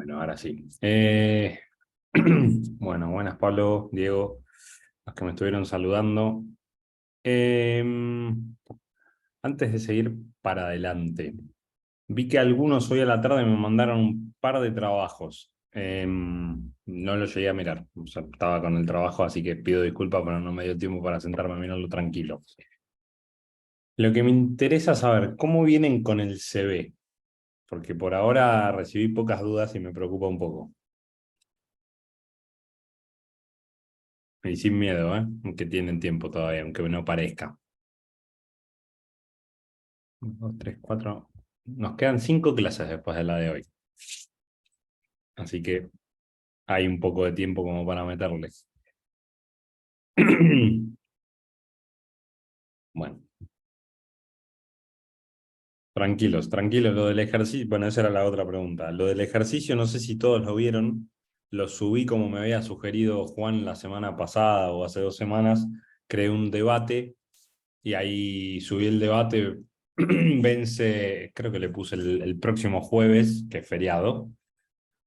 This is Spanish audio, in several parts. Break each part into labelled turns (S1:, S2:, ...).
S1: Bueno, ahora sí. Bueno, buenas Pablo, Diego, los que me estuvieron saludando. Eh, Antes de seguir para adelante, vi que algunos hoy a la tarde me mandaron un par de trabajos. No lo llegué a mirar, o sea, estaba con el trabajo, así que pido disculpas, pero no me dio tiempo para sentarme a mirarlo tranquilo. Lo que me interesa saber, ¿cómo vienen con el CV? Porque por ahora recibí pocas dudas y me preocupa un poco. Y sin miedo, ¿eh? Aunque tienen tiempo todavía, aunque no parezca. 1, 2, 3, 4. Nos quedan 5 clases después de la de hoy. Así que hay un poco de tiempo como para meterles. Bueno, tranquilos, tranquilos. Lo del ejercicio, bueno, esa era la otra pregunta. Lo del ejercicio, no sé si todos lo vieron. Lo subí como me había sugerido Juan la semana pasada o hace 2 semanas. Creé un debate y ahí subí el debate. Vence, creo que le puse el próximo jueves, que es feriado,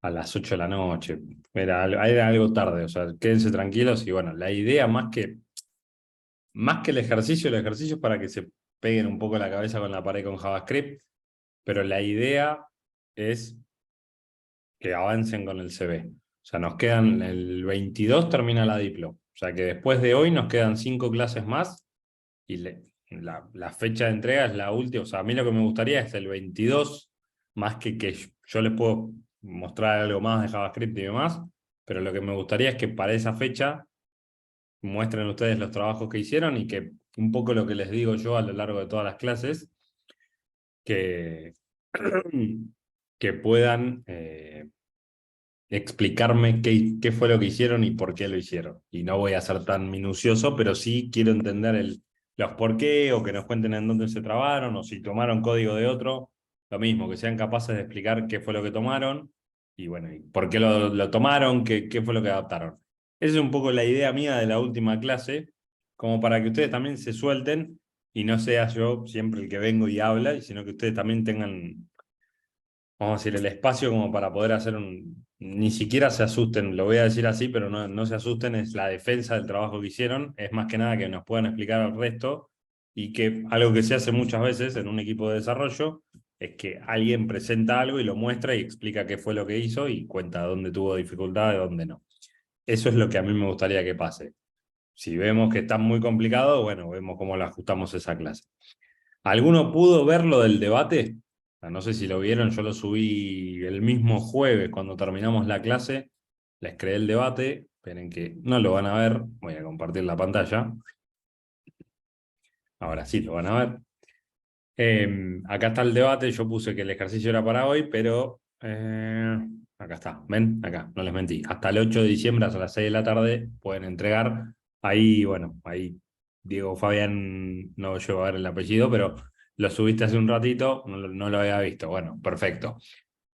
S1: a las 8 de la noche. Era algo tarde, o sea, quédense tranquilos. Y bueno, la idea más que el ejercicio es para que se peguen un poco la cabeza con la pared con JavaScript, pero la idea es que avancen con el CV. O sea, nos quedan, el 22 termina la diplo. O sea que después de hoy nos quedan 5 clases más y la fecha de entrega es la última. O sea, a mí lo que me gustaría es el 22, más que yo les puedo mostrar algo más de JavaScript y demás, pero lo que me gustaría es que para esa fecha muestren ustedes los trabajos que hicieron y que un poco lo que les digo yo a lo largo de todas las clases, que, que puedan explicarme qué fue lo que hicieron y por qué lo hicieron. Y no voy a ser tan minucioso, pero sí quiero entender los por qué, o que nos cuenten en dónde se trabaron, o si tomaron código de otro, lo mismo, que sean capaces de explicar qué fue lo que tomaron, y bueno, y por qué lo tomaron, qué fue lo que adaptaron. Esa es un poco la idea mía de la última clase, como para que ustedes también se suelten y no sea yo siempre el que vengo y habla, y sino que ustedes también tengan, vamos a decir, el espacio como para poder hacer ni siquiera se asusten, lo voy a decir así, pero no se asusten, es la defensa del trabajo que hicieron, es más que nada que nos puedan explicar al resto y que algo que se hace muchas veces en un equipo de desarrollo es que alguien presenta algo y lo muestra y explica qué fue lo que hizo y cuenta dónde tuvo dificultad y dónde no. Eso es lo que a mí me gustaría que pase. Si vemos que está muy complicado, bueno, vemos cómo le ajustamos esa clase. ¿Alguno pudo ver lo del debate? No sé si lo vieron, yo lo subí el mismo jueves cuando terminamos la clase. Les creé el debate. Esperen que no lo van a ver. Voy a compartir la pantalla. Ahora sí lo van a ver. Acá está el debate. Yo puse que el ejercicio era para hoy, pero acá está. ¿Ven? Acá, no les mentí. Hasta el 8 de diciembre, a las 6 de la tarde, pueden entregar. Ahí, bueno, ahí Diego Fabián, no llevo a ver el apellido, pero lo subiste hace un ratito, no lo había visto. Bueno, perfecto.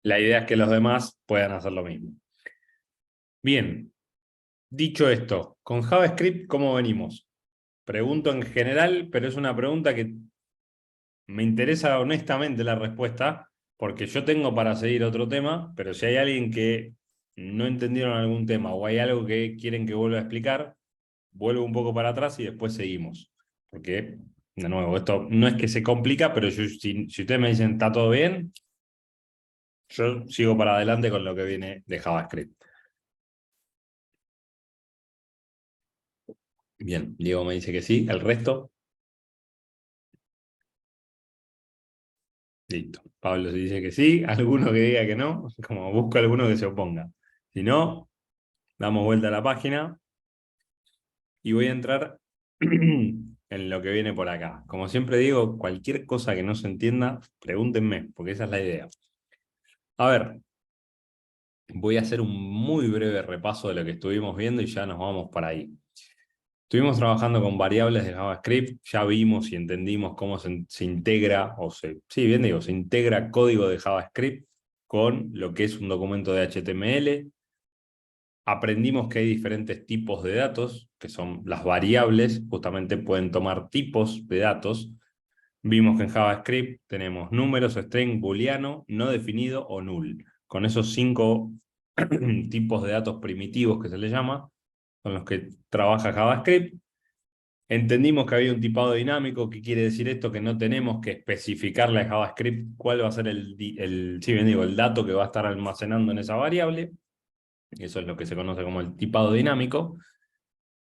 S1: La idea es que los demás puedan hacer lo mismo. Bien, dicho esto, con JavaScript, ¿cómo venimos? Pregunto en general, pero es una pregunta que me interesa honestamente la respuesta, porque yo tengo para seguir otro tema, pero si hay alguien que no entendieron algún tema o hay algo que quieren que vuelva a explicar, vuelvo un poco para atrás y después seguimos. Porque, de nuevo, esto no es que se complica, pero si ustedes me dicen está todo bien, yo sigo para adelante con lo que viene de JavaScript. Bien, Diego me dice que sí, el resto, listo. Pablo se dice que sí, alguno que diga que no, como busco alguno que se oponga. Si no, damos vuelta a la página y voy a entrar en lo que viene por acá. Como siempre digo, cualquier cosa que no se entienda, pregúntenme, porque esa es la idea. A ver, voy a hacer un muy breve repaso de lo que estuvimos viendo y ya nos vamos para ahí. Estuvimos trabajando con variables de JavaScript, ya vimos y entendimos cómo se integra, sí, bien digo, se integra código de JavaScript con lo que es un documento de HTML. Aprendimos que hay diferentes tipos de datos, que son las variables, justamente pueden tomar tipos de datos. Vimos que en JavaScript tenemos números, string, booleano, no definido o null. con esos 5 tipos de datos primitivos que se le llama, con los que trabaja JavaScript. Entendimos que había un tipado dinámico. ¿Qué quiere decir esto? Que no tenemos que especificarle a JavaScript cuál va a ser el dato que va a estar almacenando en esa variable. Eso es lo que se conoce como el tipado dinámico.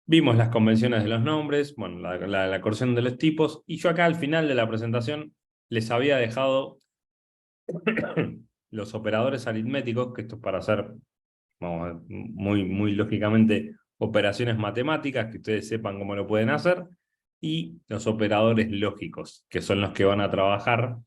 S1: Vimos las convenciones de los nombres, bueno, la corrección de los tipos, y yo acá al final de la presentación les había dejado los operadores aritméticos, que esto es para hacer, vamos, muy lógicamente, operaciones matemáticas, que ustedes sepan cómo lo pueden hacer, y los operadores lógicos, que son los que van a trabajar,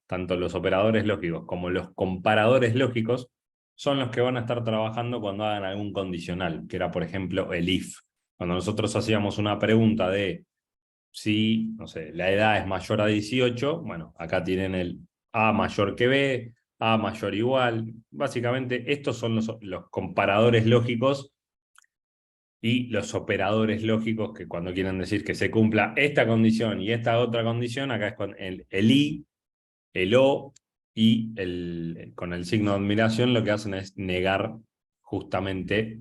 S1: tanto los operadores lógicos como los comparadores lógicos, son los que van a estar trabajando cuando hagan algún condicional, que era, por ejemplo, el if. Cuando nosotros hacíamos una pregunta de si, no sé, la edad es mayor a 18, bueno, acá tienen el A mayor que B, A mayor igual. Básicamente, estos son los comparadores lógicos y los operadores lógicos que cuando quieren decir que se cumpla esta condición y esta otra condición, acá es con el I, el O y con el signo de admiración lo que hacen es negar justamente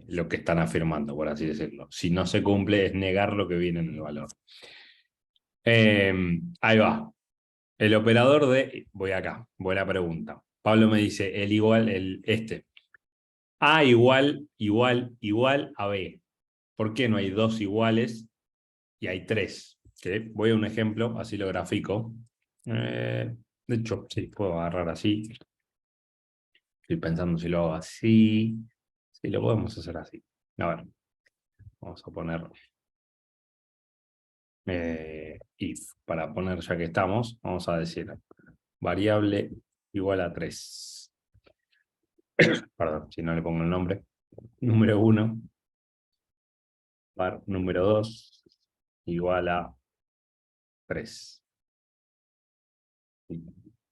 S1: lo que están afirmando, por así decirlo. Si no se cumple es negar lo que viene en el valor. Ahí va. El operador de... Voy acá, buena pregunta. Pablo me dice el igual, A igual a B. ¿Por qué no hay 2 iguales y hay 3? ¿Okay? Voy a un ejemplo, así lo grafico. De hecho, sí, puedo agarrar así. Estoy pensando si lo hago así. Sí, lo podemos hacer así. A ver, vamos a poner if. Para poner, ya que estamos, vamos a decir variable igual a 3. Perdón, si no le pongo el nombre. Número 1, var número 2 igual a 3.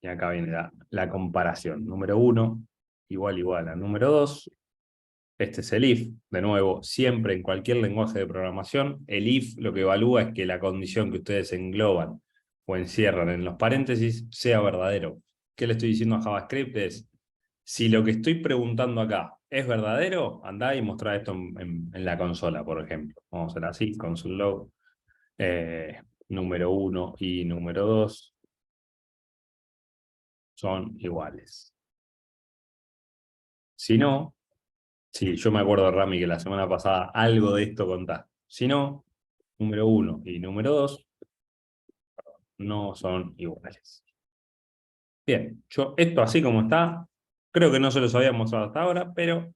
S1: Y acá viene la comparación. Número 1 igual a número 2. Este es el if. De nuevo, siempre en cualquier lenguaje de programación, el if lo que evalúa es que la condición que ustedes engloban o encierran en los paréntesis sea verdadero. ¿Qué le estoy diciendo a JavaScript? Es, si lo que estoy preguntando acá es verdadero, andá y mostrá esto en la consola, por ejemplo. Vamos a hacer así, console log, número 1 y número 2 son iguales. Si no, sí, yo me acuerdo, Rami, que la semana pasada algo de esto contaste. Si no, número 1 y número 2 no son iguales. Bien, yo esto así como está, creo que no se los había mostrado hasta ahora, pero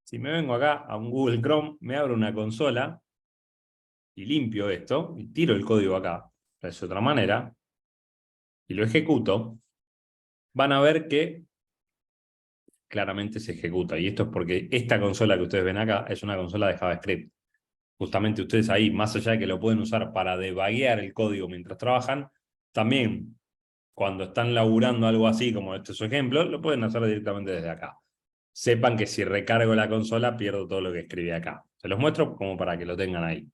S1: si me vengo acá a un Google Chrome, me abro una consola y limpio esto, y tiro el código acá, de otra manera, y lo ejecuto, van a ver que claramente se ejecuta. Y esto es porque esta consola que ustedes ven acá es una consola de JavaScript. Justamente ustedes ahí, más allá de que lo pueden usar para debuguear el código mientras trabajan, también cuando están laburando algo así, como este es su ejemplo, lo pueden hacer directamente desde acá. Sepan que si recargo la consola, pierdo todo lo que escribí acá. Se los muestro como para que lo tengan ahí.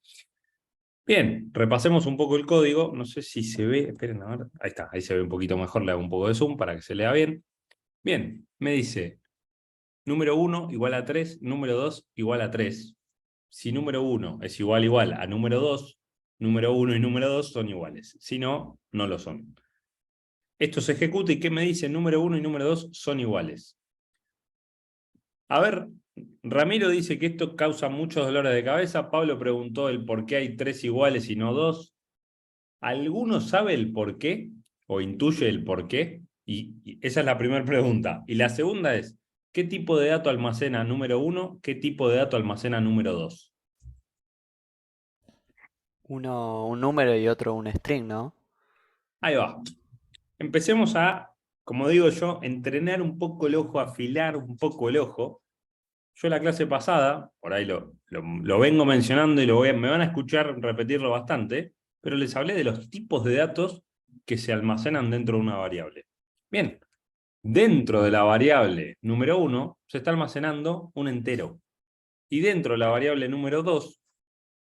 S1: Bien, repasemos un poco el código. No sé si se ve, esperen a ver. Ahí está, ahí se ve un poquito mejor, le hago un poco de zoom para que se lea bien. Bien, me dice, número 1 igual a 3, número 2 igual a 3. Si número 1 es igual a número 2, número 1 y número 2 son iguales. Si no, no lo son. Esto se ejecuta y ¿qué me dice? Número 1 y número 2 son iguales. A ver, Ramiro dice que esto causa muchos dolores de cabeza. Pablo preguntó el por qué hay 3 iguales y no 2. ¿Alguno sabe el por qué? ¿O intuye el por qué? Y esa es la primera pregunta. Y la segunda es, ¿qué tipo de dato almacena número 1? ¿Qué tipo de dato almacena número 2?
S2: Uno un número y otro un string, ¿no?
S1: Ahí va. Empecemos a, como digo yo, entrenar un poco el ojo, afilar un poco el ojo. Yo la clase pasada, por ahí lo vengo mencionando y me van a escuchar repetirlo bastante, pero les hablé de los tipos de datos que se almacenan dentro de una variable. Bien, dentro de la variable número 1 se está almacenando un entero. Y dentro de la variable número 2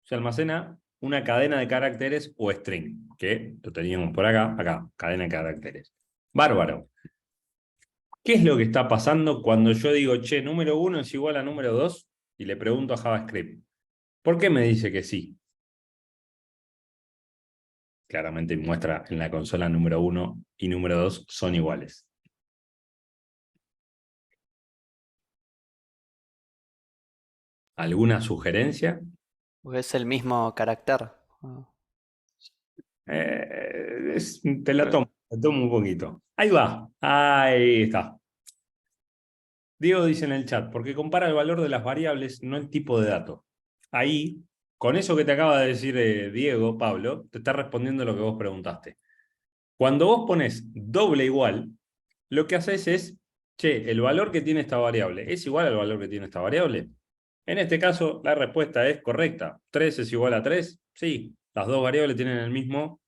S1: se almacena una cadena de caracteres o string, que lo teníamos por acá, cadena de caracteres. Bárbaro. ¿Qué es lo que está pasando cuando yo digo, che, número 1 es igual a número 2? Y le pregunto a JavaScript, ¿por qué me dice que sí? Claramente muestra en la consola número 1 y número 2 son iguales. ¿Alguna sugerencia?
S2: Porque es el mismo carácter.
S1: Te la tomo un poquito. Ahí va, ahí está. Diego dice en el chat, porque compara el valor de las variables, no el tipo de dato. Ahí, con eso que te acaba de decir Diego, Pablo, te está respondiendo lo que vos preguntaste. Cuando vos pones doble igual, lo que haces es, che, el valor que tiene esta variable, ¿es igual al valor que tiene esta variable? En este caso, la respuesta es correcta. 3 es igual a 3. Sí, las dos variables tienen el mismo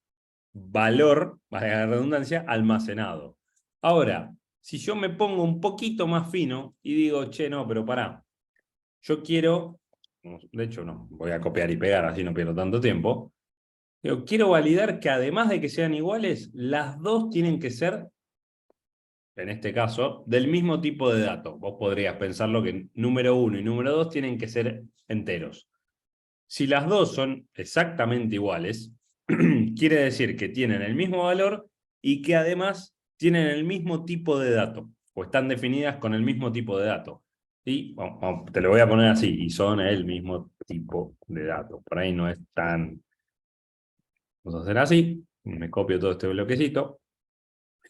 S1: valor, valga la redundancia, almacenado. Ahora, si yo me pongo un poquito más fino y digo, che, no, pero pará, yo quiero, de hecho no, voy a copiar y pegar, así no pierdo tanto tiempo, pero quiero validar que además de que sean iguales, las dos tienen que ser, en este caso, del mismo tipo de dato. Vos podrías pensarlo que número 1 y número 2 tienen que ser enteros. Si las dos son exactamente iguales, quiere decir que tienen el mismo valor y que además tienen el mismo tipo de dato, o están definidas con el mismo tipo de dato. Y te lo voy a poner así, y son el mismo tipo de dato. Por ahí no es tan... Vamos a hacer así, me copio todo este bloquecito,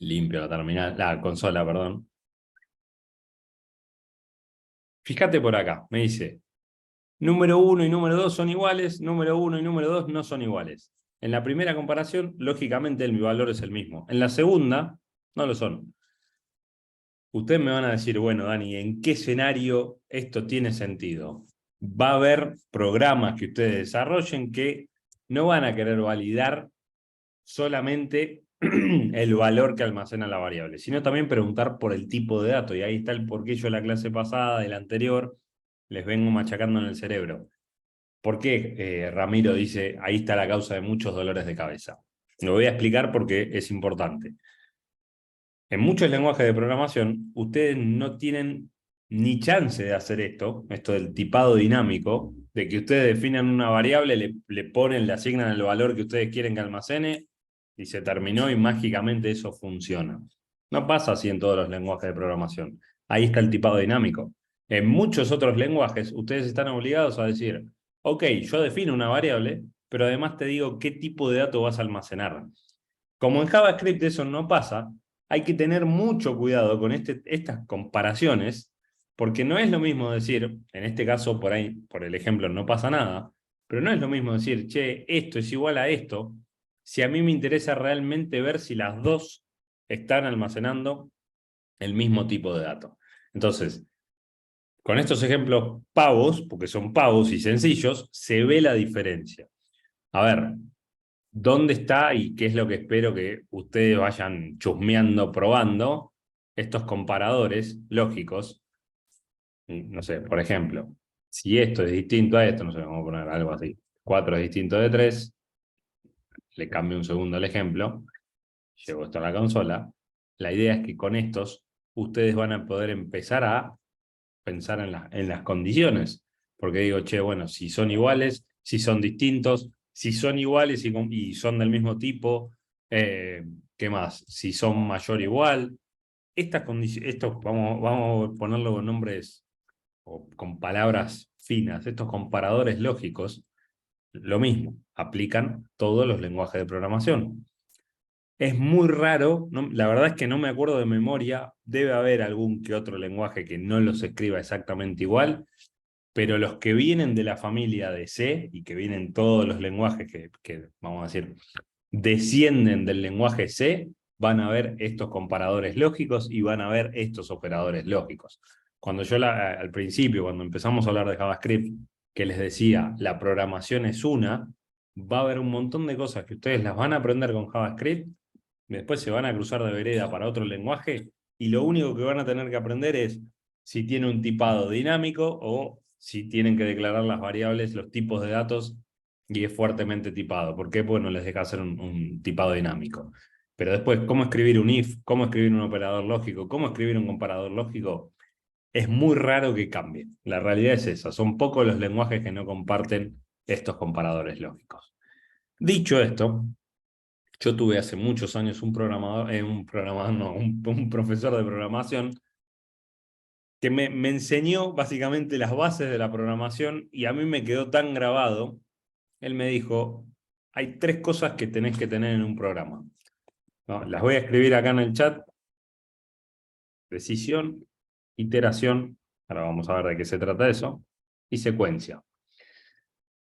S1: limpio la terminal, la consola, perdón. Fíjate por acá, me dice, número 1 y número 2 son iguales, número 1 y número 2 no son iguales. En la primera comparación, lógicamente mi valor es el mismo. En la segunda, no lo son. Ustedes me van a decir, bueno, Dani, ¿en qué escenario esto tiene sentido? Va a haber programas que ustedes desarrollen que no van a querer validar solamente el valor que almacena la variable, sino también preguntar por el tipo de dato. Y ahí está el porqué yo la clase pasada, de la anterior, les vengo machacando en el cerebro. ¿Por qué Ramiro dice, ahí está la causa de muchos dolores de cabeza? Lo voy a explicar porque es importante. En muchos lenguajes de programación, ustedes no tienen ni chance de hacer esto del tipado dinámico, de que ustedes definan una variable, le ponen, le asignan el valor que ustedes quieren que almacene, y se terminó y mágicamente eso funciona. No pasa así en todos los lenguajes de programación. Ahí está el tipado dinámico. En muchos otros lenguajes, ustedes están obligados a decir, ok, yo defino una variable, pero además te digo qué tipo de dato vas a almacenar. Como en JavaScript eso no pasa, hay que tener mucho cuidado con estas comparaciones, porque no es lo mismo decir, en este caso por ahí, por el ejemplo, no pasa nada, pero no es lo mismo decir, che, esto es igual a esto, si a mí me interesa realmente ver si las dos están almacenando el mismo tipo de dato. Entonces, con estos ejemplos pavos, porque son pavos y sencillos, se ve la diferencia. A ver, ¿dónde está y qué es lo que espero que ustedes vayan chusmeando, probando estos comparadores lógicos? No sé, por ejemplo, si esto es distinto a esto, no sé, vamos a poner algo así. 4 es distinto de 3, le cambio un segundo el ejemplo, llevo esto a la consola. La idea es que con estos ustedes van a poder empezar a pensar en las condiciones. Porque digo, che, bueno, si son iguales, si son distintos, si son iguales y son del mismo tipo, ¿qué más? Si son mayor o igual. Estas condiciones, esto vamos a ponerlo con nombres o con palabras finas, estos comparadores lógicos, lo mismo, aplican todos los lenguajes de programación. Es muy raro, no, la verdad es que no me acuerdo de memoria, debe haber algún que otro lenguaje que no los escriba exactamente igual, pero los que vienen de la familia de C y que vienen todos los lenguajes que vamos a decir, descienden del lenguaje C, van a ver estos comparadores lógicos y van a ver estos operadores lógicos. Cuando yo al principio, cuando empezamos a hablar de JavaScript, que les decía, la programación es una, va a haber un montón de cosas que ustedes las van a aprender con JavaScript, después se van a cruzar de vereda para otro lenguaje y lo único que van a tener que aprender es si tiene un tipado dinámico o si tienen que declarar las variables, los tipos de datos y es fuertemente tipado. ¿Por qué? Pues no les deja hacer un tipado dinámico. Pero después, cómo escribir un if, cómo escribir un operador lógico, cómo escribir un comparador lógico, es muy raro que cambie. La realidad es esa, son pocos los lenguajes que no comparten estos comparadores lógicos. Dicho esto, yo tuve hace muchos años un programador, no, un profesor de programación que me enseñó básicamente las bases de la programación y a mí me quedó tan grabado. Él me dijo, hay 3 cosas que tenés que tener en un programa. ¿No? Las voy a escribir acá en el chat. Decisión, iteración, ahora vamos a ver de qué se trata eso, y secuencia.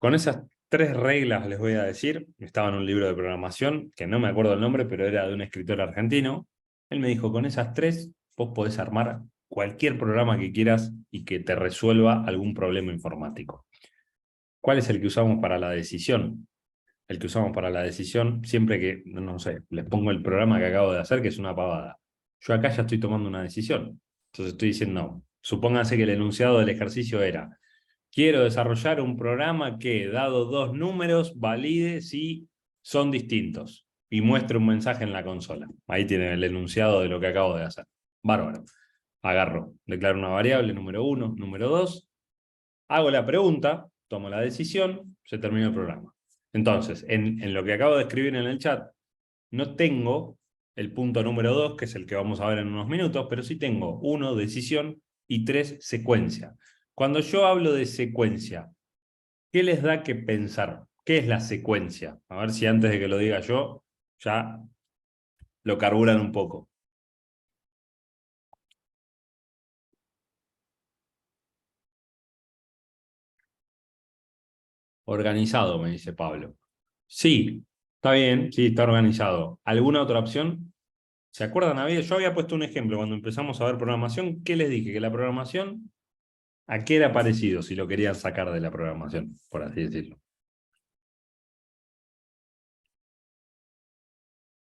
S1: Con esas 3 reglas les voy a decir, estaba en un libro de programación, que no me acuerdo el nombre, pero era de un escritor argentino. Él me dijo, con esas 3 vos podés armar cualquier programa que quieras y que te resuelva algún problema informático. ¿Cuál es el que usamos para la decisión? El que usamos para la decisión, siempre que, no sé, les pongo el programa que acabo de hacer, que es una pavada. Yo acá ya estoy tomando una decisión. Entonces estoy diciendo, no. Supónganse que el enunciado del ejercicio era, quiero desarrollar un programa que, dado 2 números, valide si son distintos y muestre un mensaje en la consola. Ahí tienen el enunciado de lo que acabo de hacer. Bárbaro. Agarro, declaro una variable, número 1, número 2, hago la pregunta, tomo la decisión, se terminó el programa. Entonces, en lo que acabo de escribir en el chat, no tengo el punto número 2, que es el que vamos a ver en unos minutos, pero sí tengo 1, decisión, y 3, secuencia. Cuando yo hablo de secuencia, ¿qué les da que pensar? ¿Qué es la secuencia? A ver si antes de que lo diga yo, ya lo carburan un poco. Organizado, me dice Pablo. Sí, está bien, sí, está organizado. ¿Alguna otra opción? ¿Se acuerdan? Yo había puesto un ejemplo cuando empezamos a ver programación. ¿Qué les dije? Que la programación, ¿a qué era parecido si lo querían sacar de la programación, por así decirlo?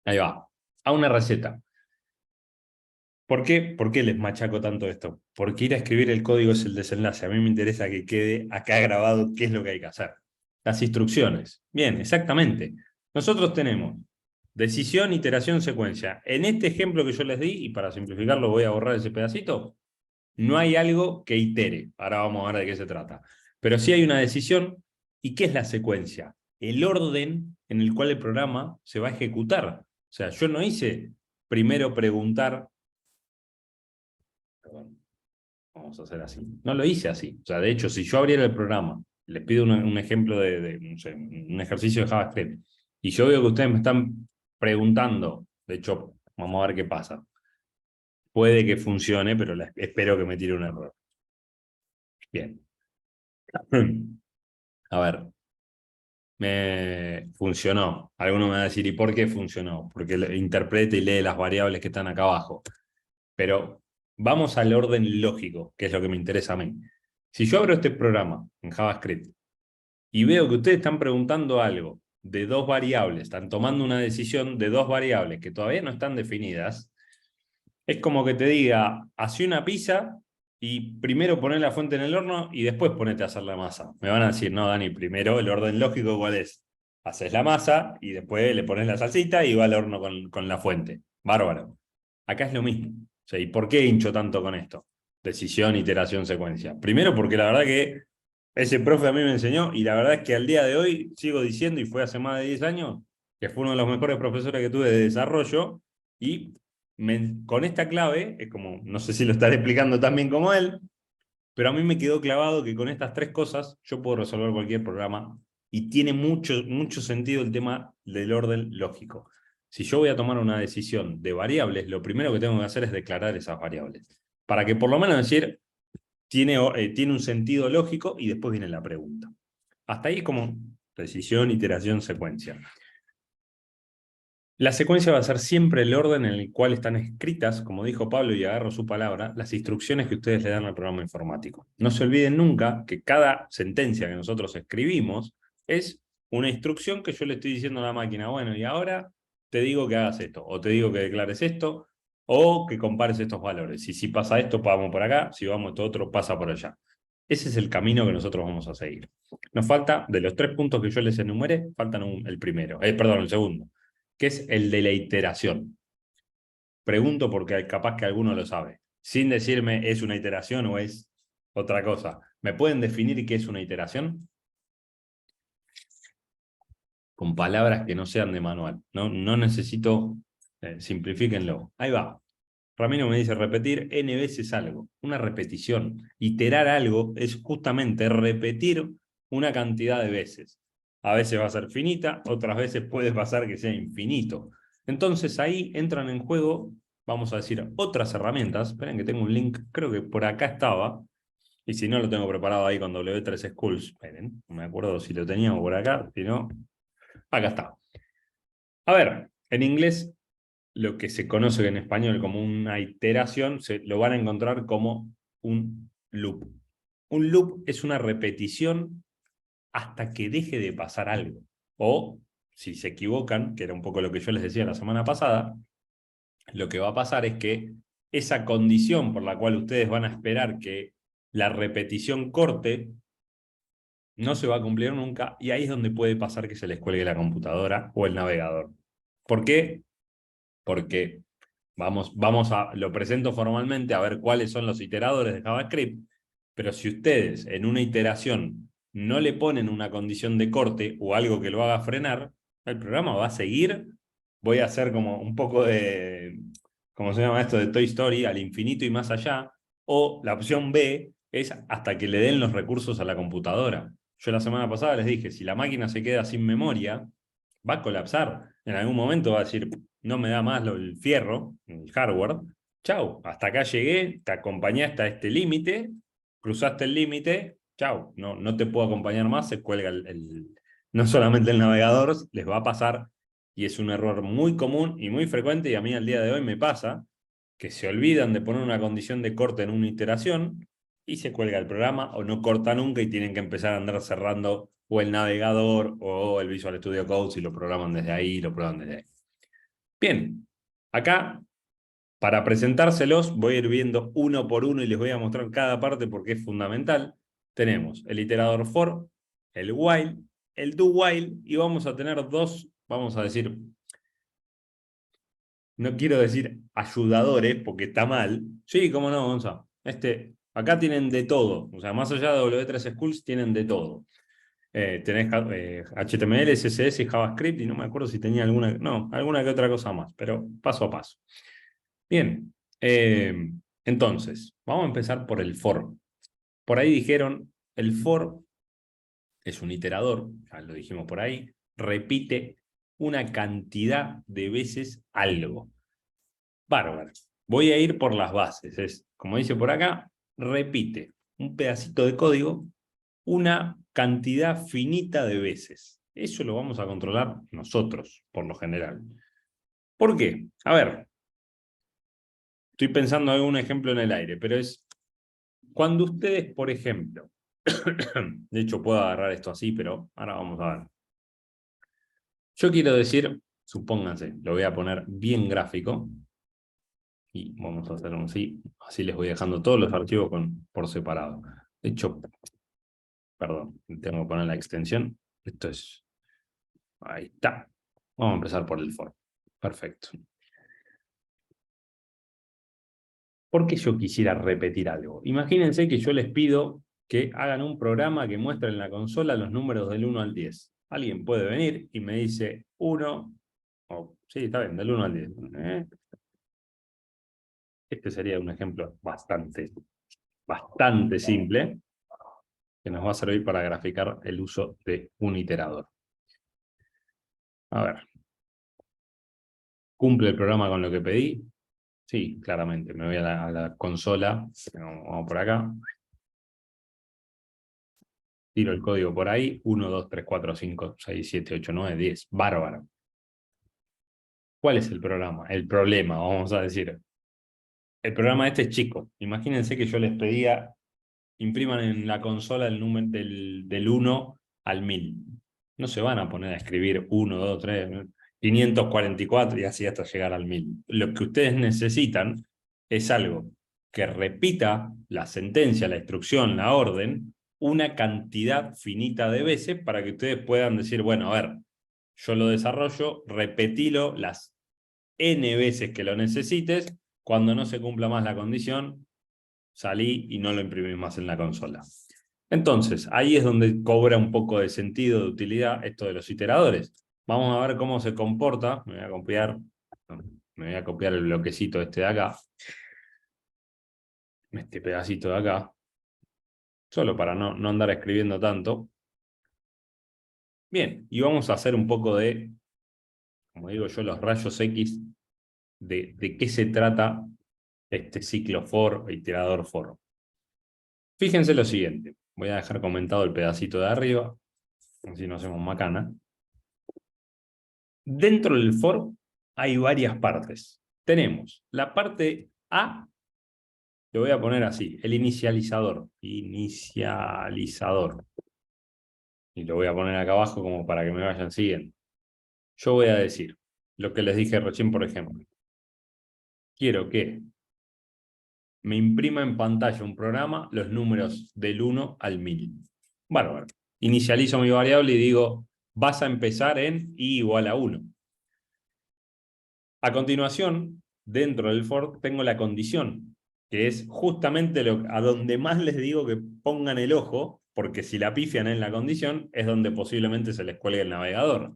S1: Ahí va. A una receta. ¿Por qué les machaco tanto esto? Porque ir a escribir el código es el desenlace. A mí me interesa que quede acá grabado qué es lo que hay que hacer. Las instrucciones. Bien, exactamente. Nosotros tenemos decisión, iteración, secuencia. En este ejemplo que yo les di, y para simplificarlo voy a borrar ese pedacito, no hay algo que itere. Ahora vamos a ver de qué se trata. Pero sí hay una decisión. ¿Y qué es la secuencia? El orden en el cual el programa se va a ejecutar. O sea, yo no hice primero preguntar. Perdón, vamos a hacer así. No lo hice así. O sea, de hecho, si yo abriera el programa, les pido un ejemplo no sé, un ejercicio de JavaScript, y yo veo que ustedes me están preguntando, de hecho, vamos a ver qué pasa. Puede que funcione, pero espero que me tire un error. Bien. A ver, me funcionó. Alguno me va a decir, ¿y por qué funcionó? Porque interpreta y lee las variables que están acá abajo. Pero vamos al orden lógico, que es lo que me interesa a mí. Si yo abro este programa en JavaScript y veo que ustedes están preguntando algo de 2 variables, están tomando una decisión de 2 variables que todavía no están definidas, es como que te diga, hace una pizza y primero poner la fuente en el horno y después ponete a hacer la masa. Me van a decir, no, Dani, primero el orden lógico, ¿cuál es? Haces la masa y después le pones la salsita y va al horno con la fuente. Bárbaro. Acá es lo mismo. O sea, ¿y por qué hincho tanto con esto? Decisión, iteración, secuencia. Primero porque la verdad que ese profe a mí me enseñó y la verdad es que al día de hoy sigo diciendo, y fue hace más de 10 años, que fue uno de los mejores profesores que tuve de desarrollo y con esta clave, es como, no sé si lo estaré explicando tan bien como él, pero a mí me quedó clavado que con estas 3 cosas yo puedo resolver cualquier programa y tiene mucho sentido el tema del orden lógico. Si yo voy a tomar una decisión de variables, lo primero que tengo que hacer es declarar esas variables. Para que por lo menos decir, tiene un sentido lógico y después viene la pregunta. Hasta ahí es como decisión, iteración, secuencia. La secuencia va a ser siempre el orden en el cual están escritas, como dijo Pablo, y agarro su palabra, las instrucciones que ustedes le dan al programa informático. No se olviden nunca que cada sentencia que nosotros escribimos es una instrucción que yo le estoy diciendo a la máquina, bueno, y ahora te digo que hagas esto, o te digo que declares esto, o que compares estos valores. Y si pasa esto, vamos por acá, si vamos esto otro, pasa por allá. Ese es el camino que nosotros vamos a seguir. Nos falta, de los 3 puntos que yo les enumeré, faltan el primero, perdón, el segundo. que es el de la iteración. Pregunto porque capaz que alguno lo sabe. Sin decirme es una iteración o es otra cosa. ¿Me pueden definir qué es una iteración? Con palabras que no sean de manual. No necesito, simplifíquenlo. Ahí va. Ramiro me dice repetir n veces algo. Una repetición. Iterar algo es justamente repetir una cantidad de veces. A veces va a ser finita, otras veces puede pasar que sea infinito. Entonces ahí entran en juego, vamos a decir, otras herramientas. Esperen que tengo un link, creo que por acá estaba. Y si no, lo tengo preparado ahí con W3 Schools. Esperen, no me acuerdo si lo teníamos por acá. Si no, acá está. A ver, en inglés, lo que se conoce en español como una iteración, lo van a encontrar como un loop. Un loop es una repetición hasta que deje de pasar algo. O, si se equivocan, que era un poco lo que yo les decía la semana pasada, lo que va a pasar es que esa condición por la cual ustedes van a esperar que la repetición corte, no se va a cumplir nunca, y ahí es donde puede pasar que se les cuelgue la computadora o el navegador. ¿Por qué? Porque lo presento formalmente a ver cuáles son los iteradores de JavaScript, pero si ustedes en una iteración no le ponen una condición de corte o algo que lo haga frenar, el programa va a seguir. Voy a hacer como un poco de, ¿cómo se llama esto? De Toy Story, al infinito y más allá, o la opción B es hasta que le den los recursos a la computadora. Yo la semana pasada les dije, si la máquina se queda sin memoria, va a colapsar. En algún momento va a decir, no me da más el fierro, el hardware, chau, hasta acá llegué, te acompañé hasta este límite, cruzaste el límite, chau, no te puedo acompañar más, se cuelga no solamente el navegador, les va a pasar, y es un error muy común y muy frecuente, y a mí al día de hoy me pasa, que se olvidan de poner una condición de corte en una iteración, y se cuelga el programa, o no corta nunca, y tienen que empezar a andar cerrando o el navegador o el Visual Studio Code si lo programan desde ahí, lo programan desde ahí. Bien, acá, para presentárselos, voy a ir viendo uno por uno y les voy a mostrar cada parte porque es fundamental. Tenemos el iterador for, el while, el do while, y vamos a tener dos, vamos a decir, no quiero decir ayudadores porque está mal. Sí, cómo no, Gonza. Acá tienen de todo, o sea, más allá de W3 Schools, tienen de todo. Tenés HTML, CSS y JavaScript, y no me acuerdo si tenía alguna que otra cosa más, pero paso a paso. Bien, entonces, vamos a empezar por el for. Por ahí dijeron, el for es un iterador, ya lo dijimos por ahí, repite una cantidad de veces algo. Bárbaro. Voy a ir por las bases. Es, como dice por acá, repite un pedacito de código una cantidad finita de veces. Eso lo vamos a controlar nosotros, por lo general. ¿Por qué? A ver, estoy pensando en algún ejemplo en el aire, pero es cuando ustedes, por ejemplo, de hecho puedo agarrar esto así, pero ahora vamos a ver. Yo quiero decir, supónganse, lo voy a poner bien gráfico, y vamos a hacer un así les voy dejando todos los archivos por separado. De hecho, perdón, tengo que poner la extensión. Esto es, ahí está. Vamos a empezar por el for. Perfecto. ¿Por qué yo quisiera repetir algo? Imagínense que yo les pido que hagan un programa que muestre en la consola los números del 1 al 10. Alguien puede venir y me dice 1, sí, está bien, del 1 al 10. Este sería un ejemplo bastante simple, que nos va a servir para graficar el uso de un iterador. A ver. ¿Cumple el programa con lo que pedí? Sí, claramente. Me voy a la consola. Vamos por acá. Tiro el código por ahí. 1, 2, 3, 4, 5, 6, 7, 8, 9, 10. Bárbaro. ¿Cuál es el programa? El problema, vamos a decir. El programa este es chico. Imagínense que yo les pedía, impriman en la consola el número del 1 al 1000. No se van a poner a escribir 1, 2, 3, 544 y así hasta llegar al 1000. Lo que ustedes necesitan es algo que repita la sentencia, la instrucción, la orden, una cantidad finita de veces para que ustedes puedan decir, bueno, a ver, yo lo desarrollo, repetilo las N veces que lo necesites, cuando no se cumpla más la condición, salí y no lo imprimís más en la consola. Entonces, ahí es donde cobra un poco de sentido, de utilidad, esto de los iteradores. Vamos a ver cómo se comporta. Me voy a copiar el bloquecito este de acá, este pedacito de acá, solo para no andar escribiendo tanto. Bien, y vamos a hacer un poco de, como digo yo, los rayos X, de qué se trata este ciclo for o iterador for. Fíjense lo siguiente, voy a dejar comentado el pedacito de arriba, así no hacemos macana. Dentro del for hay varias partes. Tenemos la parte A, lo voy a poner así, el inicializador. Inicializador. Y lo voy a poner acá abajo como para que me vayan siguiendo. Yo voy a decir lo que les dije recién, por ejemplo. Quiero que me imprima en pantalla un programa los números del 1 al 1000. Bárbaro. Inicializo mi variable y digo, vas a empezar en i igual a 1. A continuación, dentro del for, tengo la condición, que es justamente a donde más les digo que pongan el ojo, porque si la pifian en la condición, es donde posiblemente se les cuelgue el navegador.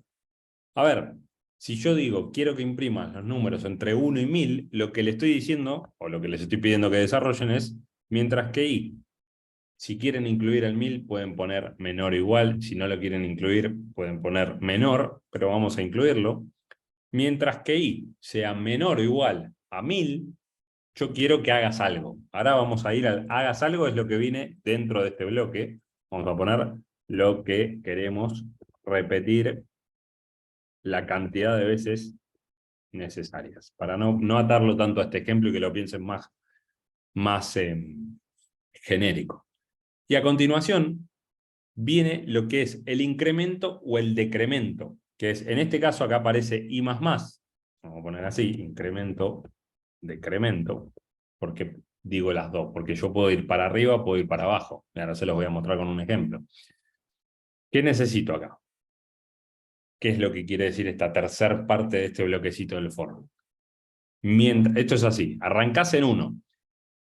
S1: A ver, si yo digo, quiero que impriman los números entre 1 y 1000, lo que le estoy diciendo, o lo que les estoy pidiendo que desarrollen es, mientras que i, si quieren incluir el 1000, pueden poner menor o igual, si no lo quieren incluir, pueden poner menor, pero vamos a incluirlo. Mientras que i sea menor o igual a 1000, yo quiero que hagas algo. Ahora vamos a ir al hagas algo, es lo que viene dentro de este bloque. Vamos a poner lo que queremos repetir la cantidad de veces necesarias, para no atarlo tanto a este ejemplo y que lo piensen más genérico. Y a continuación viene lo que es el incremento o el decremento, que es, en este caso acá aparece i más más. Vamos a poner así, incremento, decremento, porque digo las dos, porque yo puedo ir para arriba, puedo ir para abajo. Y ahora se los voy a mostrar con un ejemplo. ¿Qué necesito acá? ¿Qué es lo que quiere decir esta tercera parte de este bloquecito del for? Esto es así, arrancás en 1.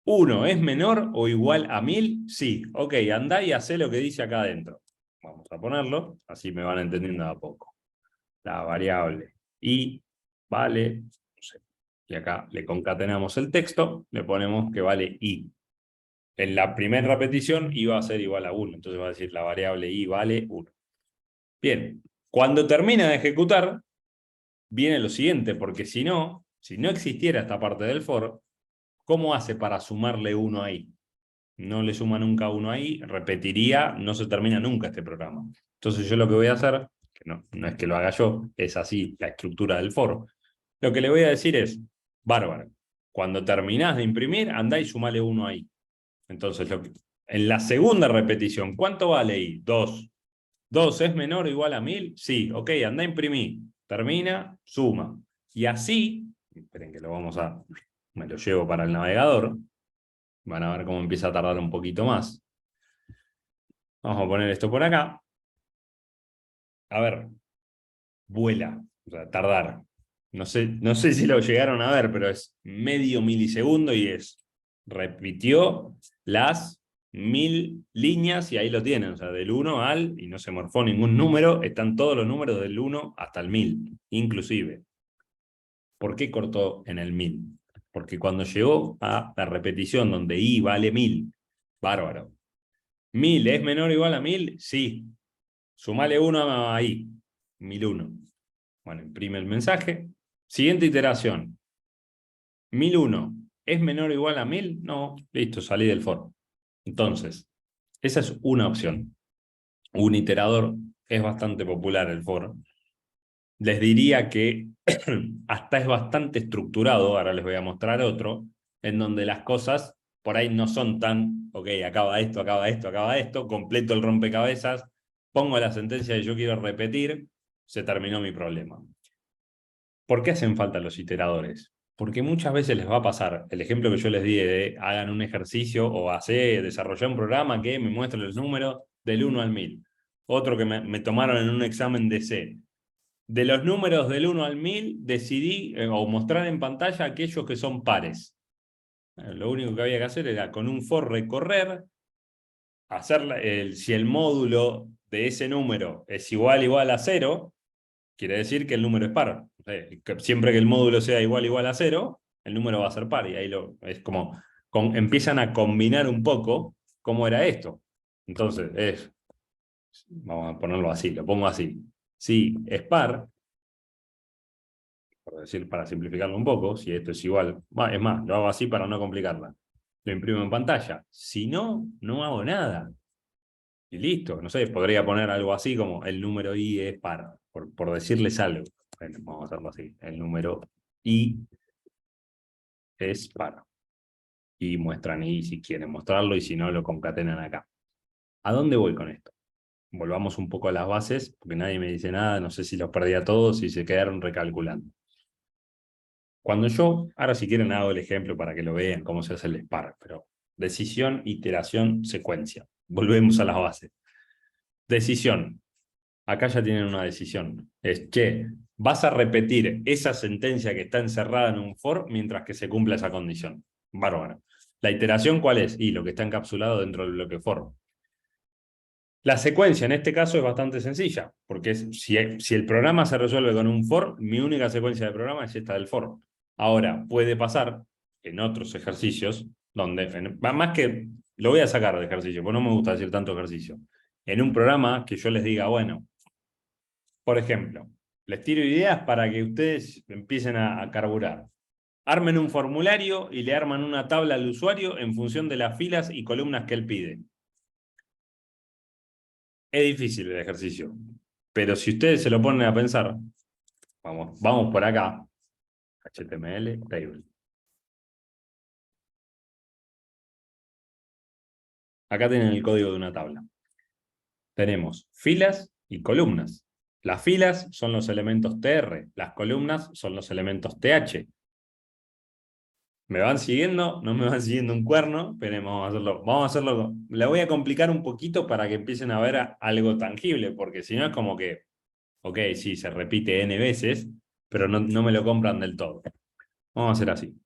S1: 1 es menor o igual a 1000, sí. Ok, andá y hacé lo que dice acá adentro. Vamos a ponerlo, así me van entendiendo a poco. La variable i vale, no sé, y acá le concatenamos el texto, le ponemos que vale i. En la primera repetición i va a ser igual a 1, entonces va a decir la variable i vale 1. Bien, cuando termina de ejecutar, viene lo siguiente, porque si no existiera esta parte del for, ¿cómo hace para sumarle 1 ahí? No le suma nunca 1 ahí, repetiría, no se termina nunca este programa. Entonces yo lo que voy a hacer, que no es que lo haga yo, es así la estructura del for. Lo que le voy a decir es, bárbaro, cuando terminás de imprimir, andá y sumale 1 ahí. Entonces, en la segunda repetición, ¿cuánto vale i? 2. ¿2 es menor o igual a 1000? Sí, ok, andá a imprimir. Termina, suma. Y así, esperen que me lo llevo para el navegador. Van a ver cómo empieza a tardar un poquito más. Vamos a poner esto por acá. A ver, vuela, o sea, tardar. No sé si lo llegaron a ver, pero es medio milisegundo y repitió las 1000 líneas y ahí lo tienen, o sea, del 1 al, y no se morfó ningún número, están todos los números del 1 hasta el 1000, inclusive. ¿Por qué cortó en el 1000? Porque cuando llegó a la repetición donde i vale 1000, bárbaro. ¿1000 es menor o igual a 1000? Sí. Sumale 1 ahí, 1001. Bueno, imprime el mensaje. Siguiente iteración. 1001. ¿Es menor o igual a 1000? No. Listo, salí del for. Entonces, esa es una opción. Un iterador es bastante popular el for. Les diría que hasta es bastante estructurado, ahora les voy a mostrar otro, en donde las cosas por ahí no son tan, ok, acaba esto, acaba esto, acaba esto, completo el rompecabezas, pongo la sentencia que yo quiero repetir, se terminó mi problema. ¿Por qué hacen falta los iteradores? Porque muchas veces les va a pasar, el ejemplo que yo les di de hagan un ejercicio o desarrollar un programa que me muestre los números del 1 al 1000. Otro que me tomaron en un examen de C. De los números del 1 al 1000, decidí o mostrar en pantalla aquellos que son pares. Lo único que había que hacer era con un for recorrer, si el módulo de ese número es igual a 0, quiere decir que el número es par. Siempre que el módulo sea igual a 0, el número va a ser par. Y ahí es como empiezan a combinar un poco cómo era esto. Entonces, vamos a ponerlo así, lo pongo así. Si es par, por decir, para simplificarlo un poco, si esto es igual, es más, lo hago así para no complicarla. Lo imprimo en pantalla. Si no, no hago nada. Y listo, no sé, podría poner algo así como el número i es par, por decirles algo. Bueno, vamos a hacerlo así. El número i es par. Y muestran i si quieren mostrarlo y si no lo concatenan acá. ¿A dónde voy con esto? Volvamos un poco a las bases, porque nadie me dice nada, no sé si los perdí a todos y se quedaron recalculando. Cuando yo, ahora si quieren hago el ejemplo para que lo vean cómo se hace el Spark, pero decisión, iteración, secuencia. Volvemos a las bases. Decisión. Acá ya tienen una decisión. Es, che, vas a repetir esa sentencia que está encerrada en un for mientras que se cumpla esa condición. Bárbaro. La iteración, ¿cuál es? Y lo que está encapsulado dentro del bloque for. La secuencia en este caso es bastante sencilla, porque si el programa se resuelve con un for, mi única secuencia de programa es esta del for. Ahora, puede pasar en otros ejercicios, donde, más que, lo voy a sacar de ejercicio, porque no me gusta decir tanto ejercicio. En un programa que yo les diga, bueno, por ejemplo, les tiro ideas para que ustedes empiecen a carburar. Armen un formulario y le arman una tabla al usuario en función de las filas y columnas que él pide. Es difícil el ejercicio, pero si ustedes se lo ponen a pensar, vamos por acá, HTML, table. Acá tienen el código de una tabla. Tenemos filas y columnas. Las filas son los elementos TR, las columnas son los elementos TH. ¿Me van siguiendo? ¿No me van siguiendo un cuerno? Esperemos, vamos a hacerlo. La voy a complicar un poquito para que empiecen a ver algo tangible, porque si no es como que, ok, sí, se repite N veces, pero no me lo compran del todo. Vamos a hacer así.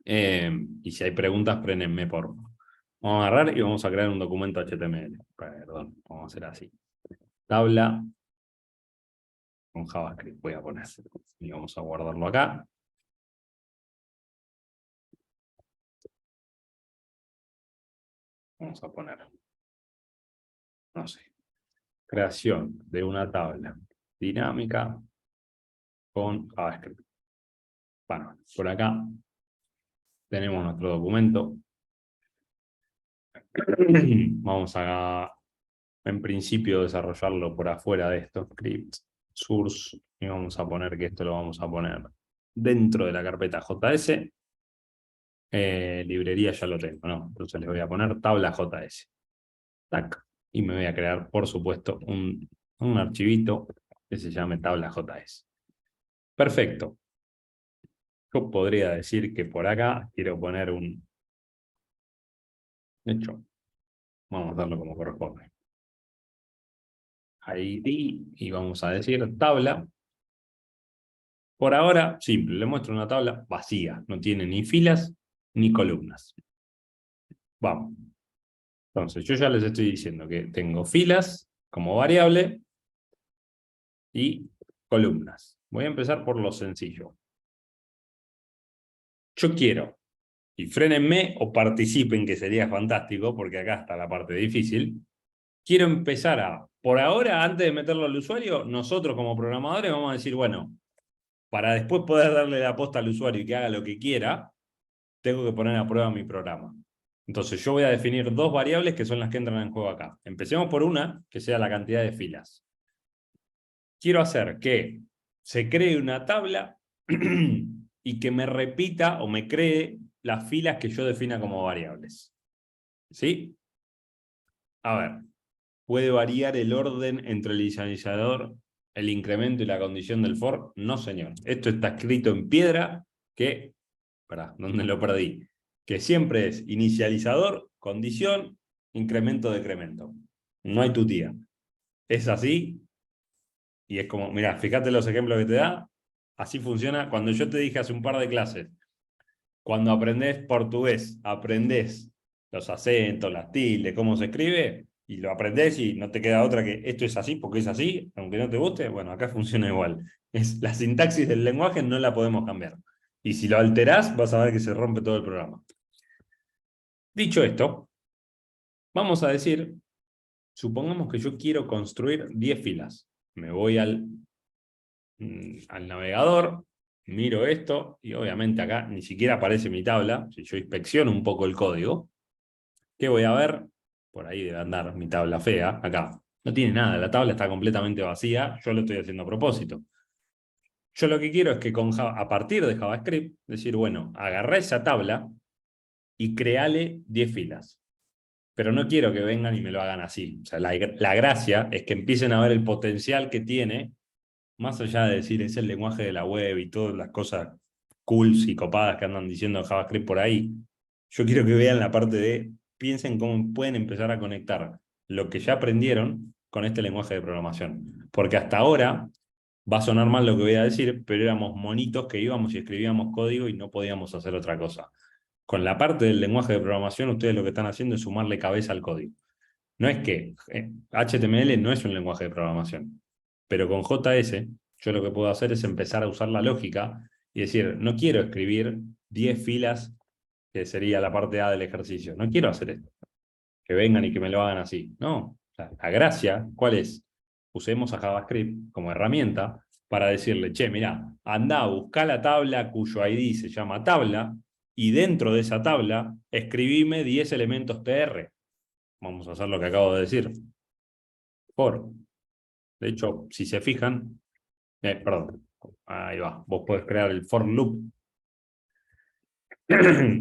S1: Y si hay preguntas, frénenme por... Vamos a agarrar y vamos a crear un documento HTML. Perdón, vamos a hacer así. Tabla con JavaScript voy a poner. Y vamos a guardarlo acá. Vamos a poner, no sé, creación de una tabla dinámica con JavaScript. Bueno, por acá tenemos nuestro documento. Vamos a, en principio, desarrollarlo por afuera de estos scripts, source, y vamos a poner que esto lo vamos a poner dentro de la carpeta JS. Librería ya lo tengo, ¿no? Entonces les voy a poner tabla JS. Tac. Y me voy a crear, por supuesto, un archivito que se llame tabla JS. Perfecto. Yo podría decir que por acá quiero poner un... De hecho, vamos a darlo como corresponde. ID y vamos a decir tabla. Por ahora, simple, le muestro una tabla vacía. No tiene ni filas ni columnas. Vamos. Entonces, yo ya les estoy diciendo que tengo filas como variable y columnas. Voy a empezar por lo sencillo. Yo quiero, y frénenme o participen, que sería fantástico, porque acá está la parte difícil. Quiero empezar por ahora, antes de meterlo al usuario, nosotros como programadores vamos a decir, bueno, para después poder darle la posta al usuario y que haga lo que quiera, tengo que poner a prueba mi programa. Entonces yo voy a definir dos variables que son las que entran en juego acá. Empecemos por una, que sea la cantidad de filas. Quiero hacer que se cree una tabla y que me repita o me cree las filas que yo defina como variables. ¿Sí? A ver, ¿puede variar el orden entre el inicializador, el incremento y la condición del for? No, señor. Esto está escrito en piedra que... Pará, ¿dónde lo perdí? Que siempre es inicializador, condición, incremento, decremento. No hay tutía. ¿Es así? Y es como, mirá, fíjate los ejemplos que te da, así funciona. Cuando yo te dije hace un par de clases, cuando aprendés portugués, aprendés los acentos, las tildes, cómo se escribe, y lo aprendés y no te queda otra que esto es así porque es así, aunque no te guste, bueno, acá funciona igual. La sintaxis del lenguaje no la podemos cambiar. Y si lo alterás, vas a ver que se rompe todo el programa. Dicho esto, vamos a decir, supongamos que yo quiero construir 10 filas. Me voy al navegador, miro esto, y obviamente acá ni siquiera aparece mi tabla. Si yo inspecciono un poco el código, ¿qué voy a ver? Por ahí debe andar mi tabla fea, acá. No tiene nada, la tabla está completamente vacía, yo lo estoy haciendo a propósito. Yo lo que quiero es que a partir de JavaScript, decir, bueno, agarrá esa tabla y creale 10 filas. Pero no quiero que vengan y me lo hagan así. O sea, la gracia es que empiecen a ver el potencial que tiene, más allá de decir es el lenguaje de la web y todas las cosas cool y copadas que andan diciendo JavaScript por ahí. Yo quiero que vean la parte de, piensen cómo pueden empezar a conectar lo que ya aprendieron con este lenguaje de programación. Porque hasta ahora, va a sonar mal lo que voy a decir, pero éramos monitos que íbamos y escribíamos código y no podíamos hacer otra cosa. Con la parte del lenguaje de programación, ustedes lo que están haciendo es sumarle cabeza al código. No es que HTML no es un lenguaje de programación, pero con JS yo lo que puedo hacer es empezar a usar la lógica y decir, no quiero escribir 10 filas, que sería la parte A del ejercicio. No quiero hacer esto. Que vengan y que me lo hagan así. No. O sea, la gracia, ¿cuál es? Usemos a JavaScript como herramienta para decirle, che, mirá, anda, busca la tabla cuyo ID se llama tabla y dentro de esa tabla escribime 10 elementos TR. Vamos a hacer lo que acabo de decir. For. De hecho, si se fijan, perdón, ahí va, vos podés crear el for loop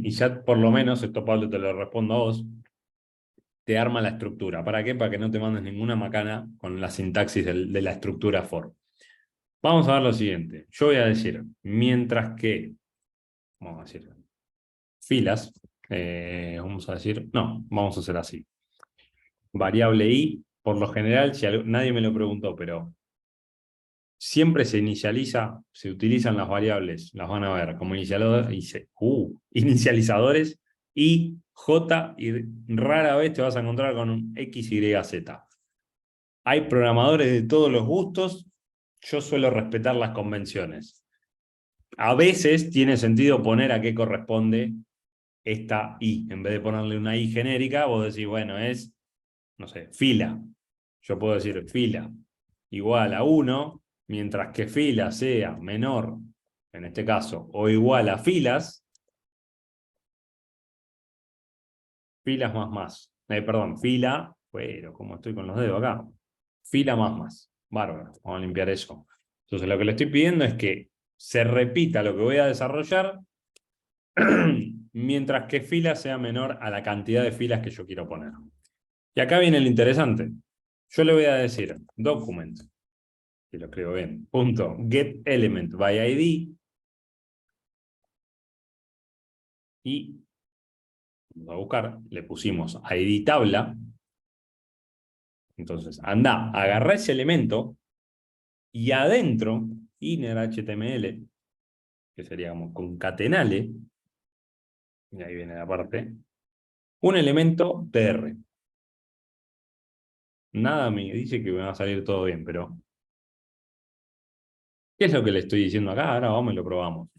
S1: y ya por lo menos, esto Pablo te lo respondo a vos, te arma la estructura. ¿Para qué? Para que no te mandes ninguna macana con la sintaxis de la estructura for. Vamos a ver lo siguiente. Yo voy a decir, mientras que, vamos a decir, filas, vamos a decir, no, vamos a hacer así. Variable i, por lo general, si nadie me lo preguntó, pero siempre se inicializa, se utilizan las variables, las van a ver como inicializadores y J, y rara vez te vas a encontrar con un X, Y, Z. Hay programadores de todos los gustos, yo suelo respetar las convenciones. A veces tiene sentido poner a qué corresponde esta I. En vez de ponerle una I genérica, vos decís, bueno, es, no sé, fila. Yo puedo decir fila igual a 1, mientras que fila sea menor, en este caso, o igual a filas perdón, fila, pero como estoy con los dedos acá, fila más. Bárbaro, vamos a limpiar eso. Entonces lo que le estoy pidiendo es que se repita lo que voy a desarrollar mientras que fila sea menor a la cantidad de filas que yo quiero poner. Y acá viene lo interesante. Yo le voy a decir document, si lo escribo bien, punto get element by ID, y vamos a buscar, le pusimos ID tabla. Entonces, anda, agarrá ese elemento y adentro, inner HTML, que sería como concatenale, y ahí viene la parte, un elemento tr. Nada me dice que me va a salir todo bien, pero ¿qué es lo que le estoy diciendo acá? Ahora vamos y lo probamos.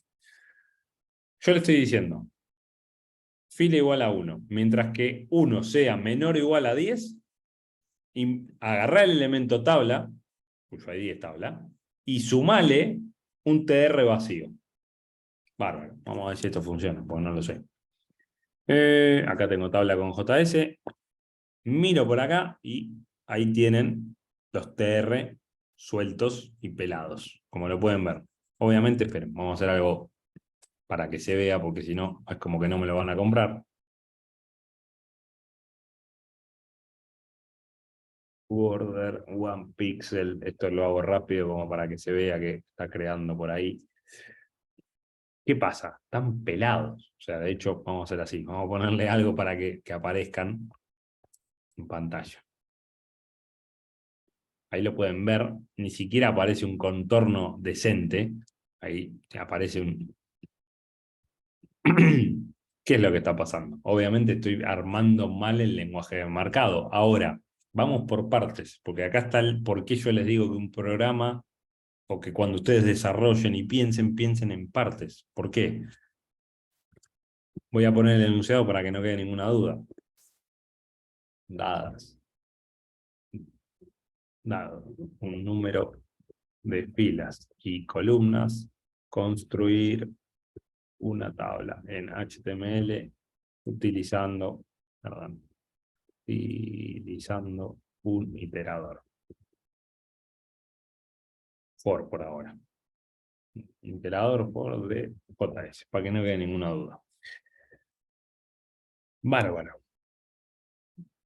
S1: Yo le estoy diciendo, fila igual a 1, mientras que 1 sea menor o igual a 10, y agarrá el elemento tabla, cuyo ID es tabla, y sumale un tr vacío. Bárbaro, vamos a ver si esto funciona, porque no lo sé. Acá tengo tabla con JS, miro por acá y ahí tienen los TR sueltos y pelados, como lo pueden ver. Obviamente, esperen, vamos a hacer algo para que se vea, porque si no, es como que no me lo van a comprar. Border one pixel, esto lo hago rápido como para que se vea que está creando por ahí. ¿Qué pasa? Están pelados. O sea, de hecho, vamos a hacer así. Vamos a ponerle algo para que aparezcan en pantalla. ahí lo pueden ver, ni siquiera aparece un contorno decente, ahí aparece un... ¿Qué es lo que está pasando? Obviamente estoy armando mal el lenguaje marcado. Ahora, vamos por partes, porque acá está el por qué yo les digo que un programa, o que cuando ustedes desarrollen y piensen en partes. ¿Por qué? Voy a poner el enunciado para que no quede ninguna duda. Dadas. Dado un número de filas y columnas, construir una tabla en HTML utilizando, perdón, utilizando un iterador. Por ahora. Iterador for de JS, para que no quede ninguna duda. Bárbaro.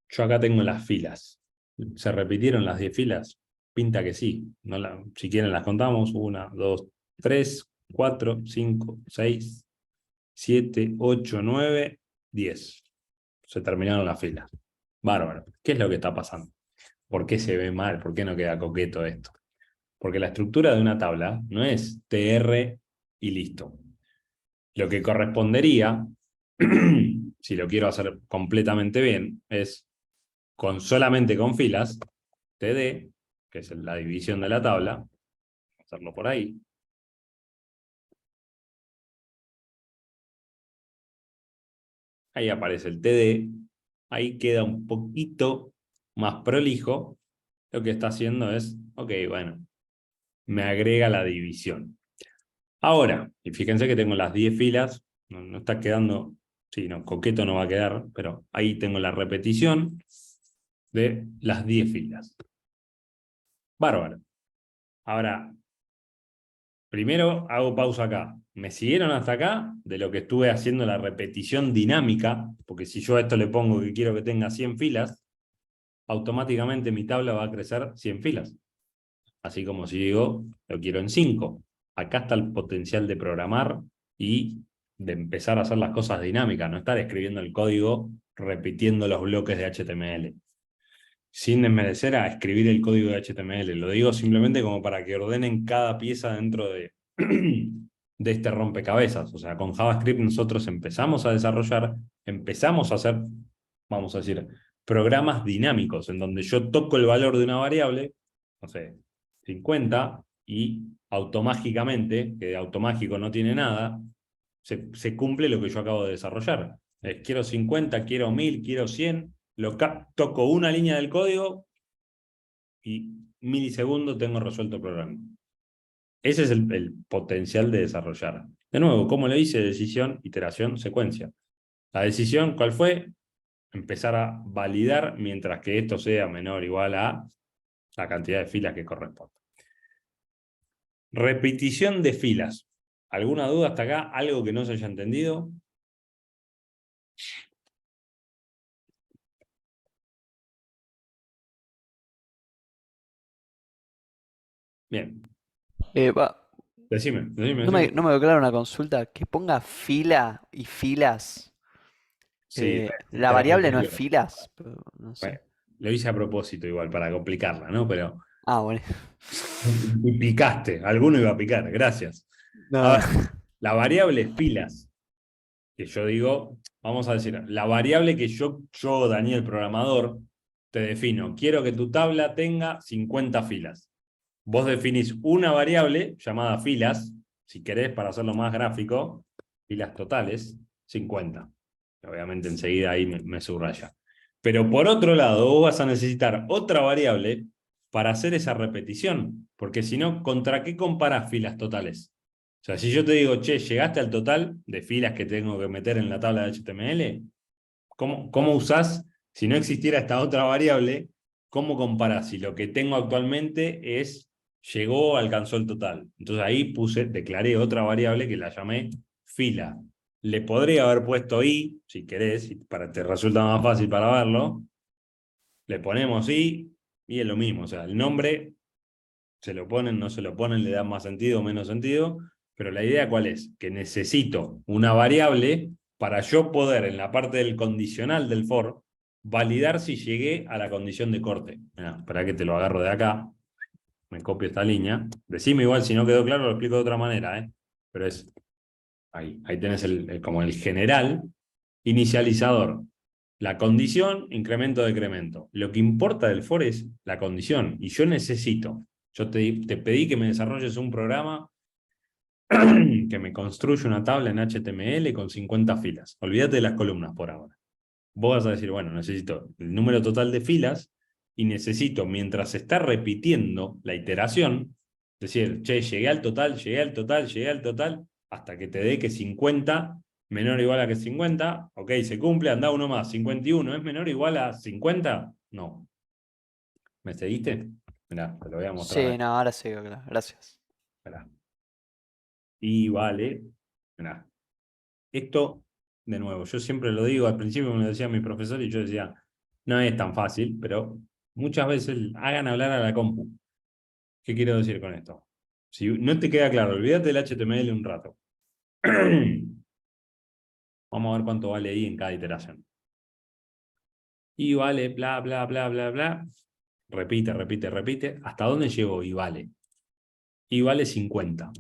S1: Yo acá tengo las filas. ¿Se repitieron las 10 filas? Pinta que sí. No si quieren las contamos. 1, 2, 3, 4, 5, 6, 7, 8, 9, 10. Se terminaron las filas. Bárbaro. ¿Qué es lo que está pasando? ¿Por qué se ve mal? ¿Por qué no queda coqueto esto? Porque la estructura de una tabla no es TR y listo. Lo que correspondería, si lo quiero hacer completamente bien, es solamente con filas, TD, que es la división de la tabla, hacerlo por ahí. Ahí aparece el TD, ahí queda un poquito más prolijo. Lo que está haciendo es, ok, bueno, me agrega la división. Ahora, y fíjense que tengo las 10 filas, no está quedando, sí, no, coqueto no va a quedar, pero ahí tengo la repetición de las 10 filas. Bárbaro. Ahora, primero hago pausa acá. ¿Me siguieron hasta acá? De lo que estuve haciendo la repetición dinámica, porque si yo a esto le pongo que quiero que tenga 100 filas, automáticamente mi tabla va a crecer 100 filas. Así como si digo, lo quiero en 5. Acá está el potencial de programar y de empezar a hacer las cosas dinámicas, no estar escribiendo el código repitiendo los bloques de HTML. Sin desmerecer a escribir el código de HTML, lo digo simplemente como para que ordenen cada pieza dentro de, de este rompecabezas. O sea, con JavaScript nosotros empezamos a desarrollar, empezamos a hacer, vamos a decir, programas dinámicos, en donde yo toco el valor de una variable, no sé, 50, y automágicamente, que de automágico no tiene nada, se cumple lo que yo acabo de desarrollar. Quiero 50, quiero 1000, quiero 100, toco una línea del código y milisegundos tengo resuelto el programa. Ese es el potencial de desarrollar. De nuevo, como le hice, decisión, iteración, secuencia. La decisión, ¿cuál fue? Empezar a validar mientras que esto sea menor o igual a la cantidad de filas que corresponde. Repetición de filas. ¿Alguna duda hasta acá? ¿Algo que no se haya entendido? Bien. Decime.
S2: No me quedó clara una consulta. Que ponga fila y filas.
S1: Sí,
S2: La variable no es filas, pero no sé.
S1: bueno, lo hice a propósito igual, para complicarla, ¿no? Pero
S2: Ah, bueno.
S1: y picaste, alguno iba a picar, gracias. A
S2: No,
S1: ver, la variable filas, que yo digo, vamos a decir, la variable que yo Daniel programador, te defino, quiero que tu tabla tenga 50 filas. Vos definís una variable llamada filas, si querés, para hacerlo más gráfico, filas totales, 50. Obviamente enseguida ahí me subraya. Pero por otro lado, vos vas a necesitar otra variable para hacer esa repetición, porque si no, ¿contra qué comparás filas totales? O sea, si yo te digo, che, llegaste al total de filas que tengo que meter en la tabla de HTML, ¿cómo usás, si no existiera esta otra variable, cómo comparás si lo que tengo actualmente llegó o alcanzó el total? Entonces ahí declaré otra variable que la llamé fila. Le podría haber puesto i, si querés, para te resulta más fácil para verlo. Le ponemos i y es lo mismo. O sea, el nombre se lo ponen, no se lo ponen, le dan más sentido o menos sentido. Pero la idea ¿cuál es? Que necesito una variable para yo poder en la parte del condicional del for validar si llegué a la condición de corte. Mirá, espera que te lo agarro de acá, me copio esta línea. Decime igual, si no quedó claro, lo explico de otra manera, ¿eh? Pero es, ahí tenés como el general, inicializador. La condición, incremento, decremento. Lo que importa del for es la condición. Y yo necesito, yo te pedí que me desarrolles un programa que me construye una tabla en HTML con 50 filas. Olvídate de las columnas por ahora. Vos vas a decir, bueno, necesito el número total de filas y necesito, mientras se está repitiendo la iteración, decir, che, llegué al total, llegué al total, llegué al total, hasta que te dé que 50 menor o igual a que 50, ok, se cumple, anda uno más, 51 es menor o igual a 50, no. ¿Me seguiste? Mirá, te lo voy a mostrar
S2: Sí,
S1: acá.
S2: no, ahora sí, claro. Gracias.
S1: Mirá. Y vale, mirá. Esto, de nuevo, yo siempre lo digo, al principio me lo decía mi profesor y yo decía, no es tan fácil, pero muchas veces hagan hablar a la compu. ¿Qué quiero decir con esto? Si no te queda claro, olvídate del HTML un rato. Vamos a ver cuánto vale ahí en cada iteración. Y vale, bla, bla, bla, bla, bla. Repite, repite, repite. ¿Hasta dónde llegó y vale? Y vale 50.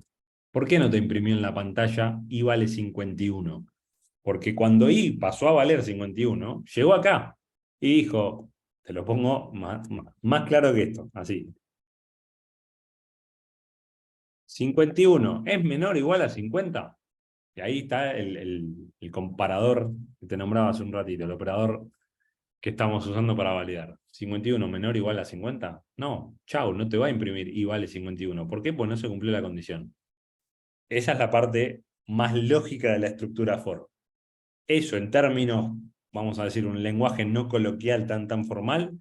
S1: ¿Por qué no te imprimió en la pantalla y vale 51? Porque cuando I pasó a valer 51, llegó acá y dijo, te lo pongo más claro que esto, así. 51 es menor o igual a 50. Y ahí está el comparador que te nombraba hace un ratito, el operador que estamos usando para validar. 51 menor o igual a 50. No, chau, no te va a imprimir y vale 51. ¿Por qué? Pues no se cumplió la condición. Esa es la parte más lógica de la estructura for. Eso en términos, vamos a decir, un lenguaje no coloquial tan formal,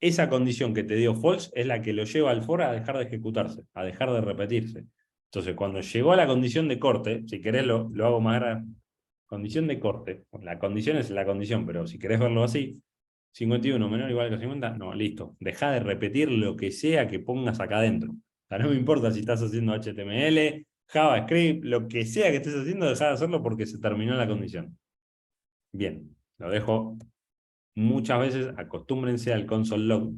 S1: esa condición que te dio false es la que lo lleva al for a dejar de ejecutarse, a dejar de repetirse. Entonces, cuando llegó a la condición de corte, si querés lo hago más grande, condición de corte, la condición es la condición, pero si querés verlo así, 51 menor o igual que 50, no, listo, deja de repetir lo que sea que pongas acá adentro. O sea, no me importa si estás haciendo HTML, JavaScript, lo que sea que estés haciendo, deja de hacerlo porque se terminó la condición. Bien, lo dejo. Muchas veces acostúmbrense al console log,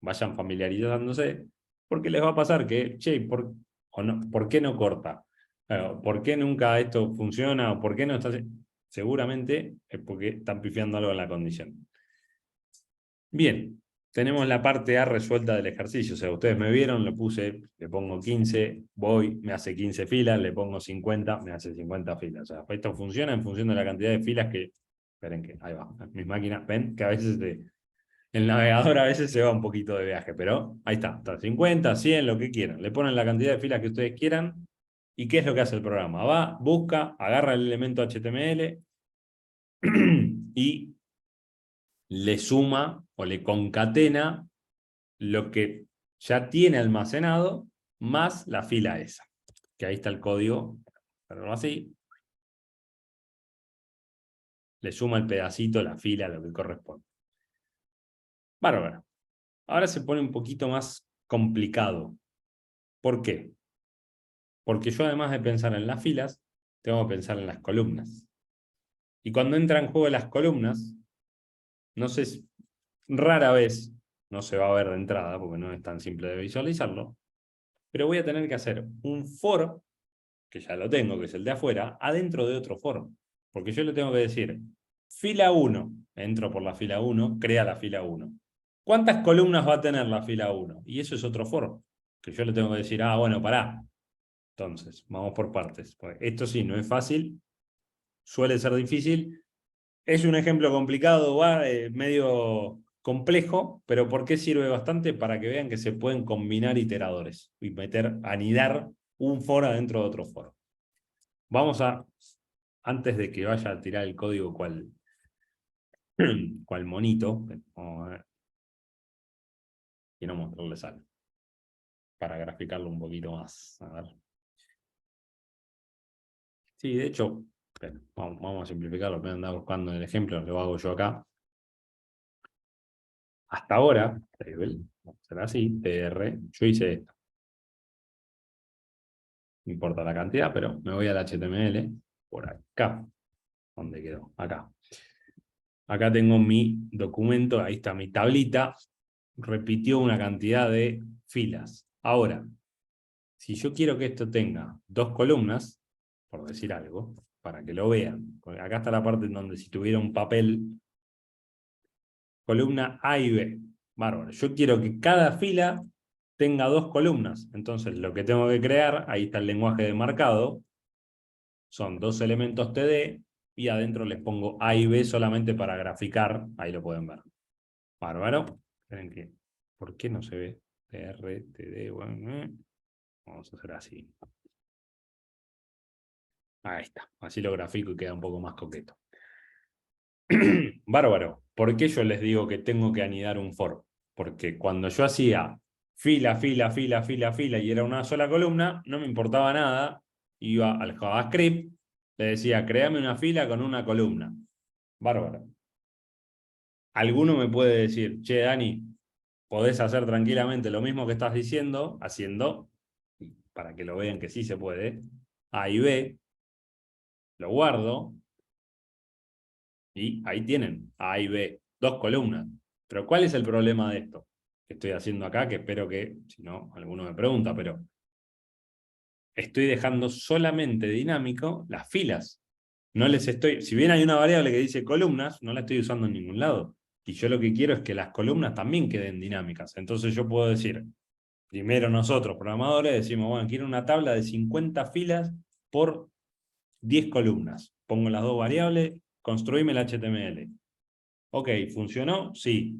S1: vayan familiarizándose, porque les va a pasar que, che, ¿por qué no corta? ¿Por qué nunca esto funciona? ¿O por qué no está? Seguramente es porque están pifiando algo en la condición. Bien, tenemos la parte A resuelta del ejercicio. O sea, ustedes me vieron, lo puse, le pongo 15, voy, me hace 15 filas, le pongo 50, me hace 50 filas. O sea, esto funciona en función de la cantidad de filas que... Esperen que, ahí va, mis máquinas, ven que a veces el navegador a veces se va un poquito de viaje, pero ahí está 50, 100, lo que quieran. Le ponen la cantidad de filas que ustedes quieran. ¿Y qué es lo que hace el programa? Va, busca, agarra el elemento HTML y le suma o le concatena lo que ya tiene almacenado más la fila esa. Que ahí está el código, pero así. Le suma el pedacito, la fila, lo que corresponde. Bárbaro. Ahora se pone un poquito más complicado. ¿Por qué? Porque yo además de pensar en las filas, tengo que pensar en las columnas. Y cuando entra en juego las columnas, no sé, rara vez, no se va a ver de entrada, porque no es tan simple de visualizarlo, pero voy a tener que hacer un for, que ya lo tengo, que es el de afuera, adentro de otro for. Porque yo le tengo que decir, fila 1, entro por la fila 1, crea la fila 1. ¿Cuántas columnas va a tener la fila 1? Y eso es otro for, que yo le tengo que decir, bueno, pará. Entonces, vamos por partes. Esto sí, no es fácil, suele ser difícil. Es un ejemplo complicado, medio complejo, pero ¿por qué sirve bastante? Para que vean que se pueden combinar iteradores y anidar un for adentro de otro for. Vamos a, antes de que vaya a tirar el código cual monito, vamos a ver, quiero mostrarles algo, para graficarlo un poquito más. A ver. Sí, de hecho, vamos a simplificarlo, voy a andar buscando el ejemplo, lo hago yo acá. Hasta ahora, será así, tr, yo hice esto. No importa la cantidad, pero me voy al HTML, por acá, donde quedó, acá. Acá tengo mi documento, ahí está mi tablita, repitió una cantidad de filas. Ahora, si yo quiero que esto tenga 2 columnas, por decir algo, para que lo vean, porque acá está la parte en donde si tuviera un papel, columna A y B. Bárbaro. Yo quiero que cada fila tenga 2 columnas. Entonces lo que tengo que crear, ahí está el lenguaje de marcado, son 2 elementos TD y adentro les pongo A y B solamente para graficar, ahí lo pueden ver. Bárbaro. Esperen que, ¿por qué no se ve? TR, TD, bueno, vamos a hacer así. Ahí está, así lo grafico y queda un poco más coqueto. Bárbaro, ¿por qué yo les digo que tengo que anidar un for? Porque cuando yo hacía fila, fila, fila, fila, fila y era una sola columna, no me importaba nada, iba al JavaScript, le decía, créame una fila con una columna. Bárbaro. Alguno me puede decir, che, Dani, podés hacer tranquilamente lo mismo que estás diciendo, haciendo, para que lo vean que sí se puede, A y B, lo guardo, y ahí tienen A y B, 2 columnas. Pero ¿cuál es el problema de esto que estoy haciendo acá? Que espero que, si no, alguno me pregunta, pero estoy dejando solamente dinámico las filas. No les estoy, si bien hay una variable que dice columnas, no la estoy usando en ningún lado. Y yo lo que quiero es que las columnas también queden dinámicas. Entonces yo puedo decir, primero nosotros, programadores, decimos, bueno, quiero una tabla de 50 filas por 10 columnas. Pongo las 2 variables, construíme el HTML. Ok, ¿funcionó? Sí.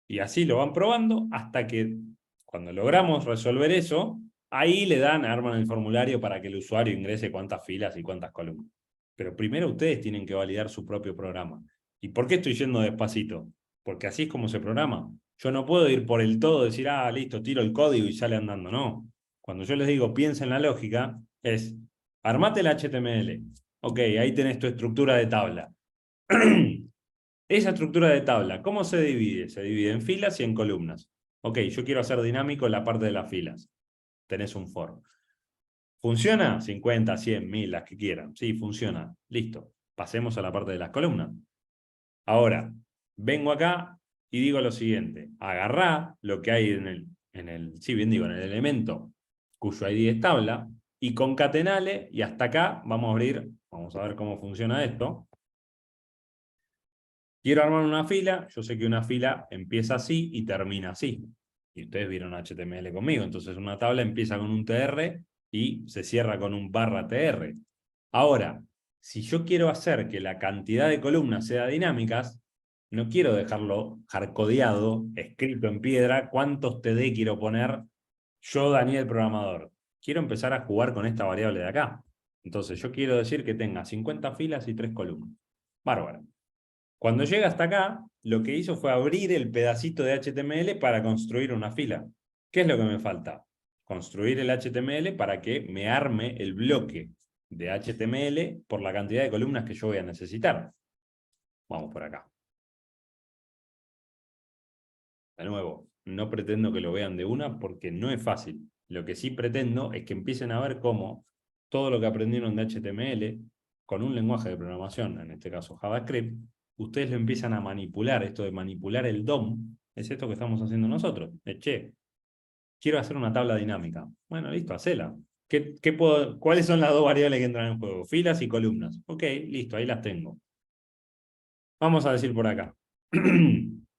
S1: Y así lo van probando hasta que cuando logramos resolver eso, ahí le dan, arman el formulario para que el usuario ingrese cuántas filas y cuántas columnas. Pero primero ustedes tienen que validar su propio programa. ¿Y por qué estoy yendo despacito? Porque así es como se programa. Yo no puedo ir por el todo, decir, ah, listo, tiro el código y sale andando. No. Cuando yo les digo, piensa en la lógica, es, armate el HTML. Ok, ahí tenés tu estructura de tabla. Esa estructura de tabla, ¿cómo se divide? Se divide en filas y en columnas. Ok, yo quiero hacer dinámico la parte de las filas. Tenés un for. ¿Funciona? 50, 100, 1000, las que quieran. Sí, funciona. Listo. Pasemos a la parte de las columnas. Ahora, vengo acá y digo lo siguiente. Agarrá lo que hay sí, bien digo, en el elemento cuyo ID es tabla y concatenale y hasta acá vamos a abrir, vamos a ver cómo funciona esto. Quiero armar una fila, yo sé que una fila empieza así y termina así. Y ustedes vieron HTML conmigo, entonces una tabla empieza con un TR y se cierra con un /TR. Ahora, si yo quiero hacer que la cantidad de columnas sea dinámicas, no quiero dejarlo hardcodeado, escrito en piedra, cuántos TD quiero poner yo, Daniel, programador. Quiero empezar a jugar con esta variable de acá. Entonces yo quiero decir que tenga 50 filas y 3 columnas. Bárbaro. Cuando llega hasta acá, lo que hizo fue abrir el pedacito de HTML para construir una fila. ¿Qué es lo que me falta? Construir el HTML para que me arme el bloque de HTML por la cantidad de columnas que yo voy a necesitar. Vamos por acá. De nuevo, no pretendo que lo vean de una porque no es fácil. Lo que sí pretendo es que empiecen a ver cómo todo lo que aprendieron de HTML con un lenguaje de programación, en este caso JavaScript, ustedes lo empiezan a manipular. Esto de manipular el DOM es esto que estamos haciendo nosotros. Che, quiero hacer una tabla dinámica. Bueno, listo, hacela. ¿Cuáles son las 2 variables que entran en juego? Filas y columnas. Ok, listo, ahí las tengo. Vamos a decir por acá.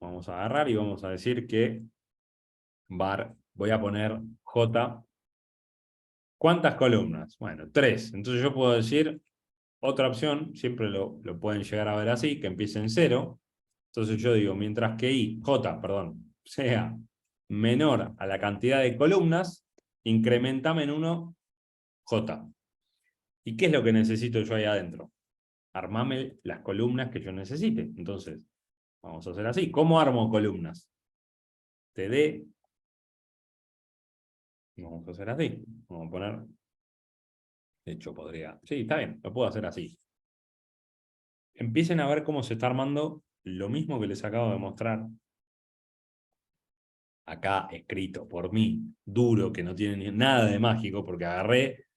S1: Vamos a agarrar y vamos a decir que voy a poner J. ¿Cuántas columnas? Bueno, 3. Entonces yo puedo decir, otra opción, siempre lo pueden llegar a ver así, que empiece en 0. Entonces yo digo, mientras que J, perdón, sea menor a la cantidad de columnas, incrementame en 1 J. ¿Y qué es lo que necesito yo ahí adentro? Armame las columnas que yo necesite. Entonces, vamos a hacer así. ¿Cómo armo columnas? TD. Vamos a hacer así. Vamos a poner. De hecho, podría. Sí, está bien, lo puedo hacer así. Empiecen a ver cómo se está armando lo mismo que les acabo de mostrar. Acá escrito por mí, duro, que no tiene nada de mágico, porque agarré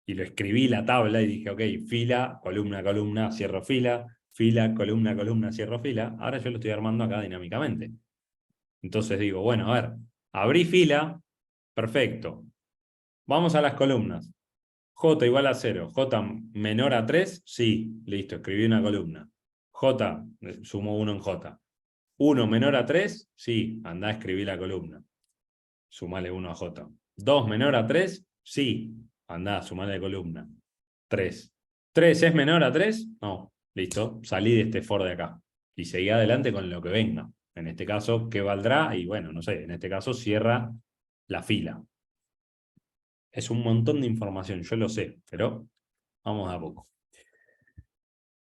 S1: y lo escribí la tabla y dije, ok, fila, columna, columna, cierro fila, fila, columna, columna, cierro fila. Ahora yo lo estoy armando acá dinámicamente. Entonces digo, bueno, a ver, abrí fila, perfecto. Vamos a las columnas. J igual a 0. J menor a 3, sí, listo, escribí una columna. J, sumo 1 en J. 1 menor a 3, sí, andá a escribir la columna. Sumale 1 a J. 2 menor a 3, sí, andá, sumale columna. 3. ¿3 es menor a 3? No, listo, salí de este for de acá. Y seguí adelante con lo que venga. En este caso, ¿qué valdrá? Y bueno, no sé, en este caso cierra la fila. Es un montón de información, yo lo sé, pero vamos a poco.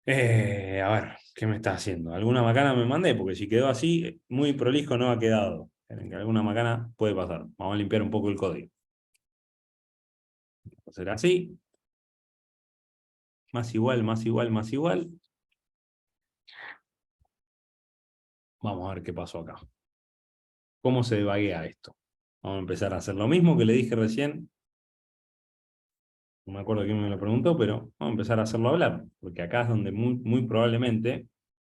S1: A ver, ¿qué me está haciendo? ¿Alguna macana me mandé? Porque si quedó así, muy prolijo no ha quedado. En que alguna macana puede pasar. Vamos a limpiar un poco el código. Será así. Más igual, más igual, más igual. Vamos a ver qué pasó acá. ¿Cómo se debaguea esto? Vamos a empezar a hacer lo mismo que le dije recién. No me acuerdo quién me lo preguntó, pero vamos a empezar a hacerlo hablar. Porque acá es donde muy probablemente,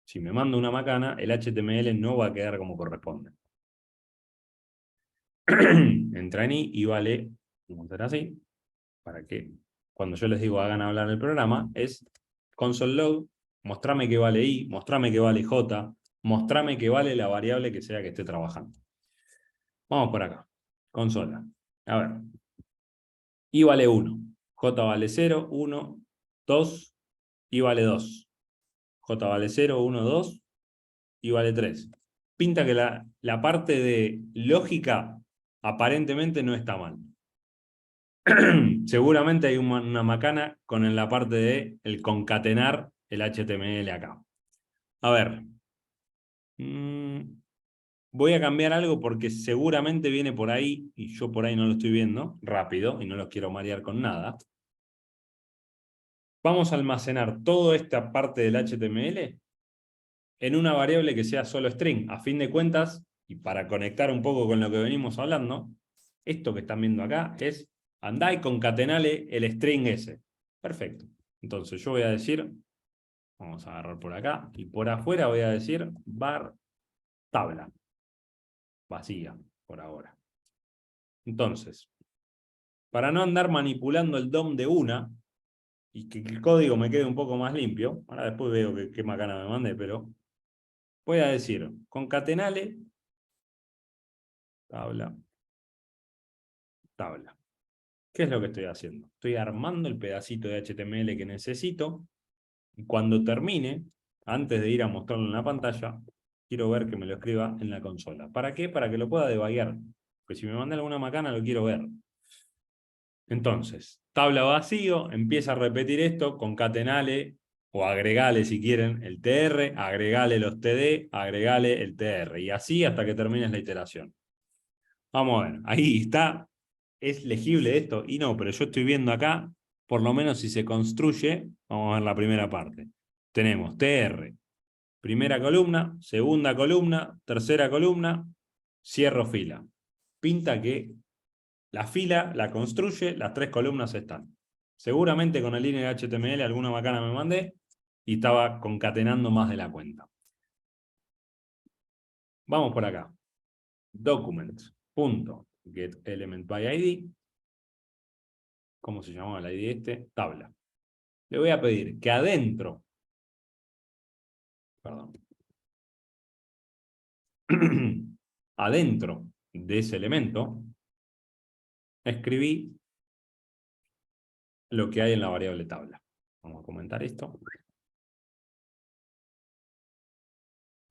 S1: si me mando una macana, el HTML no va a quedar como corresponde. Entra en y vale, vamos a hacer así, para que cuando yo les digo hagan hablar el programa, es console log, mostrame que vale i, mostrame que vale j, mostrame que vale la variable que sea que esté trabajando. Vamos por acá, consola. A ver, i vale 1, j vale 0, 1, 2, i vale 2, j vale 0, 1, 2, i vale 3. Pinta que la parte de lógica aparentemente no está mal. Seguramente hay una macana con la parte de el concatenar el HTML acá. A ver. Voy a cambiar algo porque seguramente viene por ahí y yo por ahí no lo estoy viendo rápido y no los quiero marear con nada. Vamos a almacenar toda esta parte del HTML en una variable que sea solo string. A fin de cuentas, y para conectar un poco con lo que venimos hablando, esto que están viendo acá es andá y concatenale el string ese. Perfecto. Entonces yo voy a decir, vamos a agarrar por acá, y por afuera voy a decir var tabla. Vacía, por ahora. Entonces, para no andar manipulando el DOM de una, y que el código me quede un poco más limpio, ahora después veo qué macana me mandé, pero voy a decir concatenale tabla, tabla. ¿Qué es lo que estoy haciendo? Estoy armando el pedacito de HTML que necesito, y cuando termine, antes de ir a mostrarlo en la pantalla, quiero ver que me lo escriba en la consola. ¿Para qué? Para que lo pueda debuguear. Porque si me manda alguna macana lo quiero ver. Entonces, tabla vacío, empieza a repetir esto, concatenale o agregale si quieren el tr, agregale los td, agregale el tr, y así hasta que termines la iteración. Vamos a ver, ahí está, ¿es legible esto? Y no, pero yo estoy viendo acá, por lo menos si se construye, vamos a ver la primera parte. Tenemos tr, primera columna, segunda columna, tercera columna, cierro fila. Pinta que la fila la construye, las 3 columnas están. Seguramente con el línea de HTML alguna macana me mandé y estaba concatenando más de la cuenta. Vamos por acá. Documents.getElementById. ¿Cómo se llamaba la ID este? Tabla. Le voy a pedir que adentro, perdón, adentro de ese elemento, escribí lo que hay en la variable tabla. Vamos a comentar esto.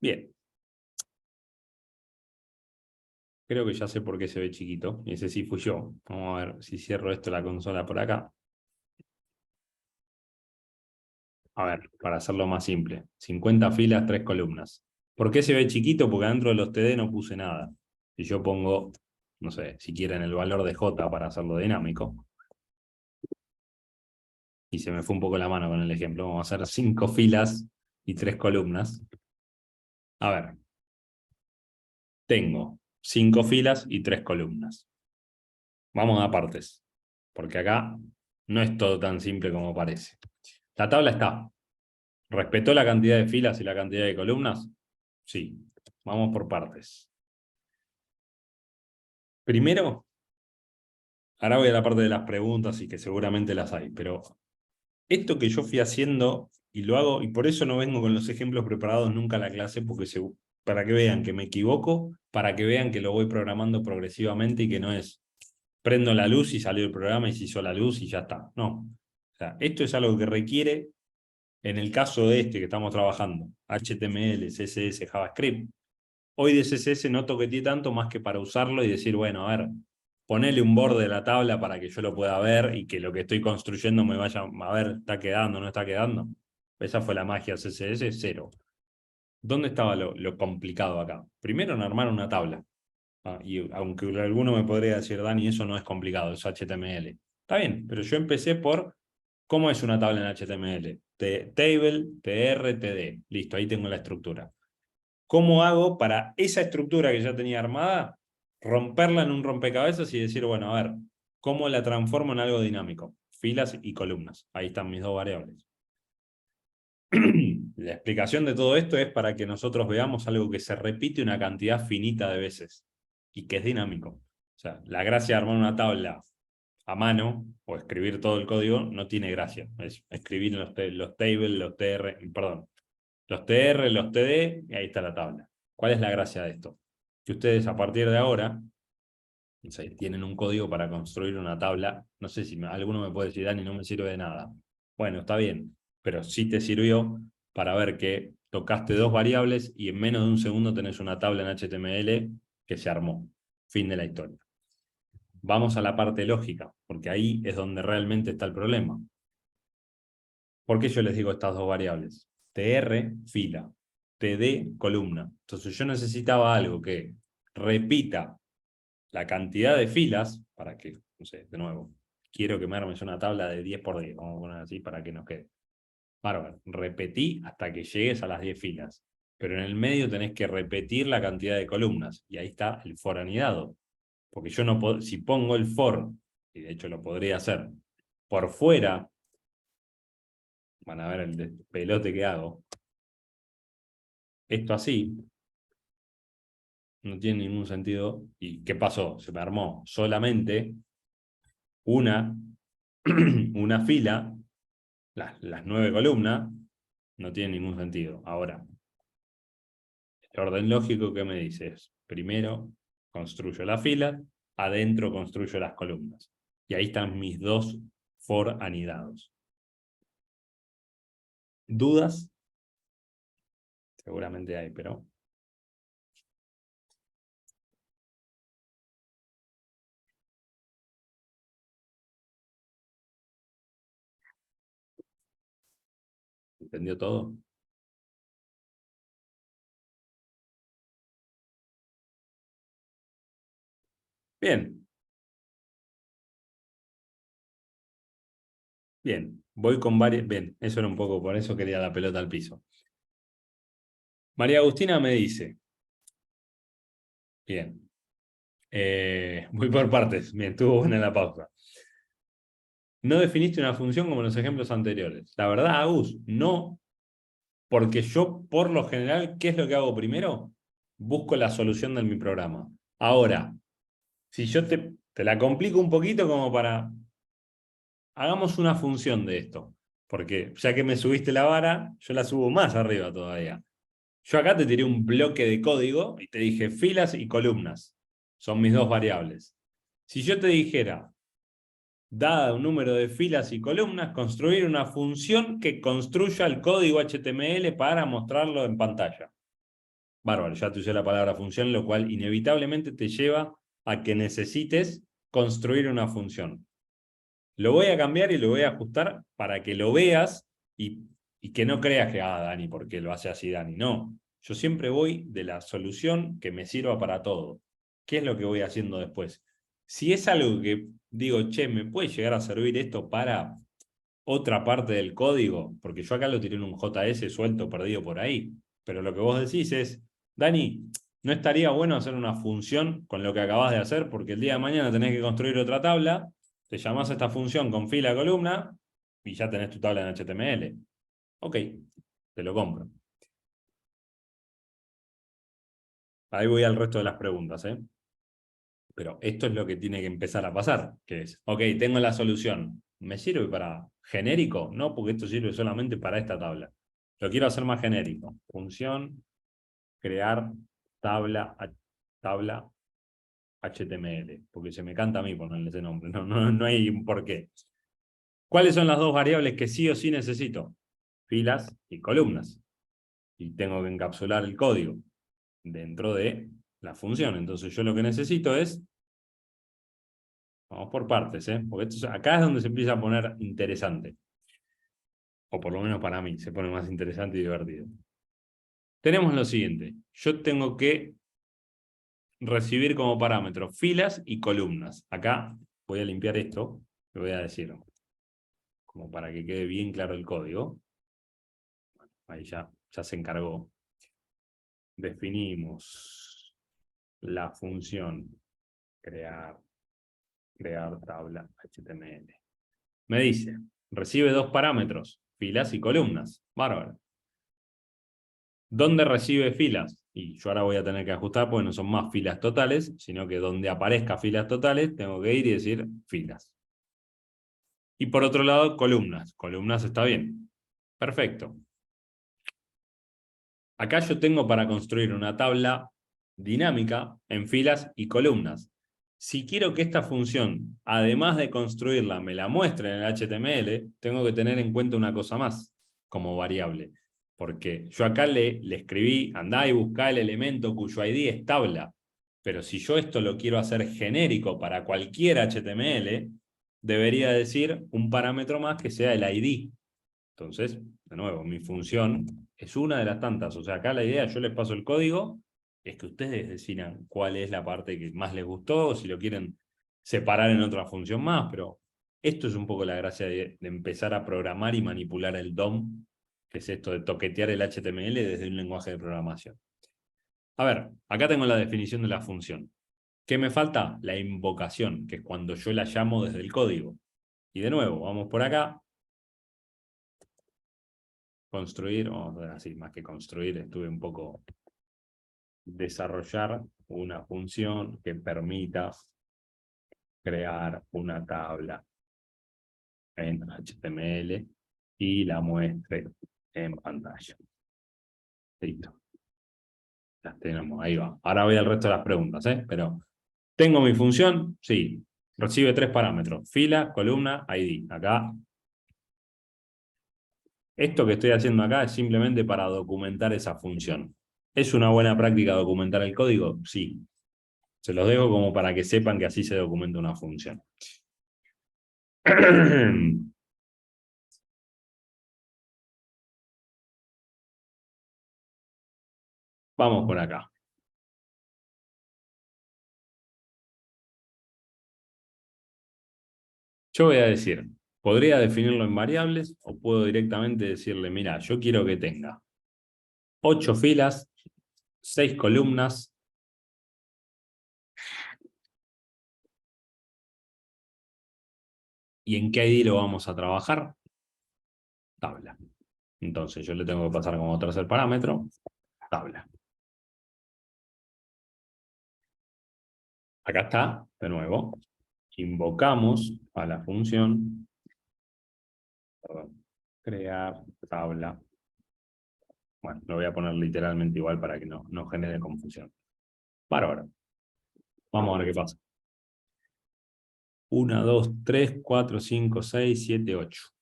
S1: Bien. Creo que ya sé por qué se ve chiquito. Y ese sí fui yo. Vamos a ver si cierro esto la consola por acá. A ver, para hacerlo más simple. 50 filas, 3 columnas. ¿Por qué se ve chiquito? Porque dentro de los TD no puse nada. Si yo pongo, no sé, si quieren el valor de J para hacerlo dinámico. Y se me fue un poco la mano con el ejemplo. Vamos a hacer 5 filas y 3 columnas. A ver. Tengo 5 filas y 3 columnas. Vamos a partes. Porque acá no es todo tan simple como parece. La tabla está. ¿Respetó la cantidad de filas y la cantidad de columnas? Sí. Vamos por partes. Primero, ahora voy a la parte de las preguntas y que seguramente las hay, pero esto que yo fui haciendo y lo hago, y por eso no vengo con los ejemplos preparados nunca a la clase, porque para que vean que me equivoco, para que vean que lo voy programando progresivamente y que no es prendo la luz y salió el programa y se hizo la luz y ya está. No. O sea, esto es algo que requiere, en el caso de este que estamos trabajando, HTML, CSS, JavaScript. Hoy de CSS no toqueteé tanto más que para usarlo y decir, bueno, a ver, ponele un borde de la tabla para que yo lo pueda ver y que lo que estoy construyendo me vaya a ver, está quedando, no está quedando. Esa fue la magia CSS, cero. ¿Dónde estaba lo complicado acá? Primero en armar una tabla. Y aunque alguno me podría decir, Dani, eso no es complicado, es HTML. Está bien, pero yo empecé por cómo es una tabla en HTML. Table, tr, td. Listo, ahí tengo la estructura. ¿Cómo hago para esa estructura que ya tenía armada, romperla en un rompecabezas y decir, bueno, a ver, ¿cómo la transformo en algo dinámico? Filas y columnas. Ahí están mis dos variables. La explicación de todo esto es para que nosotros veamos algo que se repite una cantidad finita de veces y que es dinámico. O sea, la gracia de armar una tabla a mano o escribir todo el código no tiene gracia. Es escribir los tables, los tr, perdón, los tr, los td, y ahí está la tabla. ¿Cuál es la gracia de esto? Que ustedes a partir de ahora, o sea, tienen un código para construir una tabla. No sé si alguno me puede decir, Dani, no me sirve de nada. Bueno, está bien, pero sí te sirvió para ver que tocaste dos variables y en menos de un segundo tenés una tabla en HTML que se armó. Fin de la historia. Vamos a la parte lógica, porque ahí es donde realmente está el problema. ¿Por qué yo les digo estas dos variables? TR, fila, TD, columna. Entonces yo necesitaba algo que repita la cantidad de filas para que, no sé, de nuevo, quiero que me armes una tabla de 10 por 10, vamos a poner así para que nos quede. Bárbaro, repetí hasta que llegues a las 10 filas, pero en el medio tenés que repetir la cantidad de columnas, y ahí está el for anidado, porque yo no puedo, si pongo el for, y de hecho lo podría hacer, por fuera, van a ver el pelote que hago, esto así, no tiene ningún sentido, ¿y qué pasó? Se me armó solamente una, una fila, las 9 columnas, no tiene ningún sentido. Ahora, el orden lógico que me dice es, primero construyo la fila, adentro construyo las columnas. Y ahí están mis dos for anidados. ¿Dudas? Seguramente hay, pero... ¿Entendió todo? Bien, bien. Voy con varias... Bien, eso era un poco, por eso quería la pelota al piso. María Agustina me dice... Bien. Voy por partes. Bien, estuvo buena la pausa. No definiste una función como en los ejemplos anteriores. La verdad, Agus, no, porque yo, por lo general, ¿qué es lo que hago primero? Busco la solución de mi programa. Ahora, si yo te la complico un poquito como para... Hagamos una función de esto, porque ya que me subiste la vara, yo la subo más arriba todavía. Yo acá te tiré un bloque de código y te dije filas y columnas. Son mis dos variables. Si yo te dijera, dada un número de filas y columnas, construir una función que construya el código HTML para mostrarlo en pantalla. Bárbaro, ya te usé la palabra función, lo cual inevitablemente te lleva a que necesites construir una función. Lo voy a cambiar y lo voy a ajustar para que lo veas y que no creas que, Dani, ¿por qué lo hace así, Dani? No, yo siempre voy de la solución que me sirva para todo. ¿Qué es lo que voy haciendo después? Si es algo que digo, che, ¿me puede llegar a servir esto para otra parte del código? Porque yo acá lo tiré en un JS suelto, perdido por ahí. Pero lo que vos decís es, Dani, ¿no estaría bueno hacer una función con lo que acabas de hacer? Porque el día de mañana tenés que construir otra tabla, te llamás a esta función con fila columna y ya tenés tu tabla en HTML. Ok, te lo compro. Ahí voy al resto de las preguntas, ¿eh? Pero esto es lo que tiene que empezar a pasar, que es, ok, tengo la solución. ¿Me sirve para genérico? No, porque esto sirve solamente para esta tabla. Lo quiero hacer más genérico. Función, crear tabla, tabla HTML, porque se me canta a mí ponerle ese nombre, no hay un porqué. ¿Cuáles son las dos variables que sí o sí necesito? Filas y columnas. Y tengo que encapsular el código dentro de la función. Entonces yo lo que necesito es, vamos por partes, porque acá es donde se empieza a poner interesante. O por lo menos para mí, se pone más interesante y divertido. Tenemos lo siguiente. Yo tengo que recibir como parámetro filas y columnas. Acá voy a limpiar esto, le voy a decir, como para que quede bien claro el código. Ahí ya se encargó. Definimos la función crear tabla HTML. Me dice, recibe dos parámetros, filas y columnas. Bárbaro. ¿Dónde recibe filas? Y yo ahora voy a tener que ajustar porque no son más filas totales, sino que donde aparezca filas totales, tengo que ir y decir filas. Y por otro lado, columnas. Columnas está bien. Perfecto. Acá yo tengo para construir una tabla dinámica en filas y columnas. Si quiero que esta función, además de construirla, me la muestre en el HTML, tengo que tener en cuenta una cosa más como variable. Porque yo acá le escribí, andá y buscá el elemento cuyo ID es tabla. Pero si yo esto lo quiero hacer genérico para cualquier HTML, debería decir un parámetro más que sea el ID. Entonces, de nuevo, mi función es una de las tantas. O sea, acá la idea, yo les paso el código, es que ustedes decidan cuál es la parte que más les gustó, o si lo quieren separar en otra función más, pero esto es un poco la gracia de empezar a programar y manipular el DOM, que es esto de toquetear el HTML desde un lenguaje de programación. A ver, acá tengo la definición de la función. ¿Qué me falta? La invocación, que es cuando yo la llamo desde el código. Y de nuevo, vamos por acá, construir, vamos a ver así, más que construir, estuve un poco desarrollar una función que permita crear una tabla en HTML y la muestre en pantalla. Listo. Las tenemos, ahí va. Ahora voy al resto de las preguntas, pero ¿tengo mi función? Sí. Recibe tres parámetros, fila, columna, ID. Acá, esto que estoy haciendo acá es simplemente para documentar esa función. ¿Es una buena práctica documentar el código? Sí. Se los dejo como para que sepan que así se documenta una función. Vamos por acá. Yo voy a decir, podría definirlo en variables o puedo directamente decirle, mira, yo quiero que tenga 8 filas, 6 columnas, ¿y en qué ID lo vamos a trabajar? Tabla. Entonces yo le tengo que pasar como tercer parámetro, tabla. Acá está, de nuevo. Invocamos a la función, perdón, crear tabla. Bueno, lo voy a poner literalmente igual para que no genere confusión. Bárbaro. Vamos a ver qué pasa. 1, 2, 3, 4, 5, 6, 7, 8.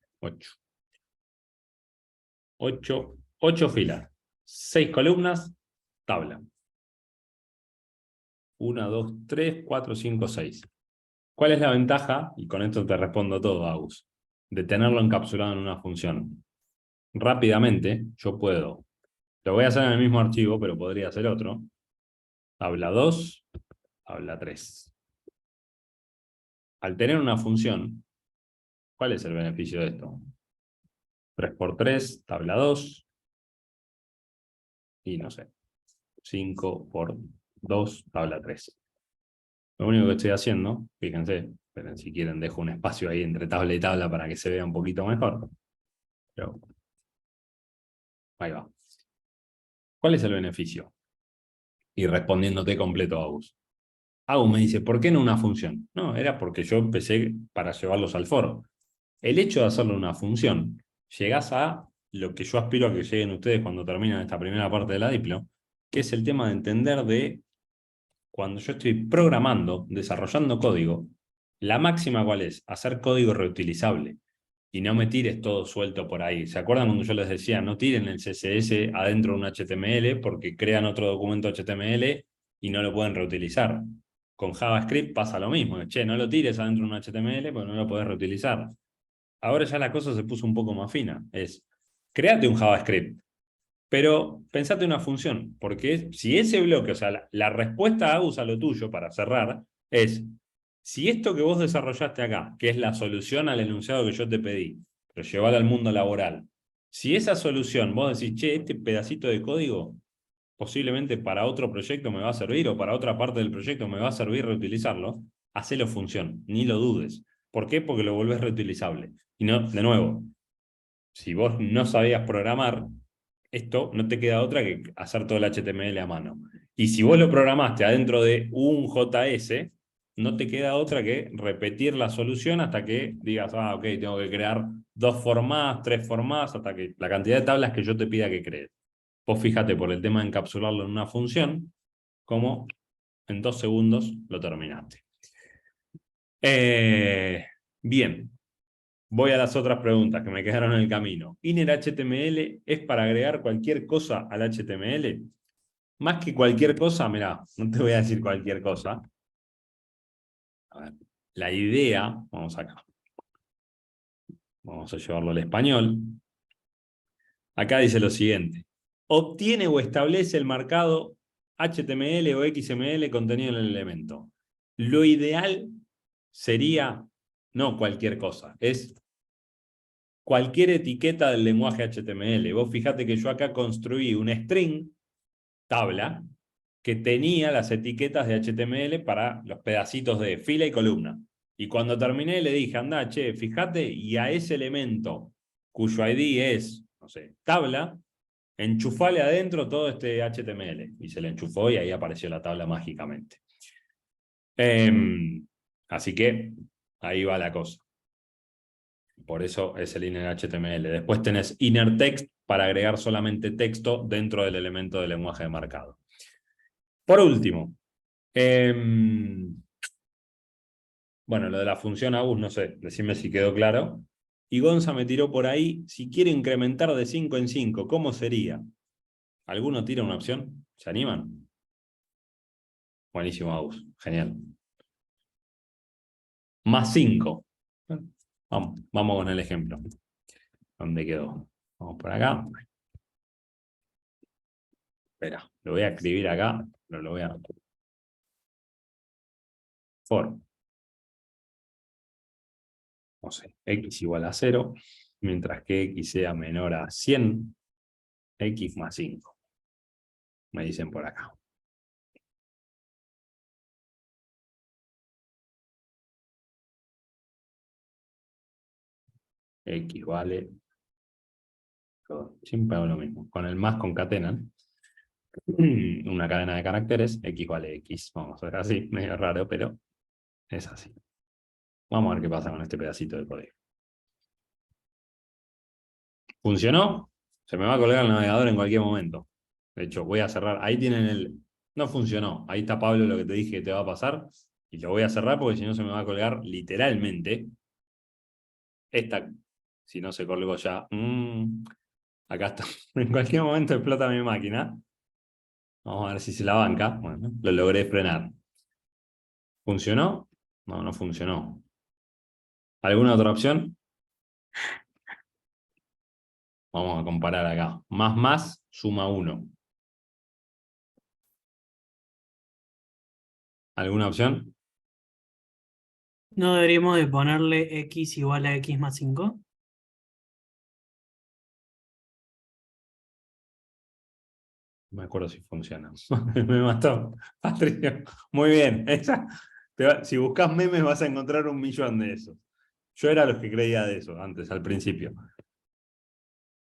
S1: 8 filas. 6 columnas, tabla. 1, 2, 3, 4, 5, 6. ¿Cuál es la ventaja? Y con esto te respondo todo, Agus. De tenerlo encapsulado en una función. Rápidamente, yo puedo. Lo voy a hacer en el mismo archivo, pero podría hacer otro. Tabla 2, tabla 3. Al tener una función, ¿cuál es el beneficio de esto? 3 por 3, tabla 2. Y no sé, 5 por 2, tabla 3. Lo único que estoy haciendo, fíjense, pero si quieren dejo un espacio ahí entre tabla y tabla para que se vea un poquito mejor. Pero Ahí va. ¿Cuál es el beneficio? Y respondiéndote completo, Agus. Agus me dice, ¿por qué no una función? No, era porque yo empecé para llevarlos al foro. El hecho de hacerlo una función, llegás a lo que yo aspiro a que lleguen ustedes cuando terminan esta primera parte de la diplo, que es el tema de entender de cuando yo estoy programando, desarrollando código, la máxima ¿cuál es? Hacer código reutilizable y no me tires todo suelto por ahí. ¿Se acuerdan cuando yo les decía, no tiren el CSS adentro de un HTML porque crean otro documento HTML y no lo pueden reutilizar? Con JavaScript pasa lo mismo. Che, no lo tires adentro de un HTML porque no lo podés reutilizar. Ahora ya la cosa se puso un poco más fina. Es, créate un JavaScript, pero pensate una función, porque si ese bloque, o sea, la respuesta a usa lo tuyo para cerrar, es, si esto que vos desarrollaste acá, que es la solución al enunciado que yo te pedí, pero llevarlo al mundo laboral, si esa solución vos decís, che, este pedacito de código posiblemente para otro proyecto me va a servir o para otra parte del proyecto me va a servir reutilizarlo, hacelo función, ni lo dudes. ¿Por qué? Porque lo volvés reutilizable. Y no, de nuevo, si vos no sabías programar, esto no te queda otra que hacer todo el HTML a mano. Y si vos lo programaste adentro de un JS, no te queda otra que repetir la solución hasta que digas, ah, ok, tengo que crear 2 formats, 3 formats, hasta que la cantidad de tablas que yo te pida que crees. Vos fíjate por el tema de encapsularlo en una función, como en 2 segundos lo terminaste. Bien, voy a las otras preguntas que me quedaron en el camino. ¿Inner HTML es para agregar cualquier cosa al HTML? Más que cualquier cosa, mirá, no te voy a decir cualquier cosa. A ver, la idea, vamos acá. Vamos a llevarlo al español. Acá dice lo siguiente. Obtiene o establece el marcado HTML o XML contenido en el elemento. Lo ideal sería, no cualquier cosa, es cualquier etiqueta del lenguaje HTML. Vos fíjate que yo acá construí un string, tabla, que tenía las etiquetas de HTML para los pedacitos de fila y columna. Y cuando terminé le dije, anda, che, fíjate, y a ese elemento cuyo ID es, no sé, tabla, enchufale adentro todo este HTML. Y se le enchufó y ahí apareció la tabla mágicamente. Así que ahí va la cosa. Por eso es el inner HTML. Después tenés inner text para agregar solamente texto dentro del elemento de lenguaje de marcado. Por último, bueno, lo de la función AUS, no sé, decime si quedó claro. Y Gonza me tiró por ahí, si quiere incrementar de 5 en 5, ¿cómo sería? ¿Alguno tira una opción? ¿Se animan? Buenísimo, AUS, genial. Más 5. Vamos con el ejemplo. ¿Dónde quedó? Vamos por acá. Espera, lo voy a escribir acá, pero lo voy a... For. No sé, x igual a 0, mientras que x sea menor a 100, x más 5. Me dicen por acá. X vale... Siempre hago lo mismo. Con el más concatenan una cadena de caracteres, x vale x. Vamos a ver así, medio raro, pero es así. Vamos a ver qué pasa con este pedacito de código. ¿Funcionó? Se me va a colgar el navegador en cualquier momento. De hecho, voy a cerrar. Ahí tienen el... No funcionó. Ahí está, Pablo, lo que te dije que te va a pasar. Y lo voy a cerrar porque si no se me va a colgar literalmente. Esta, si no se colgó ya. Acá está. En cualquier momento explota mi máquina. Vamos a ver si se la banca. Bueno, lo logré frenar. ¿Funcionó? No, no funcionó. ¿Alguna otra opción? Vamos a comparar acá. Más suma 1. ¿Alguna opción?
S3: ¿No deberíamos de ponerle x igual a x más 5?
S1: No me acuerdo si funciona. Me mató. Patricio. Muy bien. Si buscas memes vas a encontrar 1.000.000 de esos. Yo era los que creía de eso antes, al principio.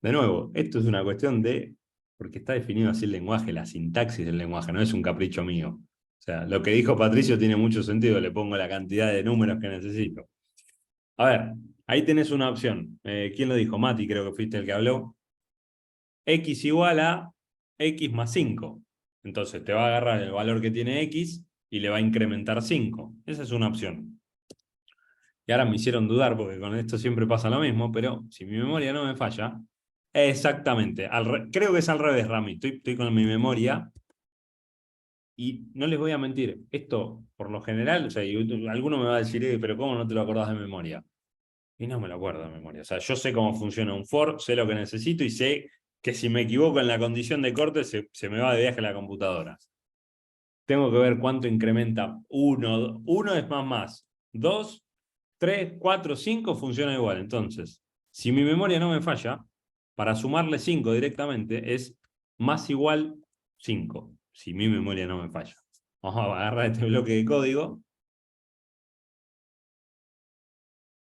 S1: De nuevo, esto es una cuestión de, porque está definido así el lenguaje, la sintaxis del lenguaje, no es un capricho mío. O sea, lo que dijo Patricio tiene mucho sentido, le pongo la cantidad de números que necesito. A ver, ahí tenés una opción. ¿Quién lo dijo? Mati, creo que fuiste el que habló. X igual a X más 5. Entonces te va a agarrar el valor que tiene X y le va a incrementar 5. Esa es una opción. Y ahora me hicieron dudar porque con esto siempre pasa lo mismo, pero si mi memoria no me falla, exactamente. Creo que es al revés, Rami. Estoy con mi memoria y no les voy a mentir. Esto, por lo general, o sea, alguno me va a decir, pero ¿cómo no te lo acordás de memoria? Y no me lo acuerdo de memoria. O sea, yo sé cómo funciona un for, sé lo que necesito y sé que si me equivoco en la condición de corte se me va de viaje la computadora. Tengo que ver cuánto incrementa 1. 1 es más. 2, 3, 4, 5 funciona igual. Entonces, si mi memoria no me falla, para sumarle 5 directamente es más igual 5. Si mi memoria no me falla. Vamos a agarrar este bloque de código.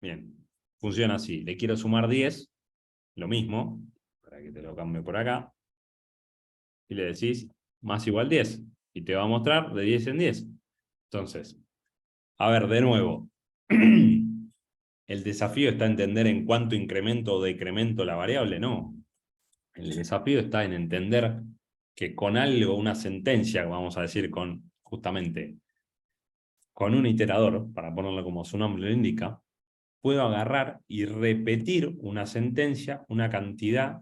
S1: Bien, funciona así. Le quiero sumar 10, lo mismo, para que te lo cambie por acá. Y le decís más igual 10. Y te va a mostrar de 10 en 10. Entonces, a ver, de nuevo. ¿El desafío está en entender en cuánto incremento o decremento la variable? No. El desafío está en entender que con algo, una sentencia, vamos a decir, justamente con un iterador, para ponerlo como su nombre lo indica, puedo agarrar y repetir una sentencia, una cantidad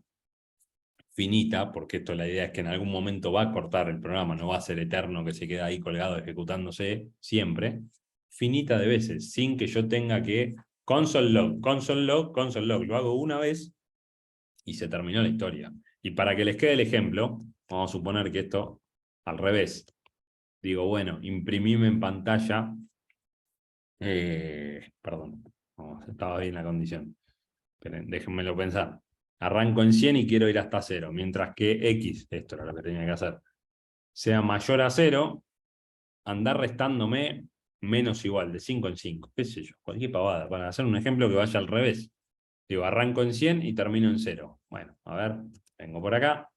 S1: finita, porque esto la idea es que en algún momento va a cortar el programa, no va a ser eterno que se queda ahí colgado ejecutándose siempre, finita de veces, sin que yo tenga que console log, console log, console log. Lo hago una vez y se terminó la historia. Y para que les quede el ejemplo, vamos a suponer que esto al revés. Digo, bueno, imprimime en pantalla, perdón, estaba bien la condición. Esperen, déjenmelo pensar. Arranco en 100 y quiero ir hasta 0, mientras que X, esto era lo que tenía que hacer, sea mayor a 0, andar restándome menos igual, de 5 en 5, qué sé yo, cualquier pavada, para hacer un ejemplo que vaya al revés. Digo, arranco en 100 y termino en 0. Bueno, a ver, vengo por acá,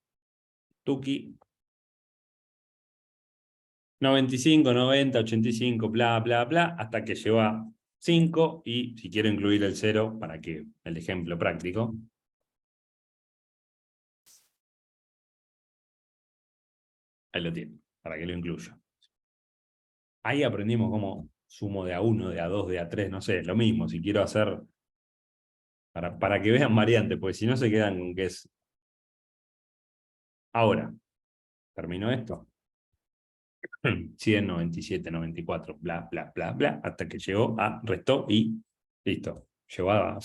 S1: tuki, 95, 90, 85, bla, bla, bla, hasta que llegó a 5 y si quiero incluir el 0 para que el ejemplo práctico, ahí lo tiene, para que lo incluya. Ahí aprendimos cómo sumo de a 1, de a 2, de a 3, no sé, lo mismo, si quiero hacer, para que vean variantes, porque si no se quedan con que es. Ahora, termino esto. 100, 97, 94, bla, bla, bla, bla, hasta que llegó a, restó y listo. Llegó a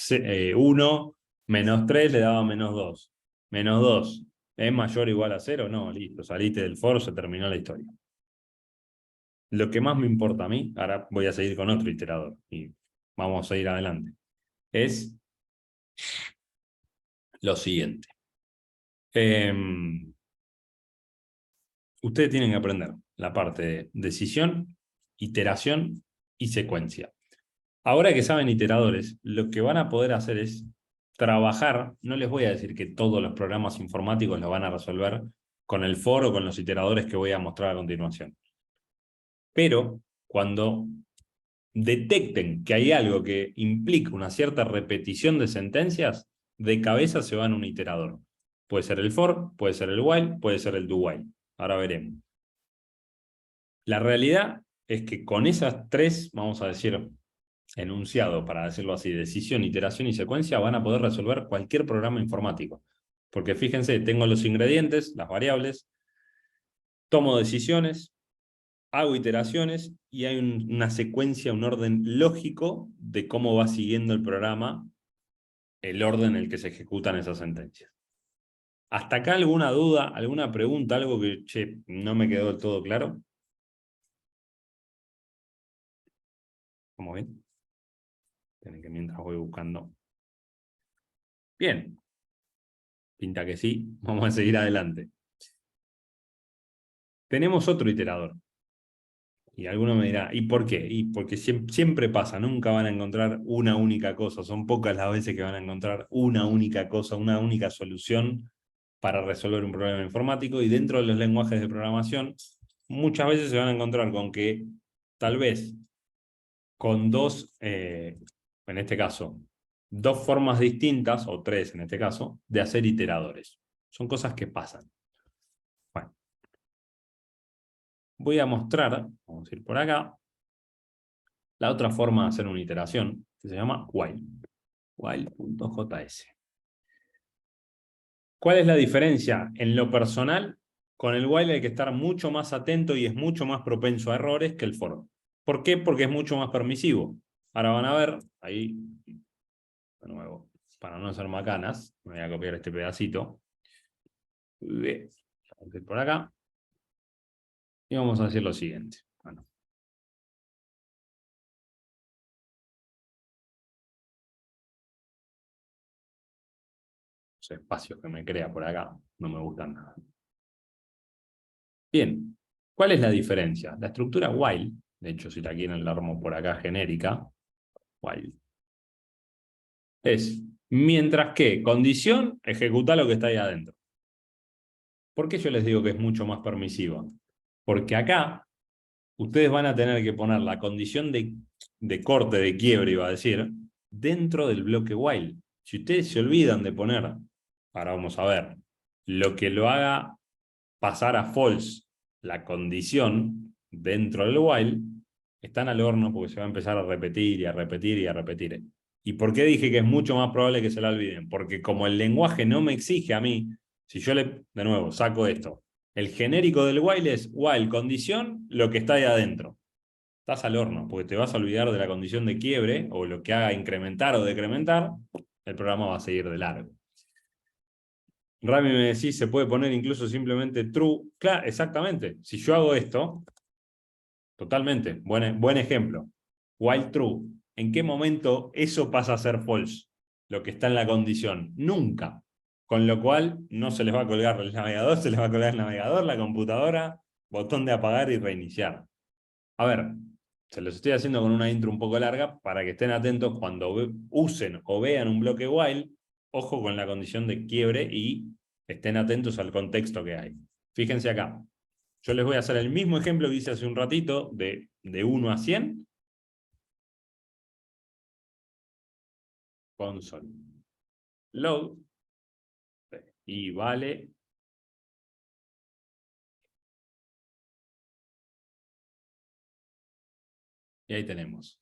S1: 1, menos 3 le daba menos 2. Menos 2, ¿es mayor o igual a 0? No, listo, saliste del foro, se terminó la historia. Lo que más me importa a mí, ahora voy a seguir con otro iterador y vamos a ir adelante, es lo siguiente. Ustedes tienen que aprender la parte de decisión, iteración y secuencia. Ahora que saben iteradores, lo que van a poder hacer es trabajar, no les voy a decir que todos los programas informáticos lo van a resolver con el for o con los iteradores que voy a mostrar a continuación. Pero cuando detecten que hay algo que implica una cierta repetición de sentencias, de cabeza se van a un iterador. Puede ser el for, puede ser el while, puede ser el do while. Ahora veremos. La realidad es que con esas tres, vamos a decir, enunciado, para decirlo así, decisión, iteración y secuencia, van a poder resolver cualquier programa informático. Porque fíjense, tengo los ingredientes, las variables, tomo decisiones, hago iteraciones y hay una secuencia, un orden lógico de cómo va siguiendo el programa, el orden en el que se ejecutan esas sentencias. ¿Hasta acá alguna duda, alguna pregunta, algo que no me quedó del todo claro? ¿Cómo ven? Tienen que mientras voy buscando. Bien. Pinta que sí. Vamos a seguir adelante. Tenemos otro iterador. Y alguno me dirá, ¿y por qué? Y porque siempre pasa, nunca van a encontrar una única cosa, son pocas las veces que van a encontrar una única cosa, una única solución para resolver un problema informático, y dentro de los lenguajes de programación, muchas veces se van a encontrar con que tal vez con dos, en este caso, dos formas distintas, o tres en este caso, de hacer iteradores. Son cosas que pasan. Bueno, voy a mostrar, vamos a ir por acá, la otra forma de hacer una iteración, que se llama while. While.js. ¿Cuál es la diferencia? En lo personal, con el while hay que estar mucho más atento y es mucho más propenso a errores que el for. ¿Por qué? Porque es mucho más permisivo. Ahora van a ver, ahí, de nuevo, para no hacer macanas, me voy a copiar este pedacito. Vamos a ir por acá. Y vamos a hacer lo siguiente. Bueno. Los espacios que me crea por acá no me gustan nada. Bien, ¿cuál es la diferencia? La estructura while, de hecho si la quieren la armo por acá genérica, while, es mientras que condición ejecuta lo que está ahí adentro. ¿Por qué yo les digo que es mucho más permisiva? Porque acá ustedes van a tener que poner la condición de corte, de quiebre, iba a decir, dentro del bloque while. Si ustedes se olvidan de poner, ahora vamos a ver, lo que lo haga pasar a false, la condición dentro del while, están al horno porque se va a empezar a repetir y a repetir y a repetir. ¿Y por qué dije que es mucho más probable que se la olviden? Porque como el lenguaje no me exige a mí, si yo de nuevo, saco esto, el genérico del while es while condición, lo que está ahí adentro. Estás al horno, porque te vas a olvidar de la condición de quiebre, o lo que haga incrementar o decrementar, el programa va a seguir de largo. Rami me decís, se puede poner incluso simplemente true. Claro, exactamente. Si yo hago esto, totalmente, buen ejemplo. While true. ¿En qué momento eso pasa a ser false? Lo que está en la condición. Nunca. Con lo cual, no se les va a colgar el navegador, se les va a colgar el navegador, la computadora, botón de apagar y reiniciar. A ver, se los estoy haciendo con una intro un poco larga para que estén atentos cuando usen o vean un bloque while, ojo con la condición de quiebre y estén atentos al contexto que hay. Fíjense acá. Yo les voy a hacer el mismo ejemplo que hice hace un ratito de 1 a 100. Console. Load. Y vale. Y ahí tenemos.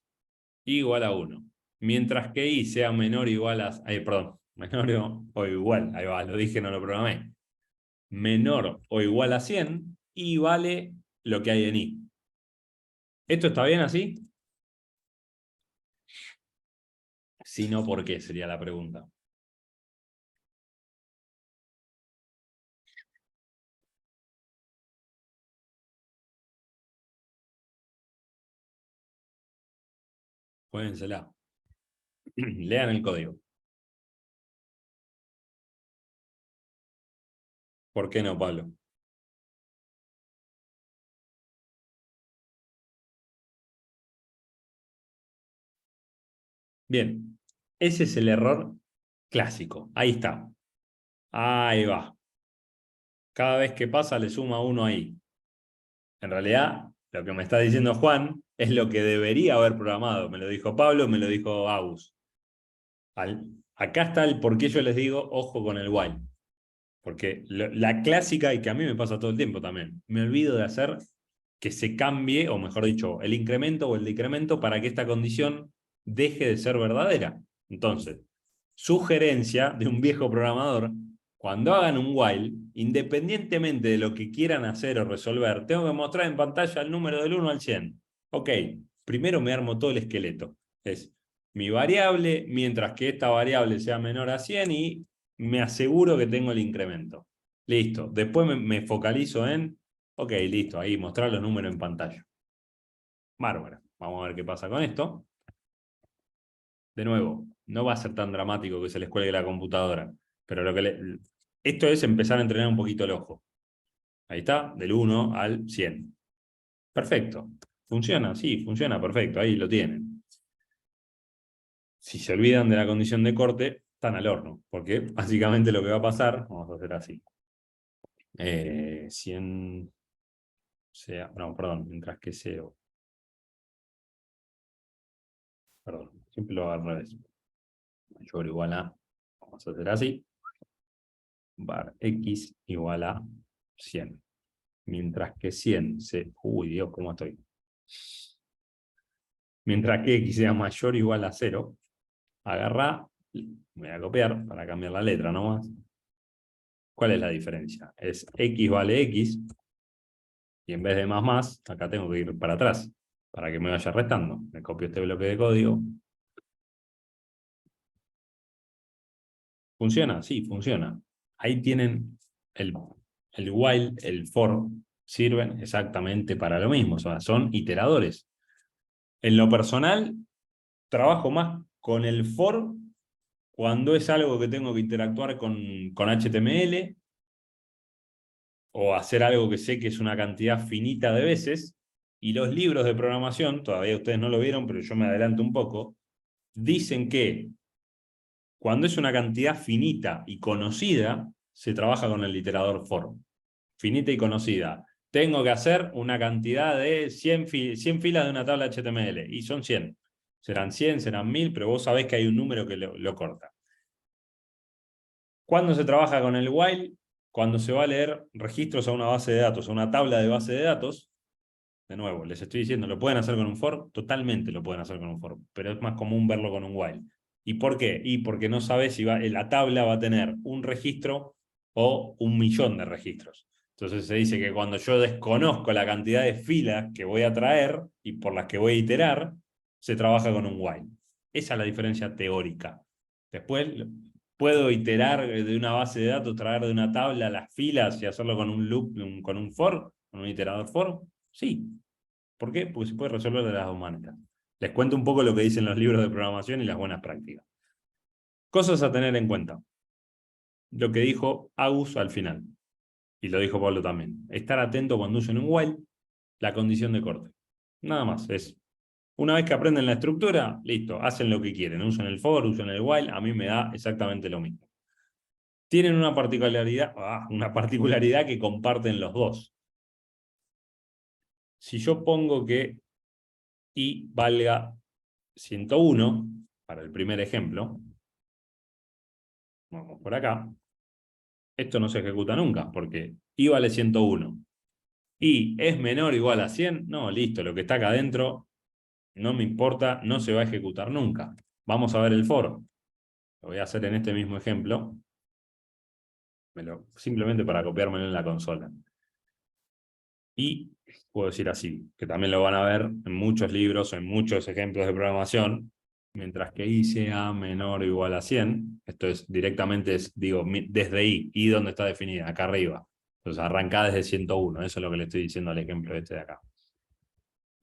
S1: Igual a 1. Mientras que i sea menor o igual a... perdón. Menor o igual. Ahí va, lo dije, no lo programé. Menor o igual a 100 y vale lo que hay en i. ¿Esto está bien así? Si no, ¿por qué? Sería la pregunta. Juéguensela. Lean el código. ¿Por qué no, Pablo? Bien, ese es el error clásico. Ahí está. Ahí va. Cada vez que pasa le suma 1 ahí. En realidad, lo que me está diciendo Juan es lo que debería haber programado. Me lo dijo Pablo, me lo dijo Agus. Acá está el por qué yo les digo, ojo con el while. Porque la clásica, y que a mí me pasa todo el tiempo también, me olvido de hacer que se cambie, o mejor dicho, el incremento o el decremento para que esta condición deje de ser verdadera. Entonces, sugerencia de un viejo programador, cuando hagan un while, independientemente de lo que quieran hacer o resolver, tengo que mostrar en pantalla el número del 1 al 100. Ok, primero me armo todo el esqueleto. Es mi variable, mientras que esta variable sea menor a 100 y me aseguro que tengo el incremento. Listo. Después me focalizo en, ok, listo, ahí, mostrar los números en pantalla. Bárbaro. Vamos a ver qué pasa con esto. De nuevo, no va a ser tan dramático que se les cuelgue la computadora, pero esto es empezar a entrenar un poquito el ojo. Ahí está, del 1 al 100. Perfecto. ¿Funciona? Sí, funciona, perfecto, ahí lo tienen. Si se olvidan de la condición de corte, están al horno, porque básicamente lo que va a pasar, vamos a hacer así. 100 sea, no, perdón, mientras que 0. Perdón, siempre lo hago al revés. Mayor o igual a, vamos a hacer así. Var X igual a 100. Mientras que 100 se... Uy, Dios, ¿cómo estoy? Mientras que X sea mayor o igual a 0, agarra, voy a copiar para cambiar la letra nomás. ¿Cuál es la diferencia? Es X vale X, y en vez de más, acá tengo que ir para atrás, para que me vaya restando. Me copio este bloque de código. ¿Funciona? Sí, funciona. Ahí tienen el while, el for, sirven exactamente para lo mismo, o sea, son iteradores. En lo personal, trabajo más con el for cuando es algo que tengo que interactuar con HTML o hacer algo que sé que es una cantidad finita de veces, y los libros de programación, todavía ustedes no lo vieron, pero yo me adelanto un poco, dicen que cuando es una cantidad finita y conocida, se trabaja con el iterador for. Finita y conocida. Tengo que hacer una cantidad de 100 filas de una tabla HTML, y son 100. Serán 100, serán 1000, pero vos sabés que hay un número que lo corta. ¿Cuándo se trabaja con el while? Cuando se va a leer registros a una base de datos, a una tabla de base de datos. De nuevo, les estoy diciendo, ¿lo pueden hacer con un for? Totalmente lo pueden hacer con un for, pero es más común verlo con un while. ¿Y por qué? Y porque no sabes si la tabla va a tener un registro o 1.000.000 de registros. Entonces se dice que cuando yo desconozco la cantidad de filas que voy a traer y por las que voy a iterar, se trabaja con un while. Esa es la diferencia teórica. Después puedo iterar de una base de datos, traer de una tabla las filas y hacerlo con un loop, con un for, con un iterador for. Sí. ¿Por qué? Porque se puede resolver de las dos maneras. Les cuento un poco lo que dicen los libros de programación y las buenas prácticas. Cosas a tener en cuenta. Lo que dijo Agus al final. Y lo dijo Pablo también. Estar atento cuando usen un while, la condición de corte. Nada más. Es una vez que aprenden la estructura, listo, hacen lo que quieren. Usen el for, usen el while, a mí me da exactamente lo mismo. Tienen una particularidad que comparten los dos. Si yo pongo que i valga 101, para el primer ejemplo, vamos por acá, esto no se ejecuta nunca, porque i vale 101. ¿Y es menor o igual a 100? No, listo, lo que está acá adentro no me importa, no se va a ejecutar nunca. Vamos a ver el for. Lo voy a hacer en este mismo ejemplo, simplemente para copiármelo en la consola. Y puedo decir así, que también lo van a ver en muchos libros, en muchos ejemplos de programación, mientras que i sea menor o igual a 100, esto es directamente, digo, desde i donde está definida, acá arriba. Entonces arranca desde 101, eso es lo que le estoy diciendo al ejemplo este de acá.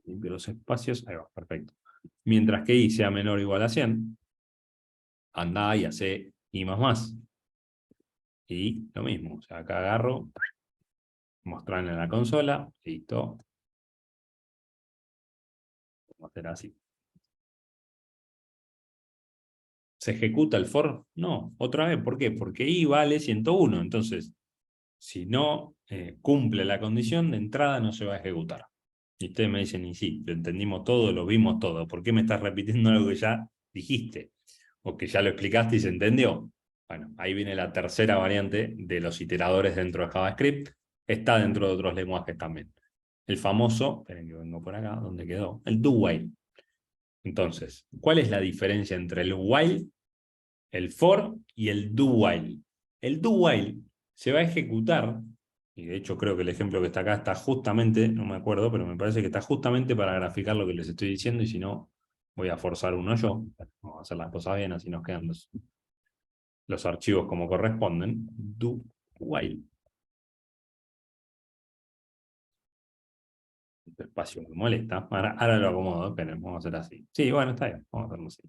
S1: Limpio los espacios, ahí va, perfecto. Mientras que i sea menor o igual a 100, anda y hace i más. Y lo mismo, o sea, acá agarro, mostrar en la consola, listo. Vamos a hacer así. ¿Se ejecuta el for? No, otra vez, ¿por qué? Porque i vale 101, entonces, si no cumple la condición, de entrada no se va a ejecutar. Y ustedes me dicen, y sí, lo entendimos todo, lo vimos todo, ¿por qué me estás repitiendo algo que ya dijiste? O que ya lo explicaste y se entendió. Bueno, ahí viene la tercera variante de los iteradores dentro de JavaScript, está dentro de otros lenguajes también. El famoso, esperen que vengo por acá, ¿dónde quedó? El do while. Entonces, ¿cuál es la diferencia entre el while, el for y el do while? El do while se va a ejecutar, y de hecho creo que el ejemplo que está acá está justamente, no me acuerdo, pero me parece que está justamente para graficar lo que les estoy diciendo, y si no, voy a forzar uno yo. Vamos a hacer las cosas bien, así nos quedan los archivos como corresponden. Do while. Este espacio me molesta. Ahora lo acomodo, pero vamos a hacer así. Sí, bueno, está bien, vamos a hacerlo así.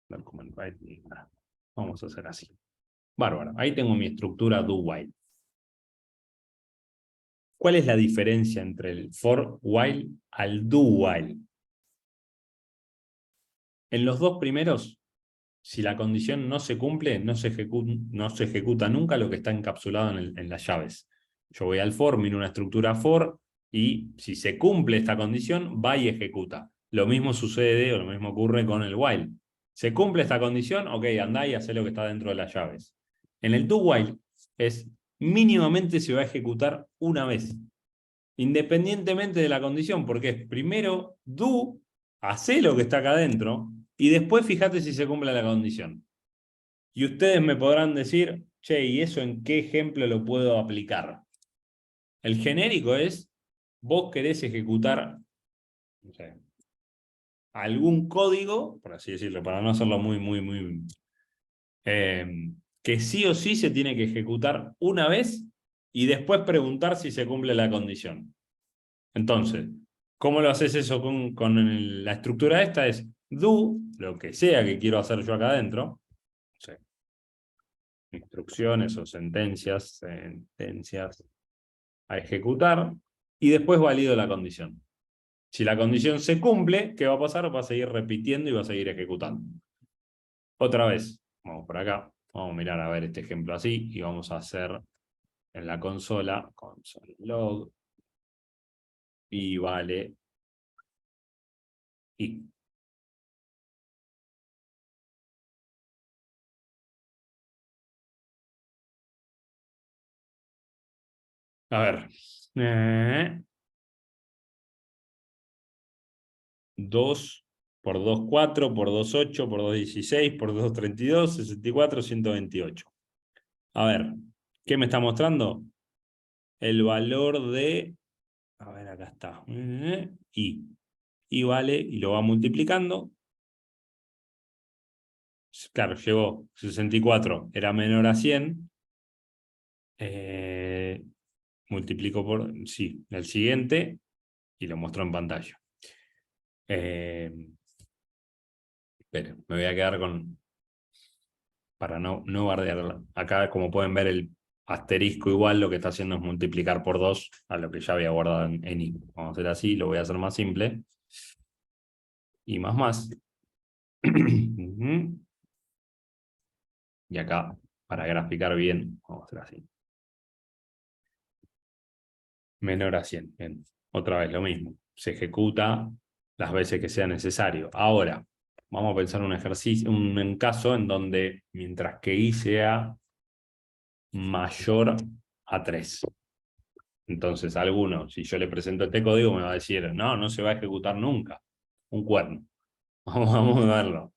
S1: Document right. Vamos a hacer así. Bárbaro. Ahí tengo mi estructura do while. ¿Cuál es la diferencia entre el for while al do while? En los dos primeros, si la condición no se cumple, no se ejecuta nunca lo que está encapsulado en las llaves. Yo voy al for, miro una estructura for, y si se cumple esta condición, va y ejecuta. Lo mismo sucede, o lo mismo ocurre con el while. ¿Se cumple esta condición? Ok, andá y hacé lo que está dentro de las llaves. En el do while, mínimamente se va a ejecutar una vez, independientemente de la condición, porque es primero do, hacé lo que está acá adentro, y después fíjate si se cumple la condición. Y ustedes me podrán decir, che, ¿y eso en qué ejemplo lo puedo aplicar? El genérico es, vos querés ejecutar, no sé, algún código, por así decirlo, para no hacerlo muy, que sí o sí se tiene que ejecutar una vez y después preguntar si se cumple la condición. Entonces, ¿cómo lo haces eso con la estructura esta? Es do, lo que sea que quiero hacer yo acá adentro, no sé, instrucciones o sentencias a ejecutar, y después valido la condición. Si la condición se cumple, ¿qué va a pasar? Va a seguir repitiendo y va a seguir ejecutando. Otra vez, vamos por acá, vamos a mirar a ver este ejemplo así, y vamos a hacer en la consola, console log, y vale, y. A ver. 2 por 2, 4, por 2, 8, por 2, 16, por 2, 32, 64, 128. A ver, ¿qué me está mostrando? El valor de, a ver, acá está, y vale, y lo va multiplicando. Claro, llegó 64, era menor a 100. Multiplico por, sí, el siguiente, y lo muestro en pantalla. Espera, me voy a quedar con, para no bardearla. Acá, como pueden ver, el asterisco igual lo que está haciendo es multiplicar por 2 a lo que ya había guardado en i. Vamos a hacer así, lo voy a hacer más simple. Y más. Y acá, para graficar bien, vamos a hacer así. Menor a 100. Bien. Otra vez lo mismo. Se ejecuta las veces que sea necesario. Ahora, vamos a pensar un ejercicio, un caso en donde mientras que i sea mayor a 3. Entonces, alguno, si yo le presento este código, me va a decir, no se va a ejecutar nunca. Un cuerno. Vamos a verlo.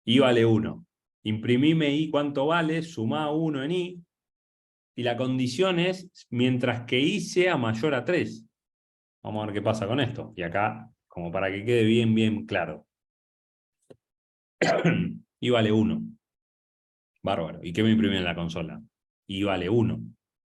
S1: I vale 1. Imprimime i cuánto vale, sumá 1 en i, y la condición es mientras que i sea mayor a 3. Vamos a ver qué pasa con esto. Y acá, como para que quede bien claro. I vale 1. Bárbaro. ¿Y qué me imprime en la consola? I vale 1.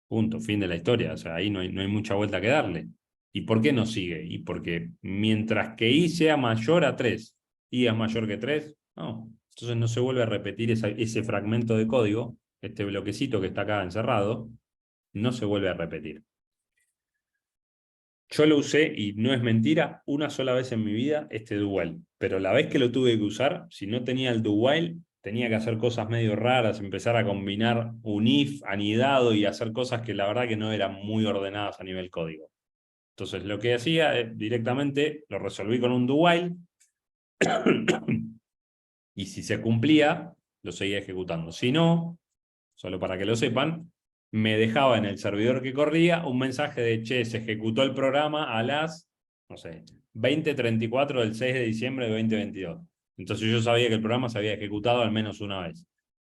S1: Punto, fin de la historia. O sea, ahí no hay mucha vuelta que darle. ¿Y por qué no sigue? Y porque mientras que i sea mayor a 3, i es mayor que 3, no. Entonces no se vuelve a repetir ese fragmento de código, este bloquecito que está acá encerrado, no se vuelve a repetir. Yo lo usé, y no es mentira, una sola vez en mi vida este do while. Pero la vez que lo tuve que usar, si no tenía el do while, tenía que hacer cosas medio raras, empezar a combinar un if anidado y hacer cosas que la verdad que no eran muy ordenadas a nivel código. Entonces lo que hacía es directamente lo resolví con un do while y si se cumplía, lo seguía ejecutando. Si no, solo para que lo sepan, me dejaba en el servidor que corría un mensaje de, che, se ejecutó el programa a las, no sé, 20:34 del 6 de diciembre de 2022. Entonces yo sabía que el programa se había ejecutado al menos una vez.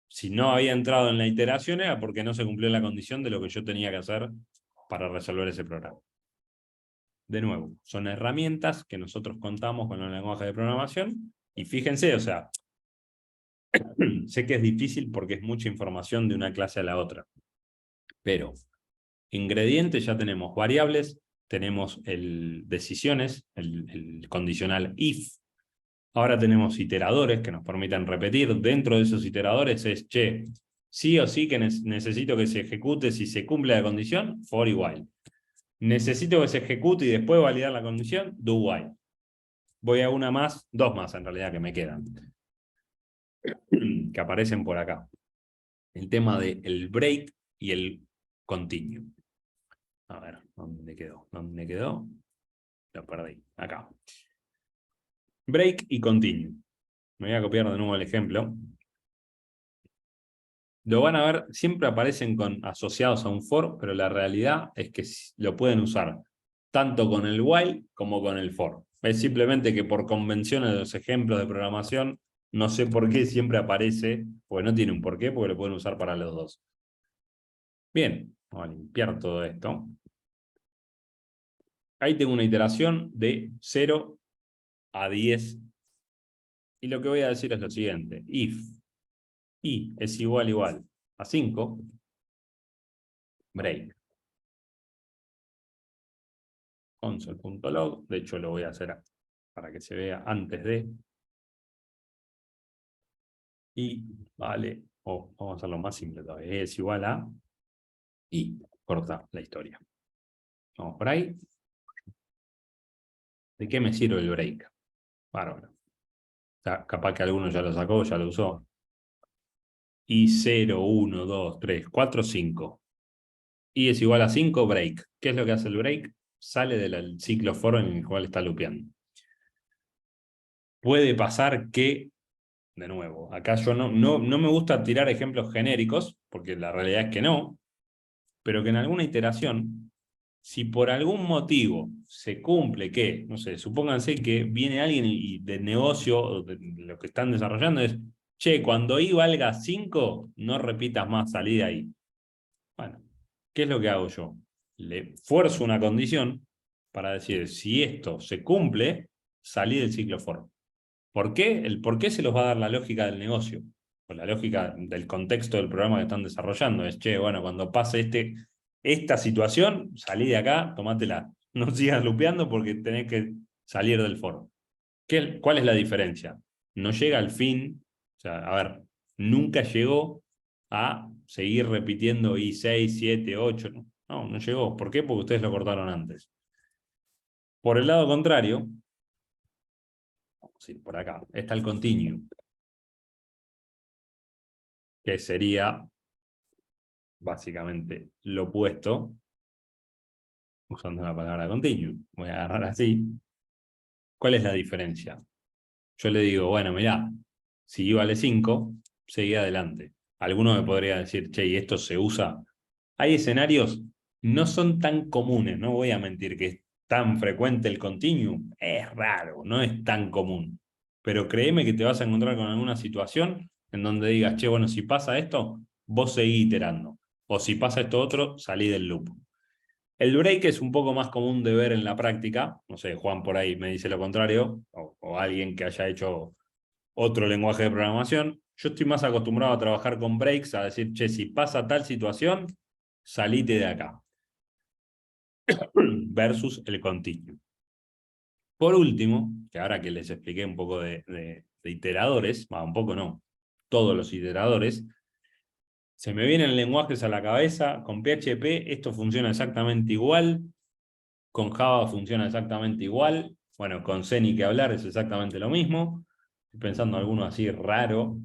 S1: Si no había entrado en la iteración era porque no se cumplió la condición de lo que yo tenía que hacer para resolver ese programa. De nuevo, son herramientas que nosotros contamos con el lenguaje de programación, y fíjense, o sea, sé que es difícil porque es mucha información de una clase a la otra, pero ingredientes ya tenemos variables, tenemos decisiones, el condicional if. Ahora tenemos iteradores que nos permiten repetir. Dentro de esos iteradores es, che, sí o sí que necesito que se ejecute si se cumple la condición, for y while. Necesito que se ejecute y después validar la condición, do while. Voy a una más, dos más en realidad que me quedan, que aparecen por acá. El tema del break y el continue. A ver, ¿dónde quedó? ¿Dónde quedó? Lo perdí, acá. Break y continue. Me voy a copiar de nuevo el ejemplo. Lo van a ver, siempre aparecen asociados a un for, pero la realidad es que lo pueden usar tanto con el while como con el for. Es simplemente que por convenciones de los ejemplos de programación, no sé por qué siempre aparece, porque no tiene un porqué, porque lo pueden usar para los dos. Bien, vamos a limpiar todo esto. Ahí tengo una iteración de 0 a 10. Y lo que voy a decir es lo siguiente. If i es igual a 5, break. Console.log, de hecho lo voy a hacer para que se vea antes de. Y vale, vamos a hacerlo más simple todavía. Es igual a y corta la historia. Vamos por ahí. ¿De qué me sirve el break? Bárbaro. Capaz que alguno ya lo sacó, ya lo usó. Y 0, 1, 2, 3, 4, 5. Y es igual a 5, break. ¿Qué es lo que hace el break? Sale del ciclo for en el cual está loopeando. Puede pasar que, de nuevo, acá yo no me gusta tirar ejemplos genéricos, porque la realidad es que no, pero que en alguna iteración, si por algún motivo se cumple que, no sé, supónganse que viene alguien y del negocio, o de lo que están desarrollando es, che, cuando i valga 5, no repitas más, salí de ahí. Bueno, ¿qué es lo que hago yo? Le fuerzo una condición para decir, si esto se cumple, salí del ciclo for. ¿Por qué? El por qué se los va a dar la lógica del negocio, o la lógica del contexto del programa que están desarrollando. Es, che, bueno, cuando pase esta situación, salí de acá, tomátela. No sigas lupeando porque tenés que salir del foro. ¿Cuál es la diferencia? No llega al fin, o sea, a ver, nunca llegó a seguir repitiendo I6, 7, 8. No llegó. ¿Por qué? Porque ustedes lo cortaron antes. Por el lado contrario, vamos a ir por acá, está el continue, que sería básicamente lo opuesto, usando la palabra continue. Voy a agarrar así. ¿Cuál es la diferencia? Yo le digo, bueno, mirá, si i vale 5, seguí adelante. Alguno me podría decir, che, ¿y esto se usa? Hay escenarios, no son tan comunes, no voy a mentir que es tan frecuente el continue, es raro, no es tan común. Pero créeme que te vas a encontrar con alguna situación en donde digas, che, bueno, si pasa esto, vos seguí iterando. O si pasa esto otro, salí del loop. El break es un poco más común de ver en la práctica. No sé, Juan por ahí me dice lo contrario, o alguien que haya hecho otro lenguaje de programación. Yo estoy más acostumbrado a trabajar con breaks, a decir, che, si pasa tal situación, salite de acá. Versus el continue. Por último, que ahora que les expliqué un poco de iteradores, un poco no, todos los iteradores, se me vienen lenguajes a la cabeza. Con PHP esto funciona exactamente igual, con Java funciona exactamente igual, bueno, con C ni que hablar, es exactamente lo mismo. Estoy pensando en alguno así raro.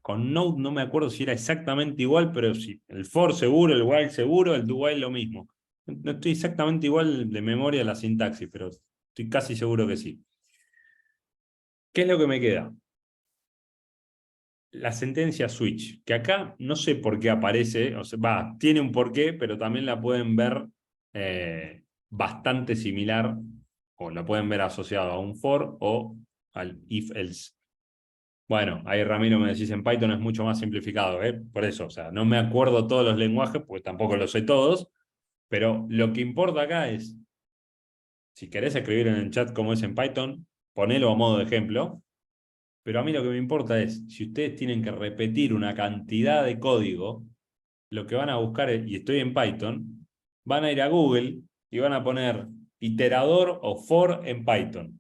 S1: Con Node no me acuerdo si era exactamente igual, pero sí, el for seguro, el while seguro, el do while lo mismo. No estoy exactamente igual de memoria la sintaxis, pero estoy casi seguro que sí. ¿Qué es lo que me queda? La sentencia switch, que acá no sé por qué aparece, o sea, tiene un porqué, pero también la pueden ver bastante similar, o la pueden ver asociado a un for o al if-else. Bueno, ahí Ramiro me decís en Python es mucho más simplificado, por eso, o sea, no me acuerdo todos los lenguajes, pues tampoco los sé todos, pero lo que importa acá es, si querés escribir en el chat como es en Python, ponelo a modo de ejemplo. Pero a mí lo que me importa es, si ustedes tienen que repetir una cantidad de código, lo que van a buscar, y estoy en Python, van a ir a Google y van a poner iterador o for en Python.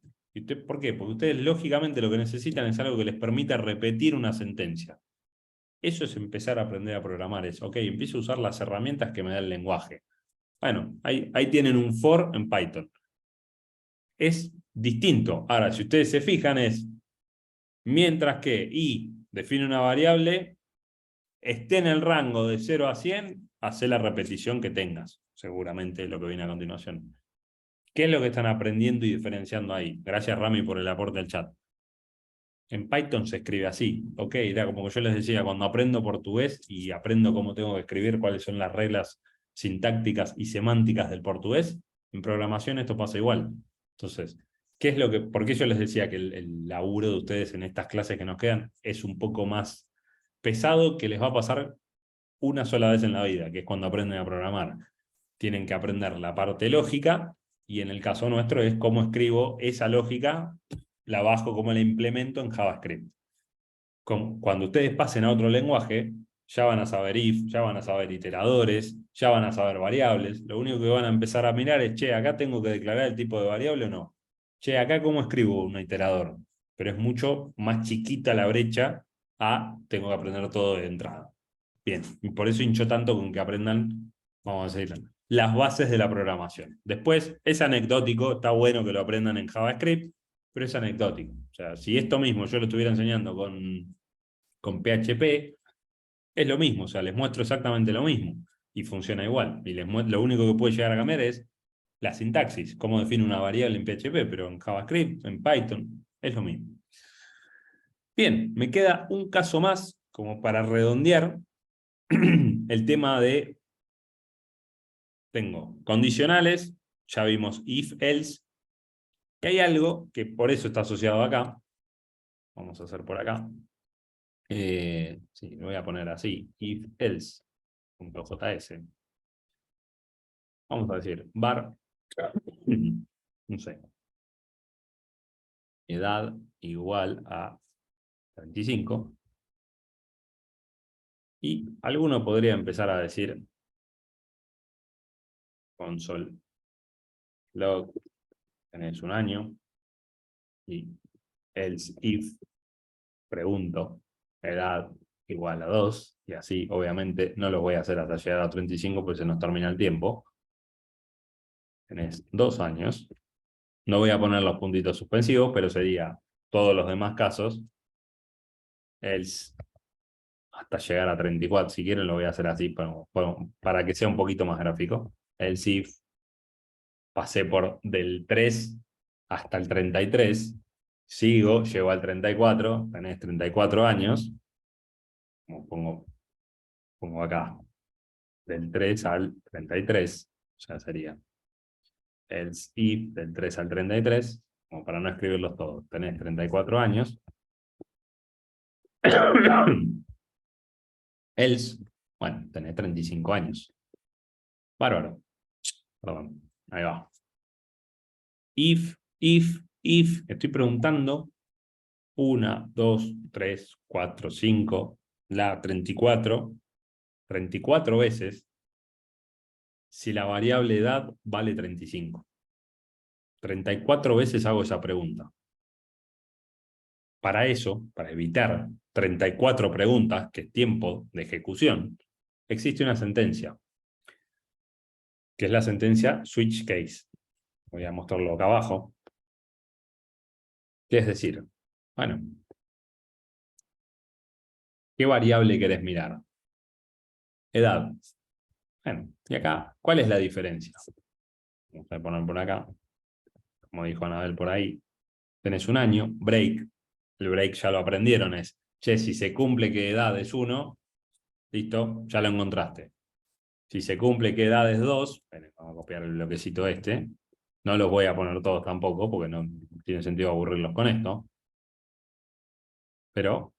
S1: ¿Por qué? Porque ustedes lógicamente lo que necesitan es algo que les permita repetir una sentencia. Eso es empezar a aprender a programar. Es, ok, empiezo a usar las herramientas que me da el lenguaje. Bueno, ahí tienen un for en Python. Es distinto. Ahora, si ustedes se fijan, es mientras que i define una variable, esté en el rango de 0 a 100, hace la repetición que tengas. Seguramente es lo que viene a continuación. ¿Qué es lo que están aprendiendo y diferenciando ahí? Gracias, Rami, por el aporte al chat. En Python se escribe así, ¿ok? Era como que yo les decía, cuando aprendo portugués y aprendo cómo tengo que escribir, cuáles son las reglas sintácticas y semánticas del portugués, en programación esto pasa igual. Entonces, ¿por qué yo les decía que el laburo de ustedes en estas clases que nos quedan es un poco más pesado, que les va a pasar una sola vez en la vida, que es cuando aprenden a programar? Tienen que aprender la parte lógica, y en el caso nuestro es cómo escribo esa lógica, la bajo, cómo la implemento en JavaScript. Cuando ustedes pasen a otro lenguaje, ya van a saber if, ya van a saber iteradores, ya van a saber variables. Lo único que van a empezar a mirar es, che, acá tengo que declarar el tipo de variable o no. Che, acá cómo escribo un iterador. Pero es mucho más chiquita la brecha a tengo que aprender todo de entrada. Bien, y por eso hincho tanto con que aprendan, vamos a decir, las bases de la programación. Después, es anecdótico, está bueno que lo aprendan en JavaScript, pero es anecdótico. O sea, si esto mismo yo lo estuviera enseñando con PHP, es lo mismo, o sea, les muestro exactamente lo mismo y funciona igual. Y lo único que puede llegar a cambiar es la sintaxis, cómo define una variable en PHP, pero en JavaScript, en Python, es lo mismo. Bien, me queda un caso más como para redondear el tema de, tengo condicionales, ya vimos if, else, y hay algo que por eso está asociado acá. Vamos a hacer por acá. Sí, lo voy a poner así, if, else.js. Vamos a decir var, no sé, edad igual a 35. Y alguno podría empezar a decir console log, tenés un año, y else if, pregunto, edad igual a 2, y así obviamente no lo voy a hacer hasta llegar a 35 porque se nos termina el tiempo. Tenés 2 años. No voy a poner los puntitos suspensivos, pero sería todos los demás casos, else hasta llegar a 34. Si quieren lo voy a hacer así para que sea un poquito más gráfico. Else if pasé por del 3 hasta el 33, sigo, llego al 34, tenés 34 años, como pongo acá, del 3 al 33, ya sería else if del 3 al 33, como para no escribirlos todos, tenés 34 años, else, bueno, tenés 35 años. Bárbaro. Perdón, ahí va. If, estoy preguntando 1, 2, 3, 4, 5, la 34 veces si la variable edad vale 35. 34 veces hago esa pregunta. Para eso, para evitar 34 preguntas, que es tiempo de ejecución, existe una sentencia, que es la sentencia switch case. Voy a mostrarlo acá abajo. ¿Qué es decir? Bueno, ¿qué variable querés mirar? Edad. Bueno, y acá, ¿cuál es la diferencia? Vamos a poner por acá, como dijo Anabel por ahí, tenés un año, break, el break ya lo aprendieron, es, che, si se cumple que edad es 1, listo, ya lo encontraste. Si se cumple que edad es 2, bueno, vamos a copiar el bloquecito este, no los voy a poner todos tampoco, porque no tiene sentido aburrirlos con esto, pero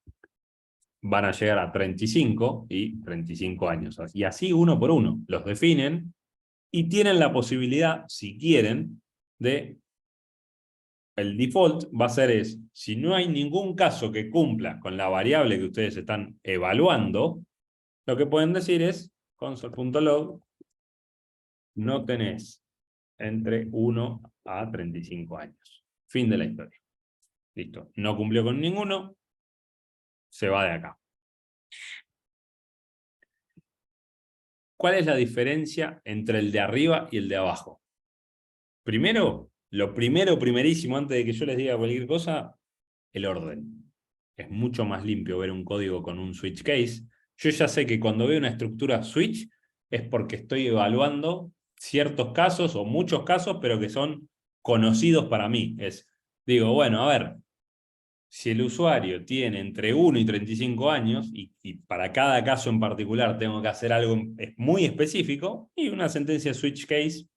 S1: van a llegar a 35 y 35 años, y así uno por uno, los definen, y tienen la posibilidad, si quieren, de el default va a ser si no hay ningún caso que cumpla con la variable que ustedes están evaluando, lo que pueden decir es console.log no tenés entre 1 a 35 años. Fin de la historia. Listo. No cumplió con ninguno, se va de acá. ¿Cuál es la diferencia entre el de arriba y el de abajo? Primero, lo primerísimo, antes de que yo les diga cualquier cosa, el orden. Es mucho más limpio ver un código con un switch case. Yo ya sé que cuando veo una estructura switch es porque estoy evaluando ciertos casos o muchos casos, pero que son conocidos para mí. Digo, bueno, a ver, si el usuario tiene entre 1 y 35 años, y para cada caso en particular tengo que hacer algo muy específico, y una sentencia switch case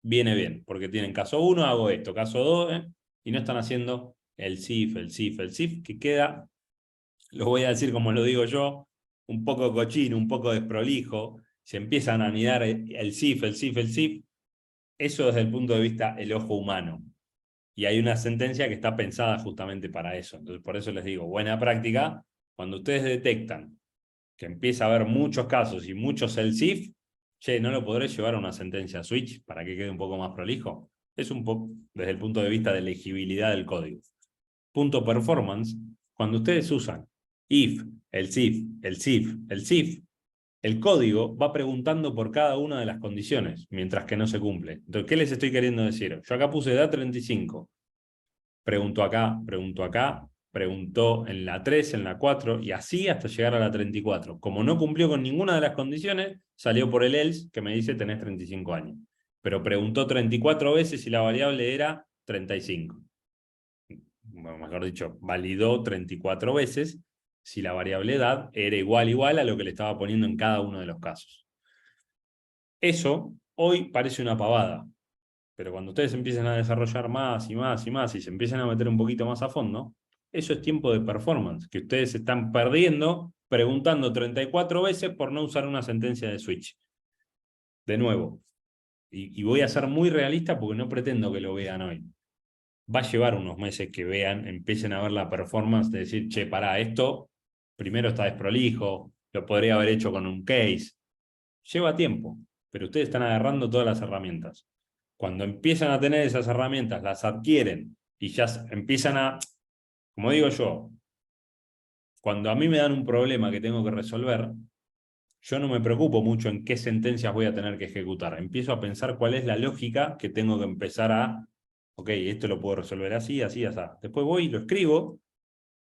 S1: viene bien, porque tienen caso 1, hago esto, caso 2, y no están haciendo el SIF, que queda, lo voy a decir como lo digo yo, un poco cochino, un poco desprolijo, se empiezan a anidar el SIF, eso desde el punto de vista del ojo humano. Y hay una sentencia que está pensada justamente para eso. Entonces, por eso les digo, buena práctica, cuando ustedes detectan que empieza a haber muchos casos y muchos el SIF, che, ¿no lo podré llevar a una sentencia switch para que quede un poco más prolijo? Es un poco desde el punto de vista de legibilidad del código. Punto performance, cuando ustedes usan if, el SIF, el código va preguntando por cada una de las condiciones, mientras que no se cumple. Entonces, ¿qué les estoy queriendo decir? Yo acá puse edad 35. Preguntó acá, preguntó en la 3, en la 4, y así hasta llegar a la 34. Como no cumplió con ninguna de las condiciones, salió por el else, que me dice tenés 35 años. Pero preguntó 34 veces y la variable era 35. Bueno, mejor dicho, validó 34 veces si la variable edad era igual a lo que le estaba poniendo en cada uno de los casos. Eso hoy parece una pavada, pero cuando ustedes empiecen a desarrollar más y más y más y se empiezan a meter un poquito más a fondo, eso es tiempo de performance, que ustedes están perdiendo preguntando 34 veces por no usar una sentencia de switch. De nuevo, y voy a ser muy realista porque no pretendo que lo vean hoy. Va a llevar unos meses que vean, empiecen a ver la performance de decir, che, pará, esto primero está desprolijo, lo podría haber hecho con un case. Lleva tiempo, pero ustedes están agarrando todas las herramientas. Cuando empiezan a tener esas herramientas, las adquieren y ya empiezan a, como digo yo, cuando a mí me dan un problema que tengo que resolver, yo no me preocupo mucho en qué sentencias voy a tener que ejecutar. Empiezo a pensar cuál es la lógica que tengo que empezar a, ok, esto lo puedo resolver así, así, así. Después voy y lo escribo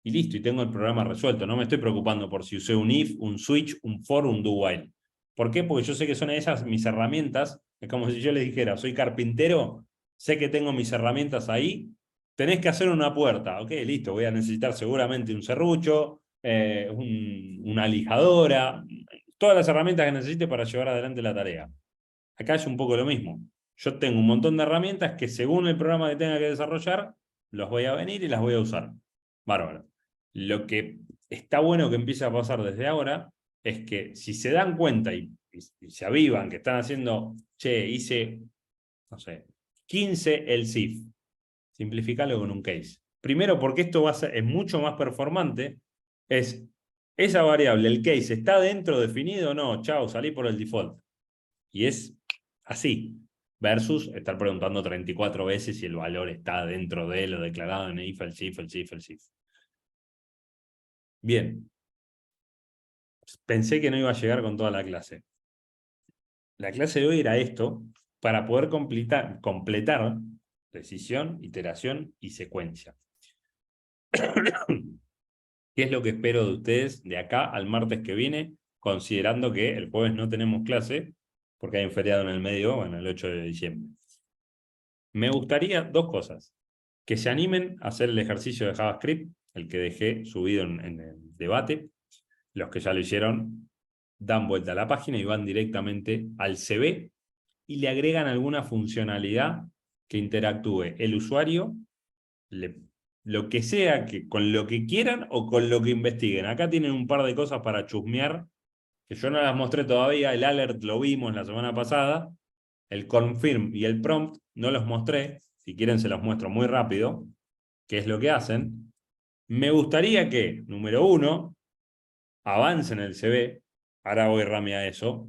S1: y listo, y tengo el programa resuelto. No me estoy preocupando por si usé un if, un switch, un for, un do while. ¿Por qué? Porque yo sé que son esas mis herramientas. Es como si yo les dijera, soy carpintero, sé que tengo mis herramientas ahí, tenés que hacer una puerta. Ok, listo, voy a necesitar seguramente un serrucho, una lijadora, todas las herramientas que necesite para llevar adelante la tarea. Acá es un poco lo mismo. Yo tengo un montón de herramientas que según el programa que tenga que desarrollar, los voy a venir y las voy a usar. Bárbaro. Lo que está bueno que empiece a pasar desde ahora es que si se dan cuenta y se avivan que están haciendo, che, hice, no sé, 15 el SIF, simplificalo con un case. Primero porque esto es mucho más performante, es esa variable, el case, ¿está dentro definido o no? Chao, salí por el default. Y es así, versus estar preguntando 34 veces si el valor está dentro de lo declarado en if, el SIF. Bien, pensé que no iba a llegar con toda la clase. La clase de hoy era esto, para poder completar decisión, iteración y secuencia. ¿Qué es lo que espero de ustedes de acá al martes que viene, considerando que el jueves no tenemos clase, porque hay un feriado en el medio, bueno, el 8 de diciembre? Me gustaría dos cosas. Que se animen a hacer el ejercicio de JavaScript, el que dejé subido en el debate. Los que ya lo hicieron dan vuelta a la página y van directamente al CV y le agregan alguna funcionalidad que interactúe el usuario, lo que sea, con lo que quieran o con lo que investiguen. Acá tienen un par de cosas para chusmear, que yo no las mostré todavía. El alert lo vimos la semana pasada. El confirm y el prompt no los mostré. Si quieren se los muestro muy rápido. ¿Qué es lo que hacen? Me gustaría que, número 1, avancen el CV. Ahora voy rame a eso.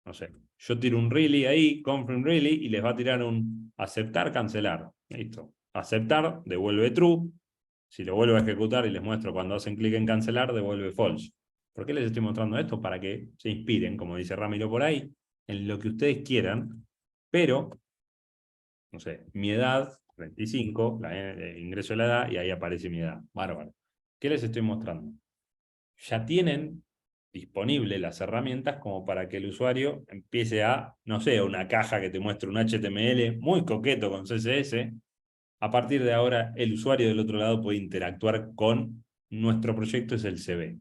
S1: No sé. Yo tiro un really ahí, confirm really, y les va a tirar un aceptar, cancelar. Listo. Aceptar, devuelve true. Si lo vuelvo a ejecutar y les muestro cuando hacen clic en cancelar, devuelve false. ¿Por qué les estoy mostrando esto? Para que se inspiren, como dice Ramiro por ahí. en lo que ustedes quieran, pero, no sé, mi edad, 35, ingreso de la edad y ahí aparece mi edad. Bárbaro. ¿Qué les estoy mostrando? Ya tienen disponibles las herramientas como para que el usuario empiece a, no sé, una caja que te muestre un HTML muy coqueto con CSS. A partir de ahora, el usuario del otro lado puede interactuar con nuestro proyecto, es el CV.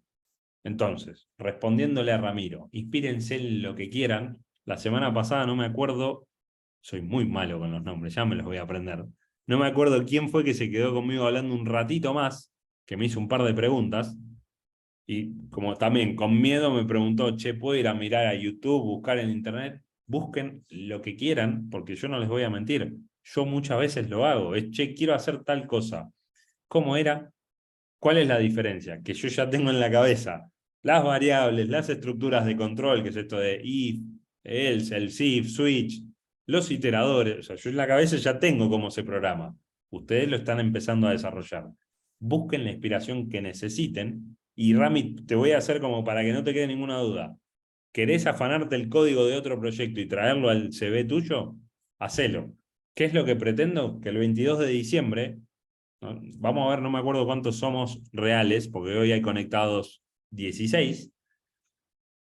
S1: Entonces, respondiéndole a Ramiro, inspírense en lo que quieran. La semana pasada no me acuerdo, soy muy malo con los nombres, ya me los voy a aprender. No me acuerdo quién fue que se quedó conmigo hablando un ratito más, que me hizo un par de preguntas, y como también con miedo me preguntó, che, ¿puedo ir a mirar a YouTube, buscar en internet? Busquen lo que quieran, porque yo no les voy a mentir. Yo muchas veces lo hago, es, che, quiero hacer tal cosa. ¿Cómo era? ¿Cuál es la diferencia? Que yo ya tengo en la cabeza las variables, las estructuras de control, que es esto de if, else, el if, switch, los iteradores. O sea, yo en la cabeza ya tengo cómo se programa. Ustedes lo están empezando a desarrollar. Busquen la inspiración que necesiten. Y Rami, te voy a hacer como para que no te quede ninguna duda. ¿Querés afanarte el código de otro proyecto y traerlo al CV tuyo? Hacelo. ¿Qué es lo que pretendo? Que el 22 de diciembre, ¿no? Vamos a ver, no me acuerdo cuántos somos reales, porque hoy hay conectados 16.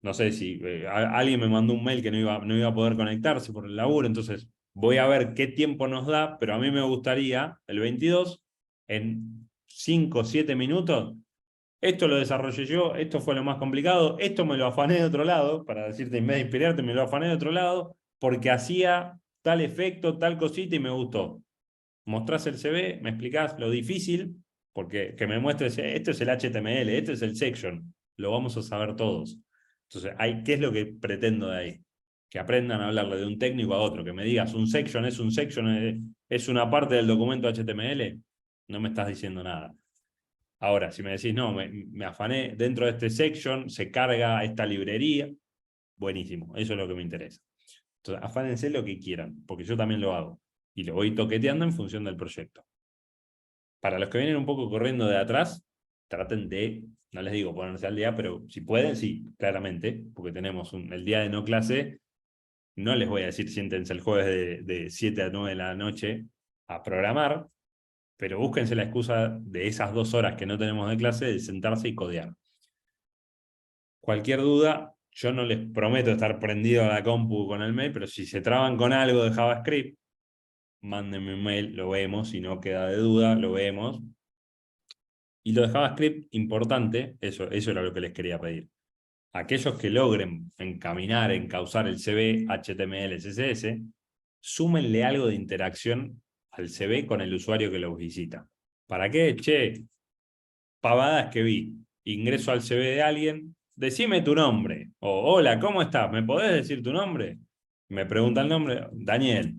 S1: No sé si alguien me mandó un mail que no iba a poder conectarse por el laburo, entonces voy a ver qué tiempo nos da, pero a mí me gustaría, el 22, en 5 o 7 minutos, esto lo desarrollé yo, esto fue lo más complicado, esto me lo afané de otro lado, para decirte, en vez de inspirarte, me lo afané de otro lado, porque hacía tal efecto, tal cosita y me gustó. Mostrás el CV, me explicás lo difícil, porque que me muestres, esto es el HTML, esto es el section, lo vamos a saber todos. Entonces, ¿qué es lo que pretendo de ahí? Que aprendan a hablarle de un técnico a otro, que me digas, un section, es una parte del documento HTML, no me estás diciendo nada. Ahora, si me decís, no, me afané, dentro de este section se carga esta librería, buenísimo, eso es lo que me interesa. Entonces, afánense lo que quieran, porque yo también lo hago. Y lo voy toqueteando en función del proyecto. Para los que vienen un poco corriendo de atrás, traten de, no les digo ponerse al día, pero si pueden, sí, claramente, porque tenemos el día de no clase, no les voy a decir siéntense el jueves de 7 a 9 de la noche a programar, pero búsquense la excusa de esas 2 horas que no tenemos de clase de sentarse y codear. Cualquier duda, yo no les prometo estar prendido a la compu con el mail, pero si se traban con algo de JavaScript, mándenme un mail, lo vemos, si no queda de duda, lo vemos. Y lo de JavaScript, importante, eso era lo que les quería pedir. Aquellos que logren encaminar, encauzar el CV, HTML, CSS, súmenle algo de interacción al CV con el usuario que los visita. ¿Para qué? Che, pavadas que vi. Ingreso al CV de alguien, decime tu nombre. O, hola, ¿cómo estás? ¿Me podés decir tu nombre? Me pregunta el nombre, Daniel.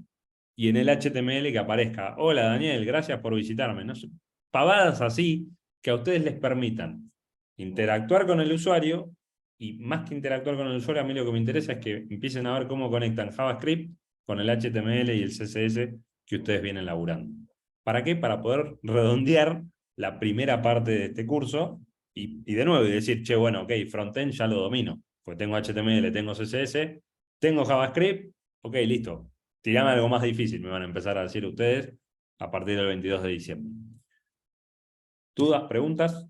S1: Y en el HTML que aparezca, hola Daniel, gracias por visitarme. No sé, pavadas así que a ustedes les permitan interactuar con el usuario, y más que interactuar con el usuario, a mí lo que me interesa es que empiecen a ver cómo conectan JavaScript con el HTML y el CSS que ustedes vienen laburando. ¿Para qué? Para poder redondear la primera parte de este curso y de nuevo y decir, che, bueno, ok, frontend ya lo domino, pues tengo HTML, tengo CSS, tengo JavaScript, ok, listo. Tirame algo más difícil, me van a empezar a decir ustedes a partir del 22 de diciembre. ¿Dudas, preguntas?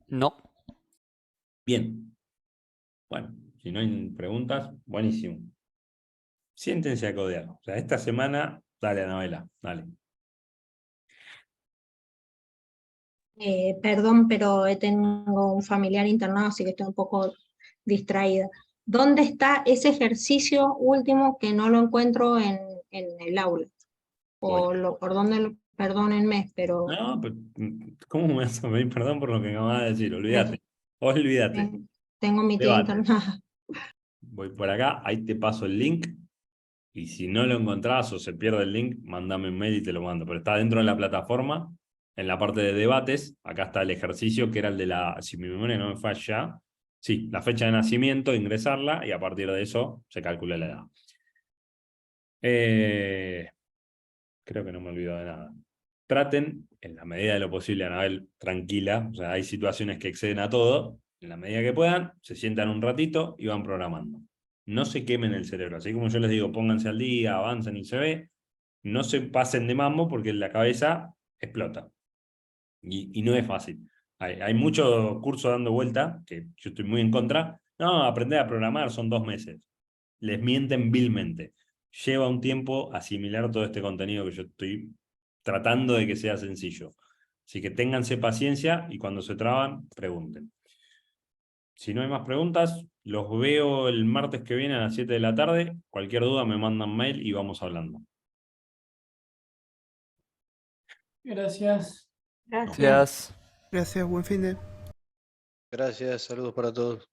S2: No.
S1: Bien. Bueno, si no hay preguntas, buenísimo. Siéntense a codear. O sea, esta semana, dale, Anabela, dale.
S4: Perdón, pero tengo un familiar internado, así que estoy un poco distraída. ¿Dónde está ese ejercicio último que no lo encuentro en el aula?
S1: Voy.
S4: ¿Por dónde perdónenme, pero
S1: No, pero, ¿cómo me vas a pedir perdón por lo que acabas de decir? Olvídate. Olvídate.
S4: tengo mi tía
S1: Debate.
S4: internada?
S1: Voy por acá, ahí te paso el link. Y si no lo encontrás o se pierde el link, mandame un mail y te lo mando. Pero está dentro de la plataforma, en la parte de debates. Acá está el ejercicio que era el de si mi memoria no me falla, sí, la fecha de nacimiento, ingresarla y a partir de eso se calcula la edad. Creo que no me olvido de nada. traten, en la medida de lo posible, Anabel, tranquila, o sea, hay situaciones que exceden a todo, en la medida que puedan, se sientan un ratito y van programando. No se quemen el cerebro, así como yo les digo, pónganse al día, avancen y se ve, no se pasen de mambo porque la cabeza explota. Y no es fácil. Hay mucho curso dando vuelta, que yo estoy muy en contra. No, aprender a programar son 2 meses. Les mienten vilmente. Lleva un tiempo asimilar todo este contenido que yo estoy tratando de que sea sencillo. Así que ténganse paciencia y cuando se traban, pregunten. Si no hay más preguntas, los veo el martes que viene a las 7 de la tarde. Cualquier duda me mandan mail y vamos hablando.
S5: Gracias.
S4: Gracias.
S2: Gracias.
S6: Gracias, buen fin de.
S7: Gracias, saludos para todos.